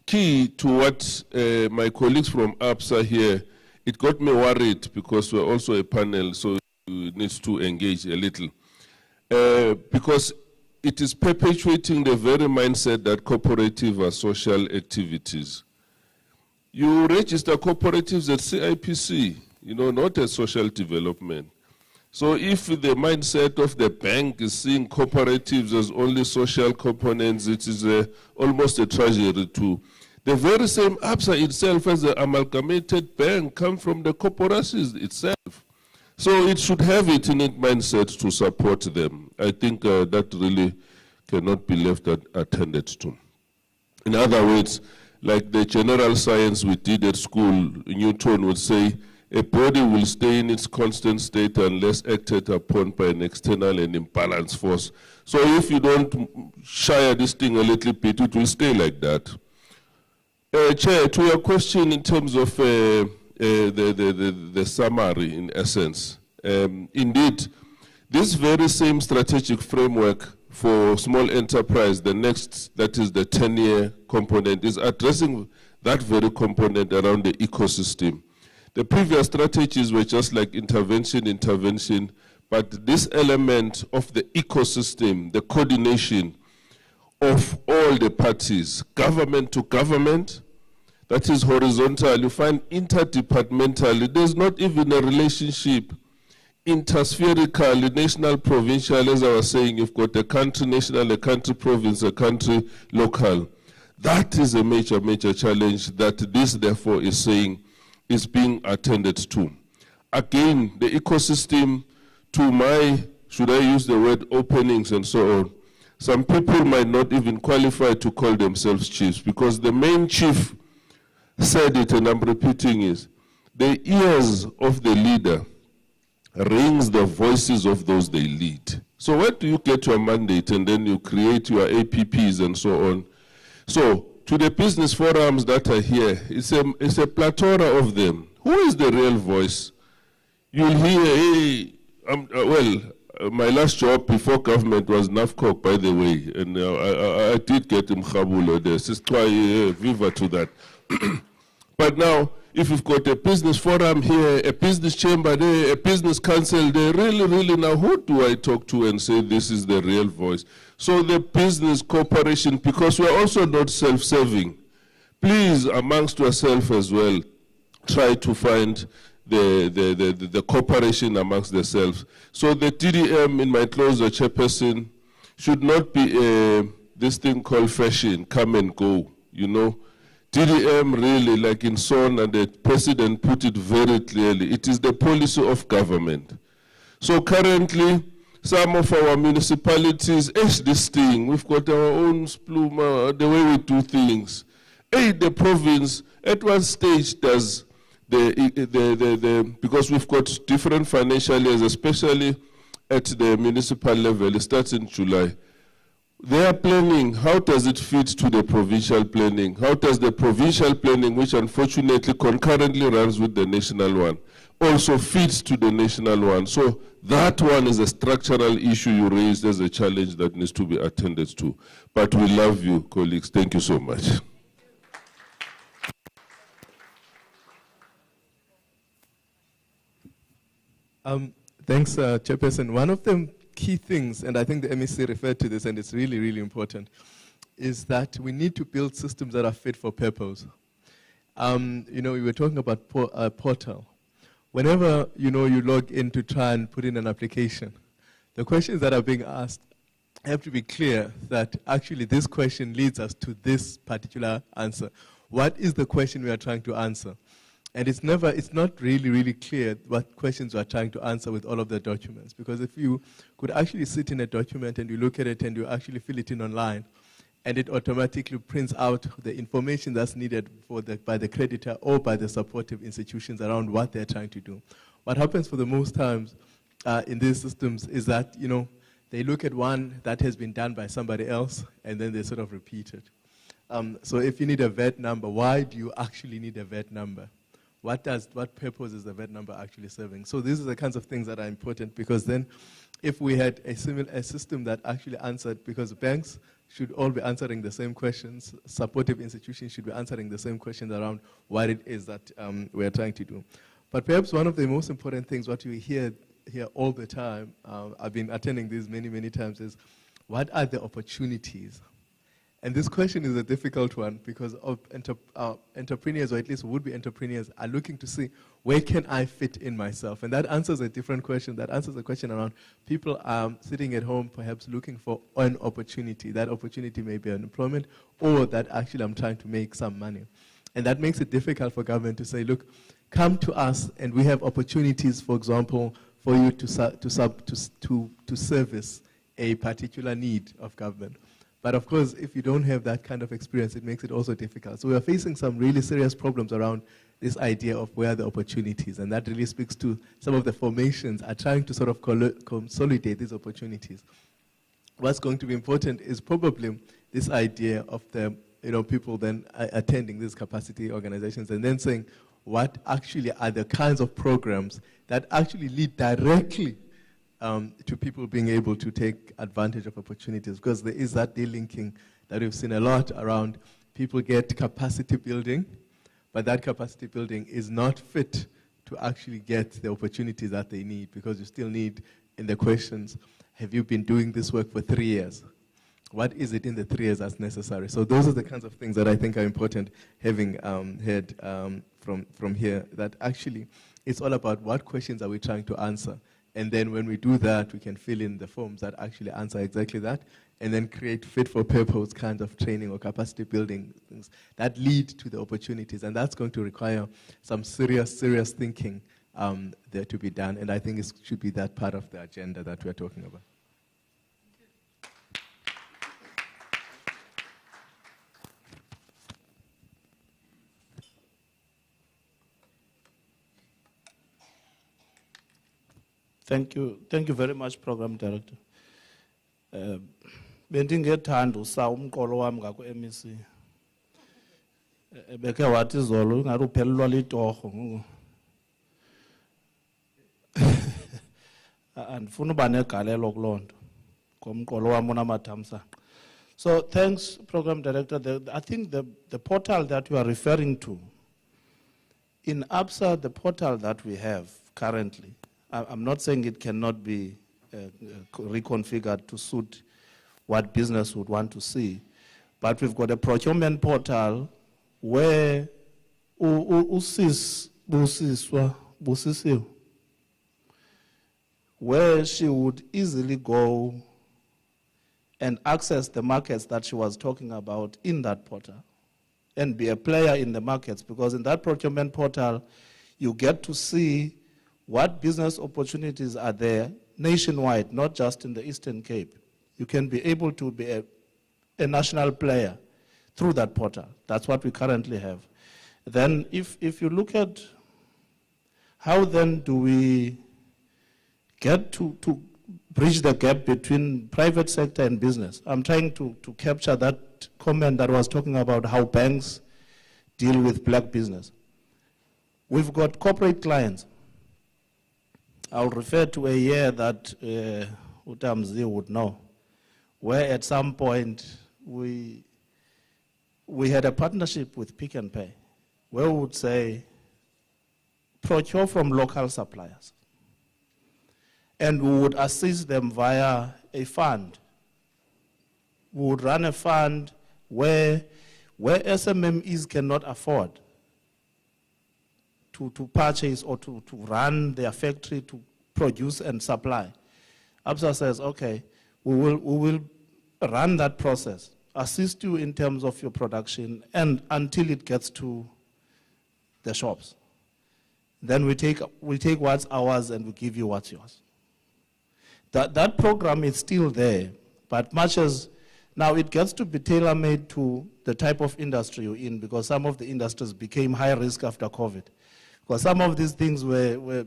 key to what my colleagues from APSA here, it got me worried because we're also a panel, so it needs to engage a little. Because it is perpetuating the very mindset that cooperatives are social activities. You register cooperatives at CIPC, you know, not as social development. So if the mindset of the bank is seeing cooperatives as only social components, it is almost a tragedy too. The very same APSA itself as an amalgamated bank come from the corporations itself. So it should have it in its mindset to support them. I think that really cannot be left unattended to. In other words, like the general science we did at school, Newton would say, a body will stay in its constant state unless acted upon by an external and imbalanced force. So if you don't shire this thing a little bit, it will stay like that. Chair, to your question in terms of the summary, in essence, indeed, this very same strategic framework for small enterprise, the next, that is the 10-year component, is addressing that very component around the ecosystem. The previous strategies were just like intervention, but this element of the ecosystem, the coordination of all the parties, government to government, that is horizontal. You find interdepartmental, there's not even a relationship. Interspherical, national, provincial, as I was saying, you've got a country national, a country province, a country local. That is a major, major challenge that this, therefore, is saying is being attended to. Again, the ecosystem, to my, should I use the word openings and so on, some people might not even qualify to call themselves chiefs, because the main chief said it, and I'm repeating is, the ears of the leader rings the voices of those they lead. So where do you get your mandate and then you create your APPs and so on? So to the business forums that are here, it's a plethora of them. Who is the real voice? You'll hear, hey, my last job before government was NAFCOC, by the way, and I did get Mkhabulo there. So try viva to that. But now, if you've got a business forum here, a business chamber there, a business council there, really now, who do I talk to and say this is the real voice? So the business cooperation, because we're also not self-serving, please, amongst yourself as well, try to find the cooperation amongst themselves. So the TDM, in my closer chairperson, should not be this thing called fashion, come and go, you know. TDM really, like in Son, and the president put it very clearly, it is the policy of government. So currently, some of our municipalities, this thing, we've got our own spluma, the way we do things. The province, at one stage, does because we've got different financial years, especially at the municipal level, it starts in July. Their planning, how does it fit to the provincial planning? How does the provincial planning, which unfortunately concurrently runs with the national one, also fits to the national one? So that one is a structural issue you raised as a challenge that needs to be attended to. But we love you, colleagues. Thank you so much. Thanks, Chairperson. One of the key things, and I think the MEC referred to this, and it's really, really important, is that we need to build systems that are fit for purpose. You know, we were talking about a portal. Whenever, you know, you log in to try and put in an application, the questions that are being asked have to be clear that actually this question leads us to this particular answer. What is the question we are trying to answer? And it's not really clear what questions we are trying to answer with all of the documents. Because if you could actually sit in a document and you look at it and you actually fill it in online, and it automatically prints out the information that's needed by the creditor or by the supportive institutions around what they're trying to do. What happens for the most times in these systems is that, you know, they look at one that has been done by somebody else, and then they sort of repeat it. So if you need a VAT number, why do you actually need a VAT number? What purpose is the VAT number actually serving? So these are the kinds of things that are important, because then if we had a system that actually answered, because banks should all be answering the same questions, supportive institutions should be answering the same questions around what it is that we're trying to do. But perhaps one of the most important things, what we hear all the time, I've been attending these many times, is what are the opportunities? And this question is a difficult one, because entrepreneurs, or at least would-be entrepreneurs, are looking to see, where can I fit in myself? And that answers a different question. That answers a question around people sitting at home, perhaps looking for an opportunity. That opportunity may be unemployment, or that actually I'm trying to make some money. And that makes it difficult for government to say, look, come to us, and we have opportunities, for example, for you to service a particular need of government. But of course, if you don't have that kind of experience, it makes it also difficult. So we are facing some really serious problems around this idea of where the opportunities, and that really speaks to some of the formations are trying to sort of consolidate these opportunities. What's going to be important is probably this idea of the people then attending these capacity organizations and then saying, what actually are the kinds of programs that actually lead directly to people being able to take advantage of opportunities, because there is that delinking that we've seen a lot around. People get capacity building, but that capacity building is not fit to actually get the opportunities that they need, because you still need, in the questions, have you been doing this work for 3 years? What is it in the 3 years that's necessary? So those are the kinds of things that I think are important, having heard from here, that actually it's all about what questions are we trying to answer. And then when we do that, we can fill in the forms that actually answer exactly that. and then create fit-for-purpose kind of training or capacity building things that lead to the opportunities. And that's going to require some serious thinking there to be done. And I think it should be that part of the agenda that we're talking about. Thank you very much, Program Director. Bendingethanda usa umqolo wami ngako MEC. Beke wathi izolo ngathi uphelelwa litorho. Andifuna uba negalelo kulonto ngomqolo wami onamathamsanqa. So thanks, Program Director. I think the portal that you are referring to, in ABSA, the portal that we have currently, I'm not saying it cannot be reconfigured to suit what business would want to see, but we've got a procurement portal where where she would easily go and access the markets that she was talking about in that portal and be a player in the markets, because in that procurement portal, you get to see what business opportunities are there nationwide, not just in the Eastern Cape. You can be able to be a national player through that portal. That's what we currently have. Then if you look at how then do we get to bridge the gap between private sector and business, I'm trying to capture that comment that was talking about how banks deal with black business. We've got corporate clients. I'll refer to a year that Utamzi would know, where at some point we had a partnership with Pick n Pay, where we would say, procure from local suppliers. And we would assist them via a fund. We would run a fund where SMMEs cannot afford to purchase or to run their factory to produce and supply. ABSA says, okay, we will run that process, assist you in terms of your production, and until it gets to the shops. Then we take what's ours and we give you what's yours. That program is still there, but much as now it gets to be tailor-made to the type of industry you're in, because some of the industries became high risk after COVID. Because some of these things were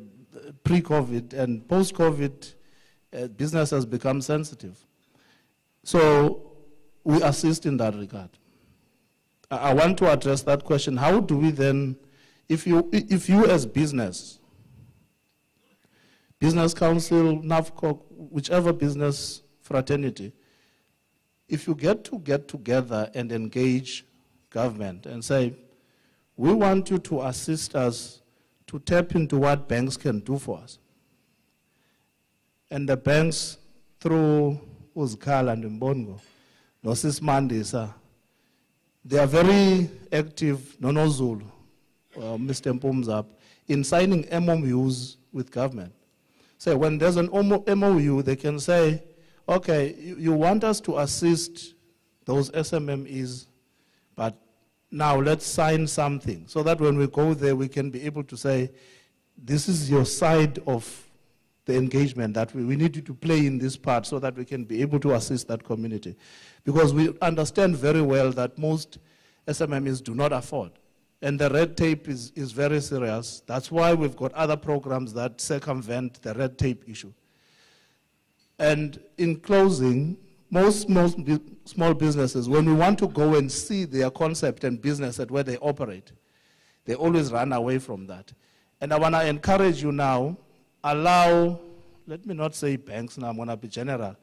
pre-COVID, and post-COVID, business has become sensitive. So we assist in that regard. I want to address that question. How do we then, if you as business council, NAFCOC, whichever business fraternity, if you get together and engage government and say, we want you to assist us to tap into what banks can do for us. And the banks, through Uzkala and Mbongo, Nosis Mandisa, they are very active, Nonozulu, Mr. Mpumzap, in signing MOUs with government. So when there's an MOU, they can say, okay, you want us to assist those SMMEs, but now let's sign something so that when we go there, we can be able to say, this is your side of the engagement that we need you to play in this part so that we can be able to assist that community. Because we understand very well that most SMMEs do not afford. And the red tape is very serious. That's why we've got other programs that circumvent the red tape issue. And in closing, most small businesses, when we want to go and see their concept and business at where they operate, they always run away from that. And I want to encourage you now, allow, let me not say banks now, I'm going to be general,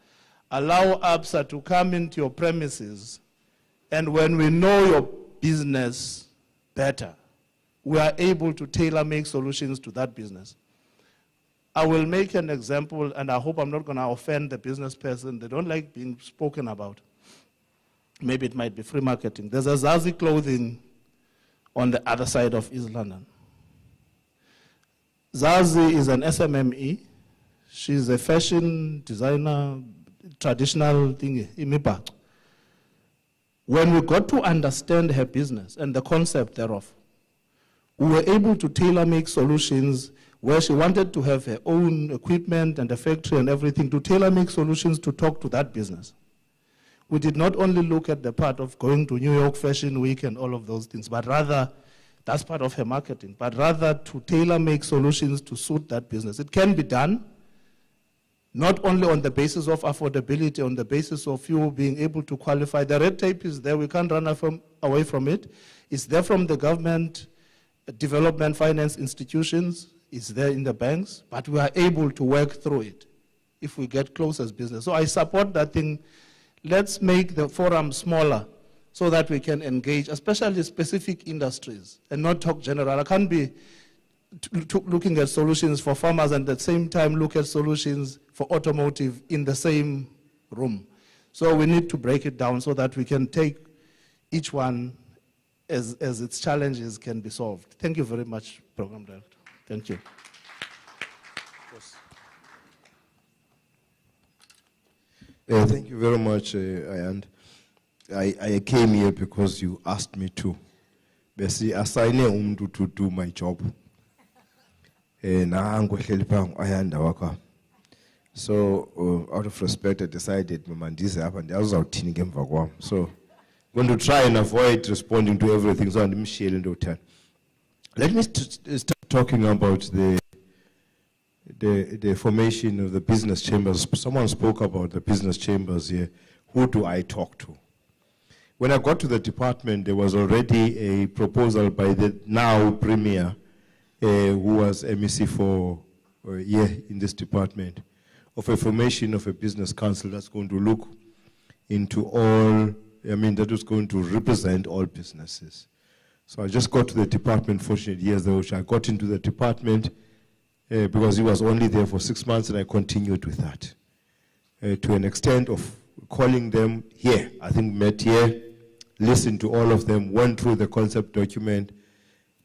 allow ABSA to come into your premises, and when we know your business better, we are able to tailor-make solutions to that business. I will make an example, and I hope I'm not going to offend the business person. They don't like being spoken about. Maybe it might be free marketing. There's a Zazi Clothing on the other side of East London. Zazi is an SMME. She's a fashion designer, traditional thing, imibhaco. When we got to understand her business and the concept thereof, we were able to tailor-make solutions where she wanted to have her own equipment and a factory and everything, to tailor-make solutions to talk to that business. We did not only look at the part of going to New York Fashion Week and all of those things, but rather, that's part of her marketing, but rather to tailor-make solutions to suit that business. It can be done, not only on the basis of affordability, on the basis of you being able to qualify. The red tape is there, we can't run away from it. It's there from the government, development finance institutions, it's there in the banks, but we are able to work through it if we get close as business. So I support that thing. Let's make the forum smaller so that we can engage, especially specific industries, and not talk general. I can't be looking at solutions for farmers and at the same time look at solutions for automotive in the same room. So we need to break it down so that we can take each one as its challenges can be solved. Thank you very much, Program Director. Thank you. Thank you very much, Ayanda. I came here because you asked me to. Besi assign umuntu to do my job. So out of respect, I decided so I'm going to try and avoid responding to everything. So I'm sharing the time. Let me start talking about the formation of the business chambers. Someone spoke about the business chambers here. Who do I talk to? When I got to the department, there was already a proposal by the now Premier, who was MEC for a year in this department, of a formation of a business council that's going to look into all, that was going to represent all businesses. So I just got to the department, fortunately, years ago. I got into the department because he was only there for 6 months, and I continued with that. To an extent of calling them here. I think met here, listened to all of them, went through the concept document,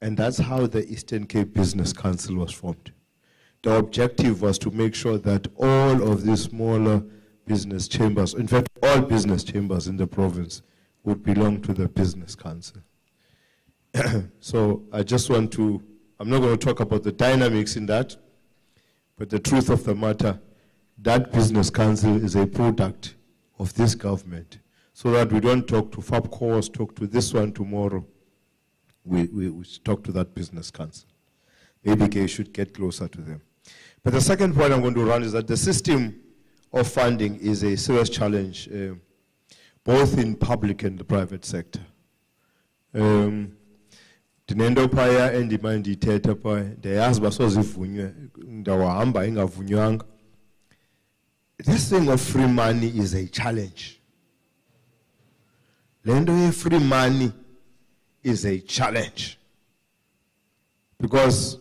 and that's how the Eastern Cape Business Council was formed. The objective was to make sure that all of these smaller business chambers, in fact, all business chambers in the province, would belong to the Business Council. So I just want to, I'm not going to talk about the dynamics in that, but the truth of the matter, that Business Council is a product of this government, so that we don't talk to FABCOs, talk to this one tomorrow. We talk to that Business Council. ABK should get closer to them. But the second point I'm going to run is that the system of funding is a serious challenge, both in public and the private sector. Dinendo paya endima ndithetha paya ndiyazi basozivunywe ndawahamba ingavunywanga. This thing of free money is a challenge. Lendo ye free money is a challenge. Because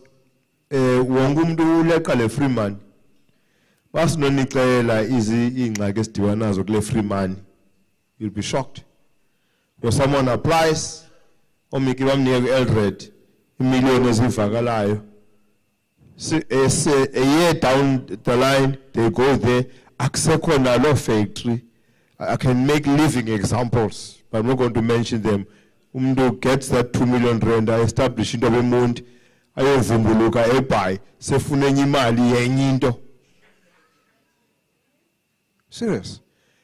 wonke umuntu uleka le free money. Basinonixela ingxaki esidiwa nazo kule free money. You'll be shocked. When someone applies, omiki bamnike Eldred imiliyoni ezivakalayo. A year down the line, they go there, aksekho nalo factory. I can make living examples, but I'm not going to mention them. Umuntu gets that 2 million rand, I establish into bemuntu, ayovumbuluka eBay, sefuna enye imali yenye into. Serious.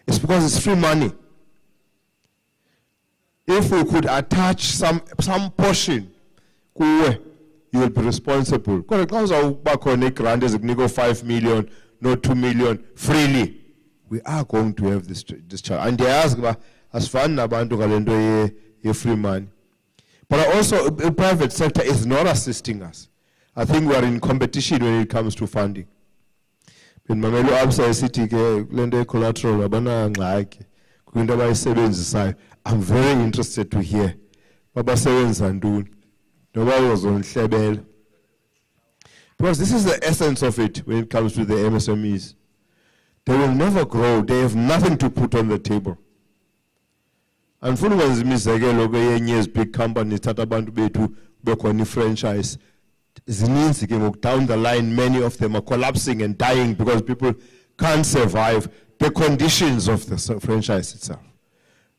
It's because it's free money. If we could attach some portion, you will be responsible. Because I grant is 5 million, not 2 million, freely. We are going to have this child. And they ask, as fun about to free money. But also, the private sector is not assisting us. I think we are in competition when it comes to funding. In Mamelo Absa City, lende collateral, abana ngaki, kuinda ba isebenzisayo. I'm very interested to hear. Baba sebenza ntoni? Noba uzonhlebela. Because this is the essence of it when it comes to the MSMEs. They will never grow. They have nothing to put on the table. And for years, big companies, Tata Bantu Betu, Bekoni franchise, down the line, many of them are collapsing and dying because people can't survive the conditions of the franchise itself,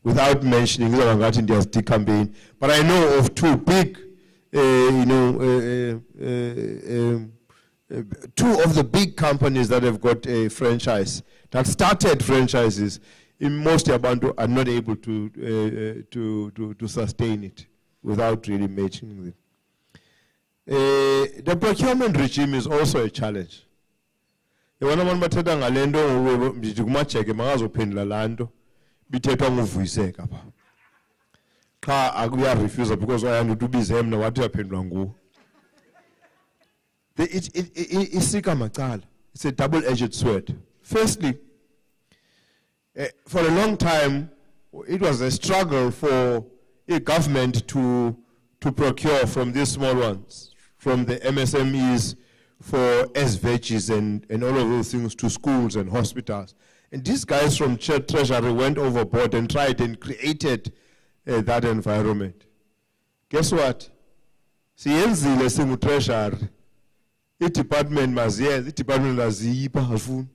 without mentioning the campaign. But I know of two big, two of the big companies that have got a franchise, that started franchises, in most Abantu are not able to sustain it without really mentioning it. The procurement regime is also a challenge. Yona abantu bathetha ngalento ngithi kumajeke mangazophendula lanto bithethwa nguvuyiseka pha. Xa akuya refuse because wayanda ubize mina wathi uyaphendula nguwe. Isika macala. It's a double-edged sword. Firstly, for a long time, it was a struggle for a government to procure from these small ones, from the MSMEs, for SVEGs and all of those things to schools and hospitals. And these guys from Treasury went overboard and tried and created that environment. Guess what? Siyenzile singu Treasury. I-department maziyenze, i-department aziyipa afuni.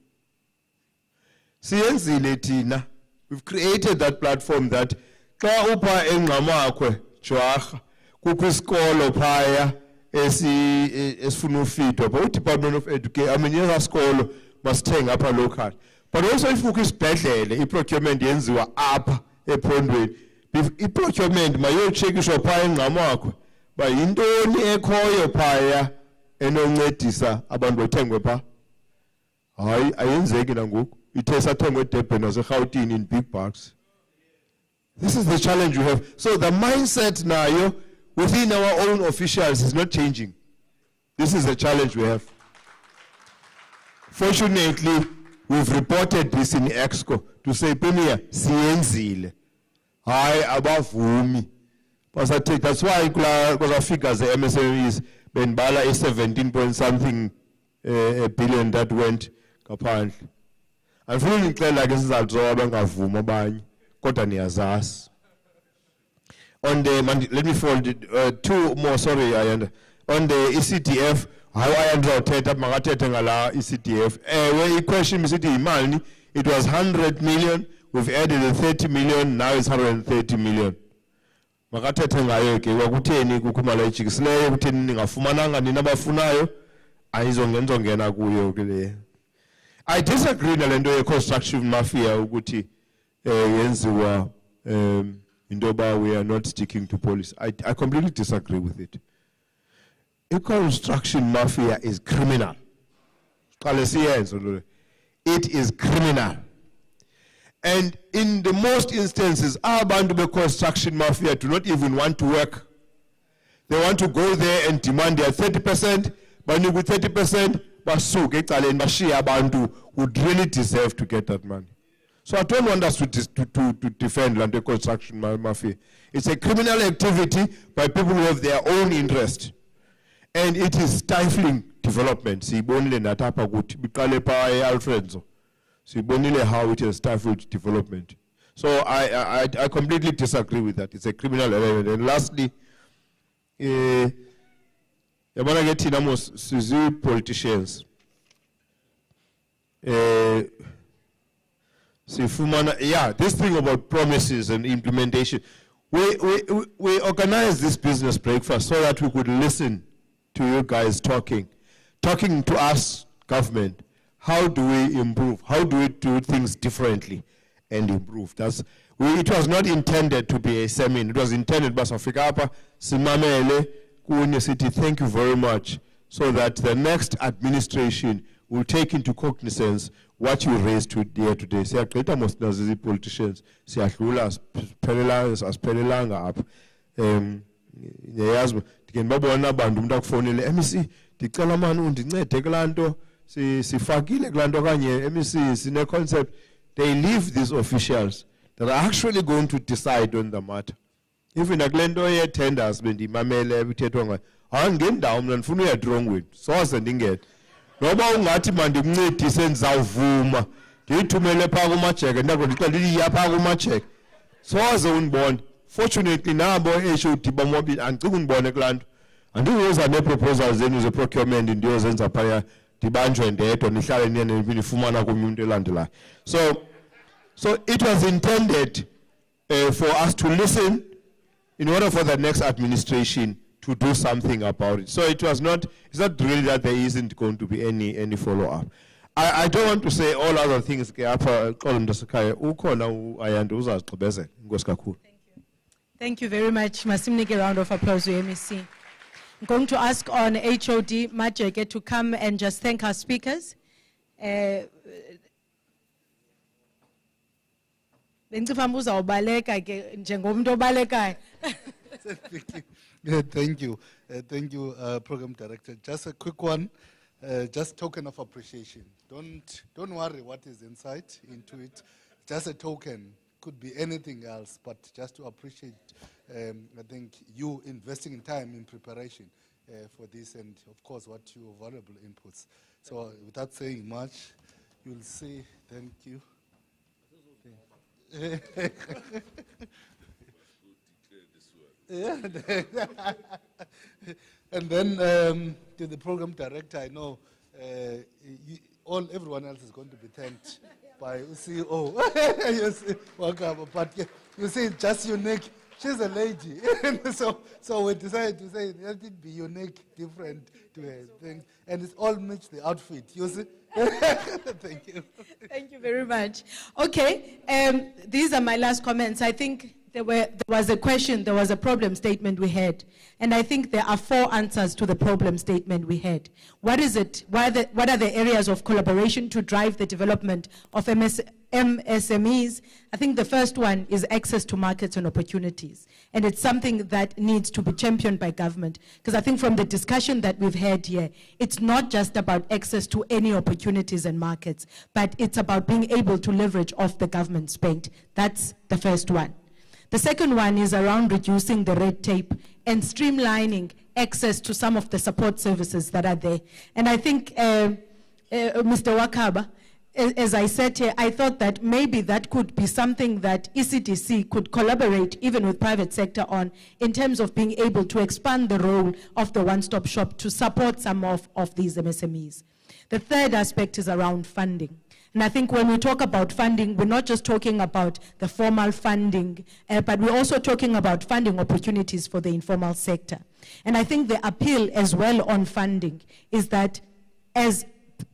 Siyenzile tina. We've created that platform that xa upha engqamakwe jwarha kukho isikolo phaya esifuna ufidwa but uDepartment of Education amenyeka isikolo masithenga apha local. But also if ukho isibhedlele i-procurement yenziwa apha ephondweni. I-procurement mayochekishwa phaya engqamakwe ba yintoni ekhoyo phaya enoncedisa abantu bethengwe pha. Hayi ayenzeki nangoku. Ithe sathengwe eDurban naseGauteng in big bucks. This is the challenge we have. So the mindset now within our own officials is not changing. This is the challenge we have. Fortunately, we've reported this in EXCO to say, Premier, siyenzile. Hayi abavumi. That's why because our figures, the MSMEs, benbala is 17 point something billion that went kaphandle. I'm feeling clear like this is absorbing abangavuma abanye kodwa niyazazi. On the let me fold it, two more, sorry Ayanda. On the ECDF, how Ayanda uthetha makathethe ngala ECDF. Where question isithi imali, it was 100 million, we've added the 30 million, now it's 130 million. Makathethe ngayo ke wakutheni kukhumala ijikisileyo kutheni ningafumananga nina abafunayo ayizongenzongena kuyo ke le. I disagree nalento ye-construction mafia ukuthi yenziwa indoba we are not sticking to policy. I completely disagree with it. A construction mafia is criminal. It is criminal. And in the most instances, our Bantu construction mafia do not even want to work. They want to go there and demand their 30%, but you with 30%, Bantu would really deserve to get that money. So I don't want us to defend land construction mafia. It's a criminal activity by people who have their own interest. And it is stifling development. Sibonile natapa kuti bikale pa Alfredo. Sibonile how it has stifled development. So I completely disagree with that. It's a criminal element. And lastly, yabona ke thina mos sizi politicians. This thing about promises and implementation. We organized this business breakfast so that we could listen to you guys talking to us, government. How do we improve? How do we do things differently and improve? It was not intended to be a seminar. It was intended by Safikapa, Simamele, Kunya City. Thank you very much. So that the next administration will take into cognizance what you raised here today. Siyaqeda most nazi politicians siyadlula asiphelelanga apha. Ngiyazi ndikembabona abantu umuntu akufonele MEC ndicela manje undincede kulanto sifakile kulanto kanye MEC sine concept. They leave these officials that are actually going to decide on the matter. Even akulento ye tenders bendimamele bithethwa ngayo angendawo mina ndifuna uyadrong wethu soze ndingene. Noba ungathi manje kumncedise ndizawuvuma ngiyithumele pha kumajeke ndako ndicela iya pha kumajeke soze unibone. Fortunately nabo HOD bamobile angicinga unibone kulanto andizoza neproposals zenu ze procurement ndiyozenza phaya ndibanjwe ndedwa nihlale nifumana komnye umuntu elandelayo. So it was intended for us to listen in order for the next administration to do something about it. So it's not really that there isn't going to be any follow-up. I don't want to say all other things. Thank you very much. Masimnike a round of applause to MEC. I'm going to ask on HOD Majeke to come and just thank our speakers. Thank you. Thank you, Program Director. Just a quick one, just token of appreciation. Don't worry what is inside into it. Just a token. Could be anything else, but just to appreciate, I think, you investing in time in preparation for this, and of course, what your valuable inputs. So, without saying much, you'll see. Thank you. And then to the program director, I know everyone else is going to be thanked by CEO. Yes, welcome. But you see, it's just unique. She's a lady. so we decided to say, let it be unique, different to her thing. And it's all match the outfit. You see? Thank you. Thank you very much. Okay, these are my last comments. I think there was a question, there was a problem statement we had. And I think there are 4 answers to the problem statement we had. What is it? What are the areas of collaboration to drive the development of MSMEs? I think the first one is access to markets and opportunities. And it's something that needs to be championed by government. Because I think from the discussion that we've had here, it's not just about access to any opportunities and markets, but it's about being able to leverage off the government spend. That's the first one. The second one is around reducing the red tape and streamlining access to some of the support services that are there. And I think, Mr. Wakaba, as I said here, I thought that maybe that could be something that ECDC could collaborate even with private sector on in terms of being able to expand the role of the one-stop shop to support some of these MSMEs. The third aspect is around funding. And I think when we talk about funding, we're not just talking about the formal funding, but we're also talking about funding opportunities for the informal sector. And I think the appeal as well on funding is that as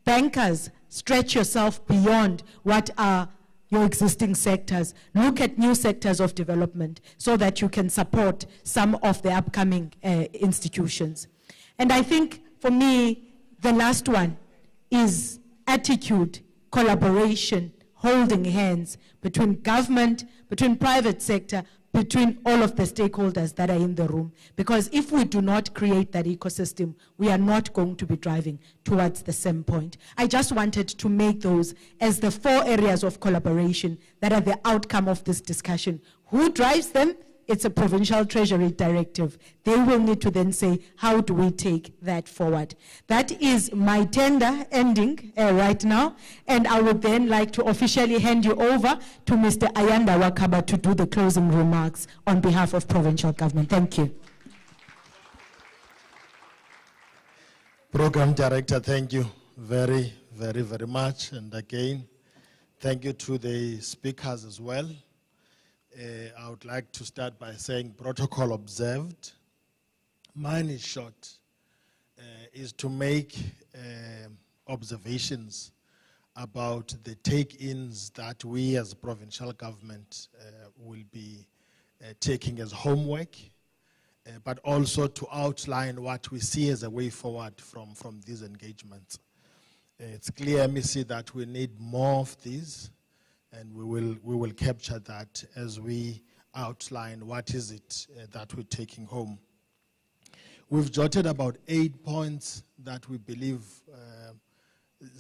bankers, stretch yourself beyond what are your existing sectors. Look at new sectors of development so that you can support some of the upcoming institutions. And I think for me, the last one is attitude, collaboration, holding hands between government, between private sector, between all of the stakeholders that are in the room. Because if we do not create that ecosystem, we are not going to be driving towards the same point. I just wanted to make those as the 4 areas of collaboration that are the outcome of this discussion. Who drives them? It's a provincial treasury directive. They will need to then say, how do we take that forward? That is my tender ending right now, and I would then like to officially hand you over to Mr. Ayanda Wakaba to do the closing remarks on behalf of provincial government. Thank you. Program Director, thank you very, very, very much. And again, thank you to the speakers as well. I would like to start by saying protocol observed. Mine is short, is to make observations about the take-ins that we as provincial government will be taking as homework, but also to outline what we see as a way forward from these engagements. It's clear, MEC, that we need more of these, and we will capture that as we outline what is it that we're taking home. We've jotted about 8 points that we believe as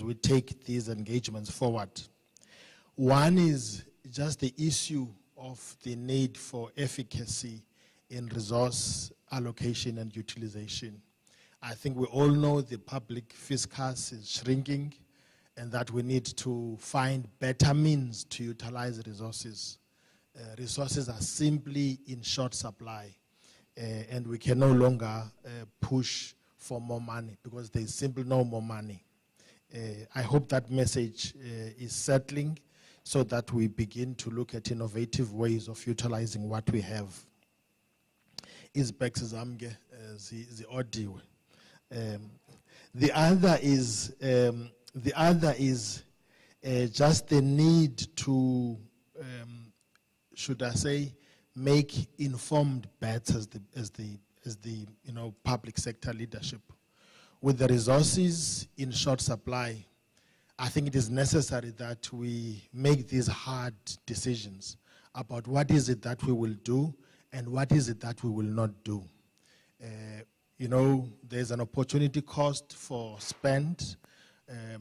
we take these engagements forward. One is just the issue of the need for efficacy in resource allocation and utilization. I think we all know the public fiscus is shrinking and that we need to find better means to utilize resources. Resources are simply in short supply. and we can no longer push for more money because there is simply no more money. I hope that message is settling so that we begin to look at innovative ways of utilizing what we have. The other is just the need to, should I say, make informed bets as the public sector leadership. With the resources in short supply, I think it is necessary that we make these hard decisions about what is it that we will do and what is it that we will not do. There's an opportunity cost for spend.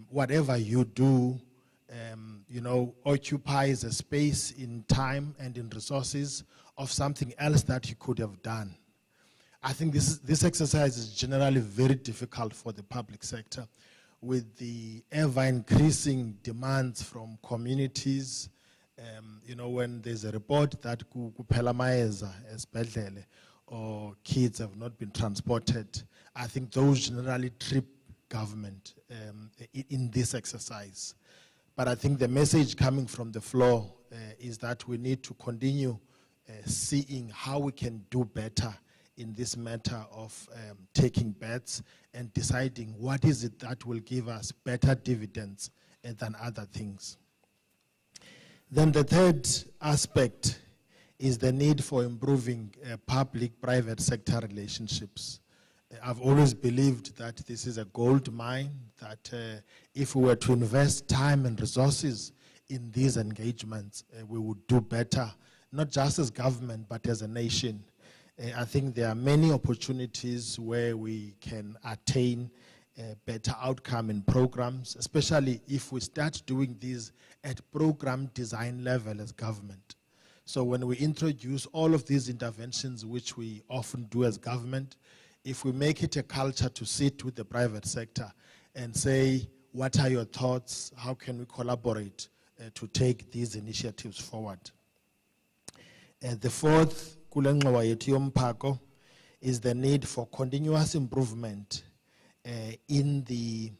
Whatever you do, occupies a space in time and in resources of something else that you could have done. I think this exercise is generally very difficult for the public sector with the ever-increasing demands from communities. When there's a report that kuphela mayeza esibhedlele or kids have not been transported, I think those generally trip government in this exercise. But I think the message coming from the floor is that we need to continue seeing how we can do better in this matter of taking bets and deciding what is it that will give us better dividends than other things. Then the third aspect is the need for improving public-private sector relationships. I've always believed that this is a gold mine, that if we were to invest time and resources in these engagements, we would do better, not just as government, but as a nation. I think there are many opportunities where we can attain a better outcome in programs, especially if we start doing these at program design level as government. So when we introduce all of these interventions, which we often do as government, if we make it a culture to sit with the private sector and say, what are your thoughts? How can we collaborate to take these initiatives forward? The fourth, is the need for continuous improvement in the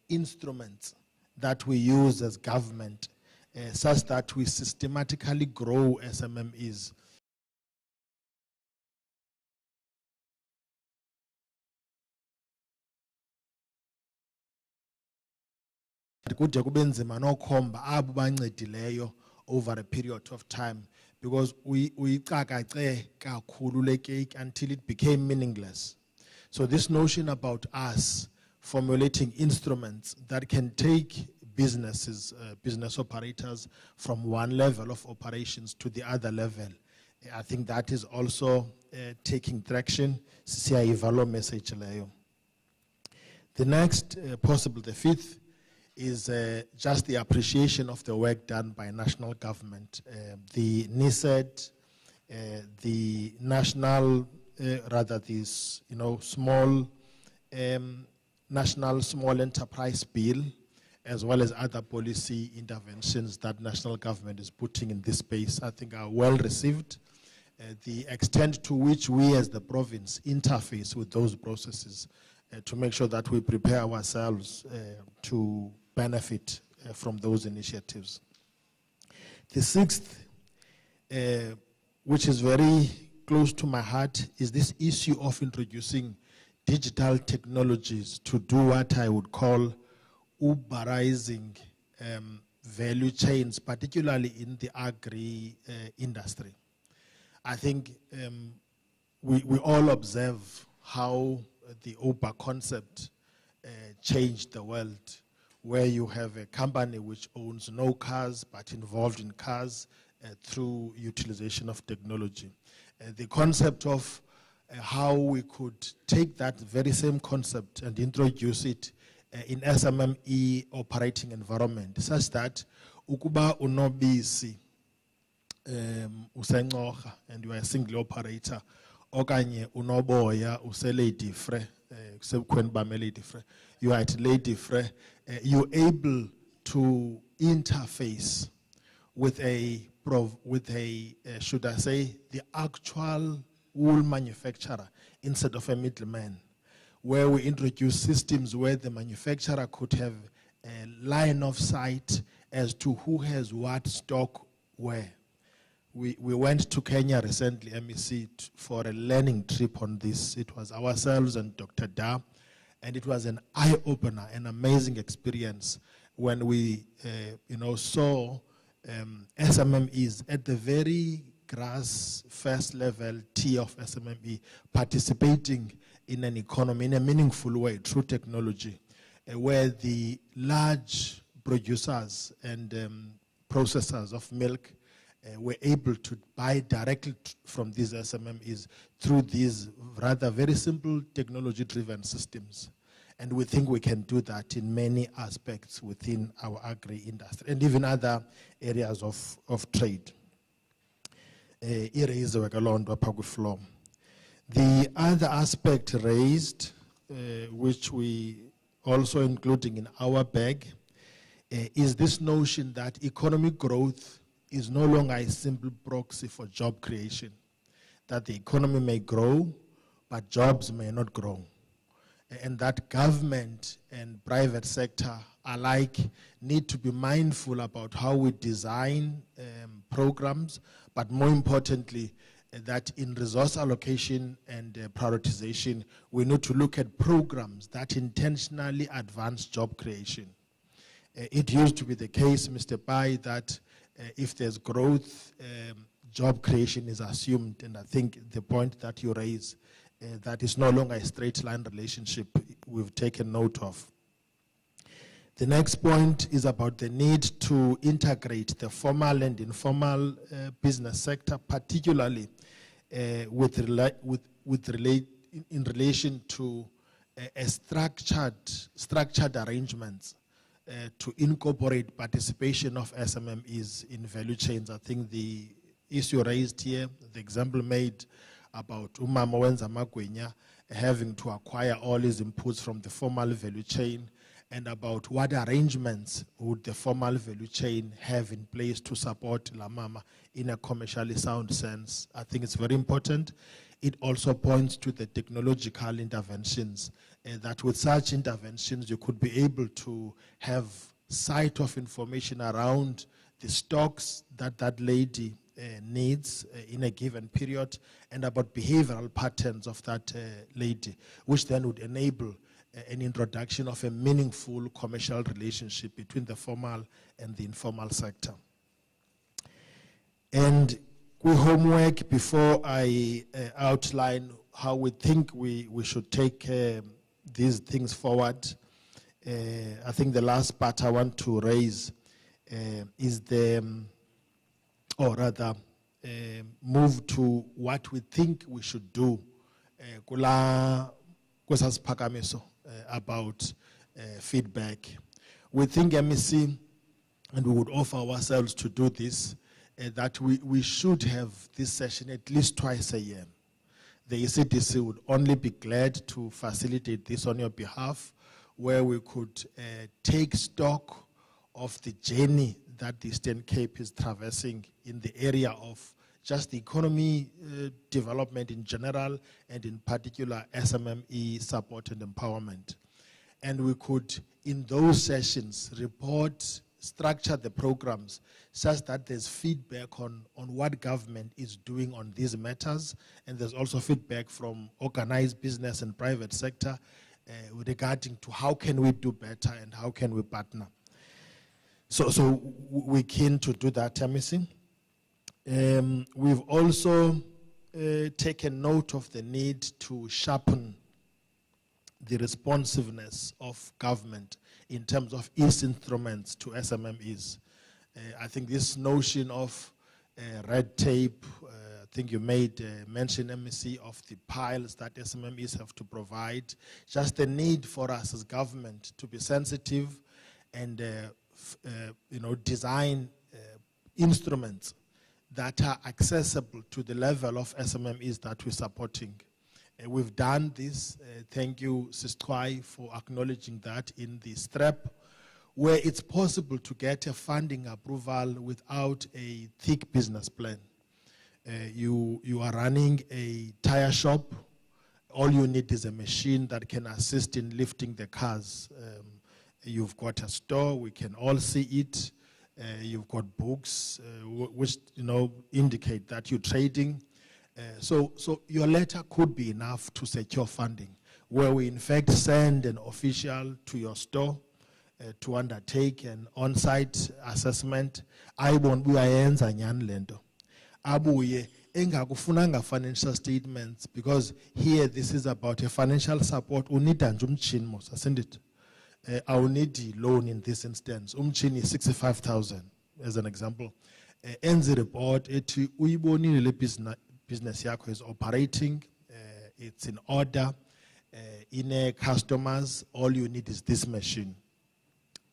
instruments that we use as government, such that we systematically grow SMMEs. Over a period of time, because we kakhulu le cake until it became meaningless. So this notion about us formulating instruments that can take businesses, business operators from one level of operations to the other level, I think that is also taking traction. Message. The next, possible the fifth, is just the appreciation of the work done by national government. The NISED, the national, small, national small enterprise bill, as well as other policy interventions that national government is putting in this space, I think are well received. The extent to which we as the province interface with those processes to make sure that we prepare ourselves to benefit from those initiatives. The sixth, which is very close to my heart, is this issue of introducing digital technologies to do what I would call Uberizing value chains, particularly in the agri industry. I think we all observe how the Uber concept changed the world, where you have a company which owns no cars but involved in cars through utilization of technology. The concept of how we could take that very same concept and introduce it in SMME operating environment, such that ukuba unobisi usencocha and you are a single operator, okanye unoboya uselady fre you are at Lady Fre, you're able to interface with should I say, the actual wool manufacturer instead of a middleman, where we introduce systems where the manufacturer could have a line of sight as to who has what stock where. We went to Kenya recently, MEC, for a learning trip on this. It was ourselves and Dr. Da, and it was an eye-opener, an amazing experience when we saw SMMEs at the very grass first level tier of SMME participating in an economy in a meaningful way through technology, where the large producers and processors of milk were able to buy directly from these SMMEs through these rather very simple technology-driven systems. And we think we can do that in many aspects within our agri-industry and even other areas of trade. The other aspect raised, which we also including in our bag, is this notion that economic growth is no longer a simple proxy for job creation, that the economy may grow, but jobs may not grow, and that government and private sector alike need to be mindful about how we design programs, but more importantly, that in resource allocation and prioritization, we need to look at programs that intentionally advance job creation. It used to be the case, Mr. Pai, that if there's growth, job creation is assumed, and I think the point that you raise, that is no longer a straight line relationship, we've taken note of. The next point is about the need to integrate the formal and informal business sector, particularly in relation to structured arrangements to incorporate participation of SMMEs in value chains. I think the issue raised here, the example made about Umama Wenza Magwenya having to acquire all his inputs from the formal value chain, and about what arrangements would the formal value chain have in place to support La Mama in a commercially sound sense. I think it's very important. It also points to the technological interventions, that with such interventions you could be able to have sight of information around the stocks that that lady needs in a given period, and about behavioral patterns of that lady, which then would enable an introduction of a meaningful commercial relationship between the formal and the informal sector. And we homework before I outline how we think we should take these things forward. I think the last part I want to raise is move to what we think we should do about feedback. We think MEC, and we would offer ourselves to do this, that we should have this session at least twice a year. The ECDC would only be glad to facilitate this on your behalf, where we could take stock of the journey that the Eastern Cape is traversing in the area of just the economy development in general, and in particular SMME support and empowerment. And we could, in those sessions, structure the programs such that there's feedback on what government is doing on these matters, and there's also feedback from organized business and private sector regarding to how can we do better and how can we partner. So we're keen to do that, MEC. We've also taken note of the need to sharpen the responsiveness of government in terms of its instruments to SMMEs. I think this notion of red tape, I think you made mention, MEC, of the piles that SMMEs have to provide, just the need for us as government to be sensitive and design instruments that are accessible to the level of SMMEs that we're supporting. We've done this. Thank you, Sistwai, for acknowledging that in the STREP, where it's possible to get a funding approval without a thick business plan. You are running a tire shop. All you need is a machine that can assist in lifting the cars. You've got a store, we can all see it. You've got books, which indicate that you're trading. So your letter could be enough to secure funding, where we in fact send an official to your store to undertake an on-site assessment. Uyayenza nyani lento. Abuye engakufunanga financial statements, because here this is about a financial support. Unida nje umtshini mos, asend it. I will need a loan in this instance. Umtshini is 65,000 as an example. Enzi report ethi uyibonile le business yakho is operating, it's in order, in customers, all you need is this machine.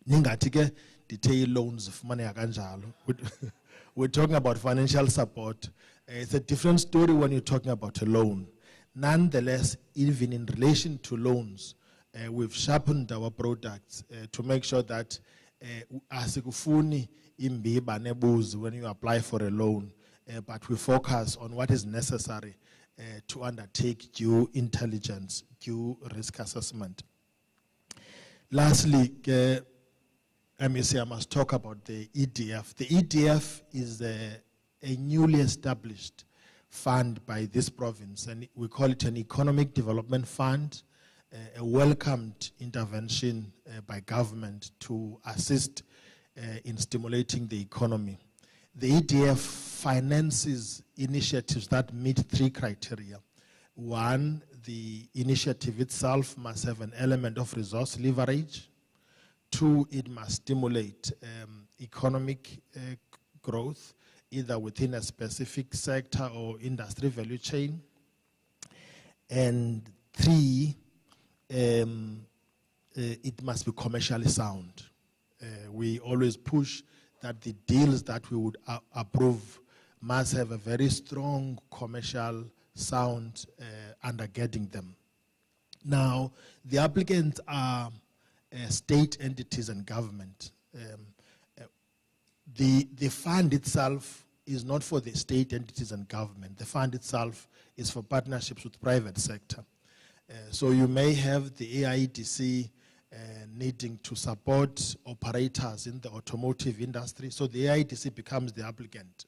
Ningathi ke detail loans fumaneka kanjalo. We're talking about financial support. It's a different story when you're talking about a loan. Nonetheless, even in relation to loans, we've sharpened our products to make sure that asikufuni imbiba nebuzi when you apply for a loan, but we focus on what is necessary to undertake due intelligence, due risk assessment. Lastly, MEC, I must talk about the EDF. The EDF is a newly established fund by this province, and we call it an Economic Development Fund, a welcomed intervention by government to assist in stimulating the economy. The EDF finances initiatives that meet 3 criteria. 1, the initiative itself must have an element of resource leverage. 2, it must stimulate economic growth, either within a specific sector or industry value chain. And 3, it must be commercially sound. We always push that the deals that we would approve must have a very strong commercial sound undergirding them. Now, the applicants are state entities and government. The fund itself is not for the state entities and government. The fund itself is for partnerships with private sector. So you may have the AIDC needing to support operators in the automotive industry. So the AIDC becomes the applicant,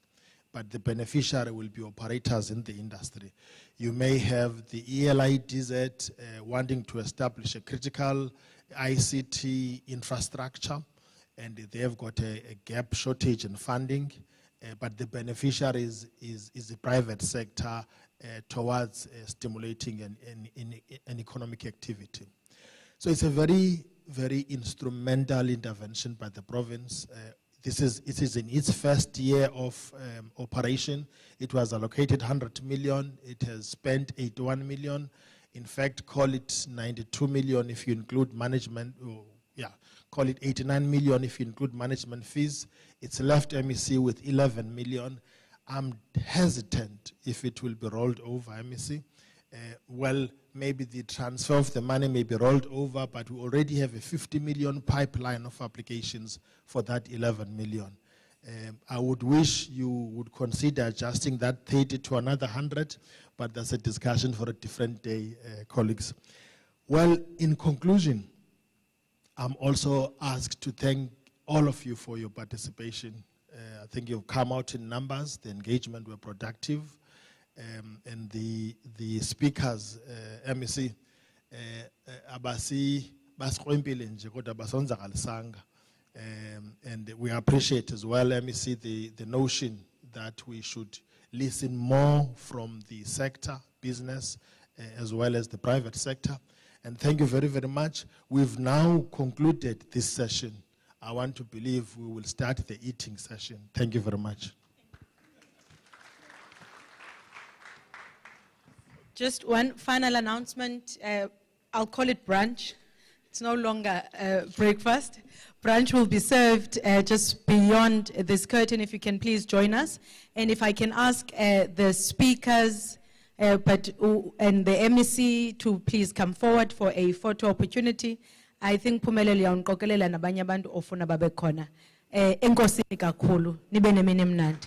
but the beneficiary will be operators in the industry. You may have the ELIDZ wanting to establish a critical ICT infrastructure, and they have got a gap shortage in funding, but the beneficiary is the private sector towards stimulating an economic activity. So it's a very, very instrumental intervention by the province. It is in its first year of operation. It was allocated 100 million. It has spent 81 million. In fact, call it 92 million if you include management, call it 89 million if you include management fees. It's left MEC with 11 million. I'm hesitant if it will be rolled over, MEC. Well, maybe the transfer of the money may be rolled over, but we already have a 50 million pipeline of applications for that 11 million. I would wish you would consider adjusting that 30 to another 100, but that's a discussion for a different day, colleagues. Well, in conclusion, I'm also asked to thank all of you for your participation. I think you've come out in numbers, the engagement were productive, and the speakers, MEC, abasi basiqwempile nje kodwa basonzakalisanga. And we appreciate as well, MEC, the notion that we should listen more from the sector, business, as well as the private sector. And thank you very, very much. We've now concluded this session. I want to believe we will start the eating session. Thank you very much. Just one final announcement. I'll call it brunch. It's no longer breakfast. Brunch will be served just beyond this curtain. If you can please join us. And if I can ask the speakers and the MEC to please come forward for a photo opportunity. I think Phumelelo yawunqokelela nabanye abantu ofuna babe khona. Enkosini kakhulu, nibe nemini emnandi.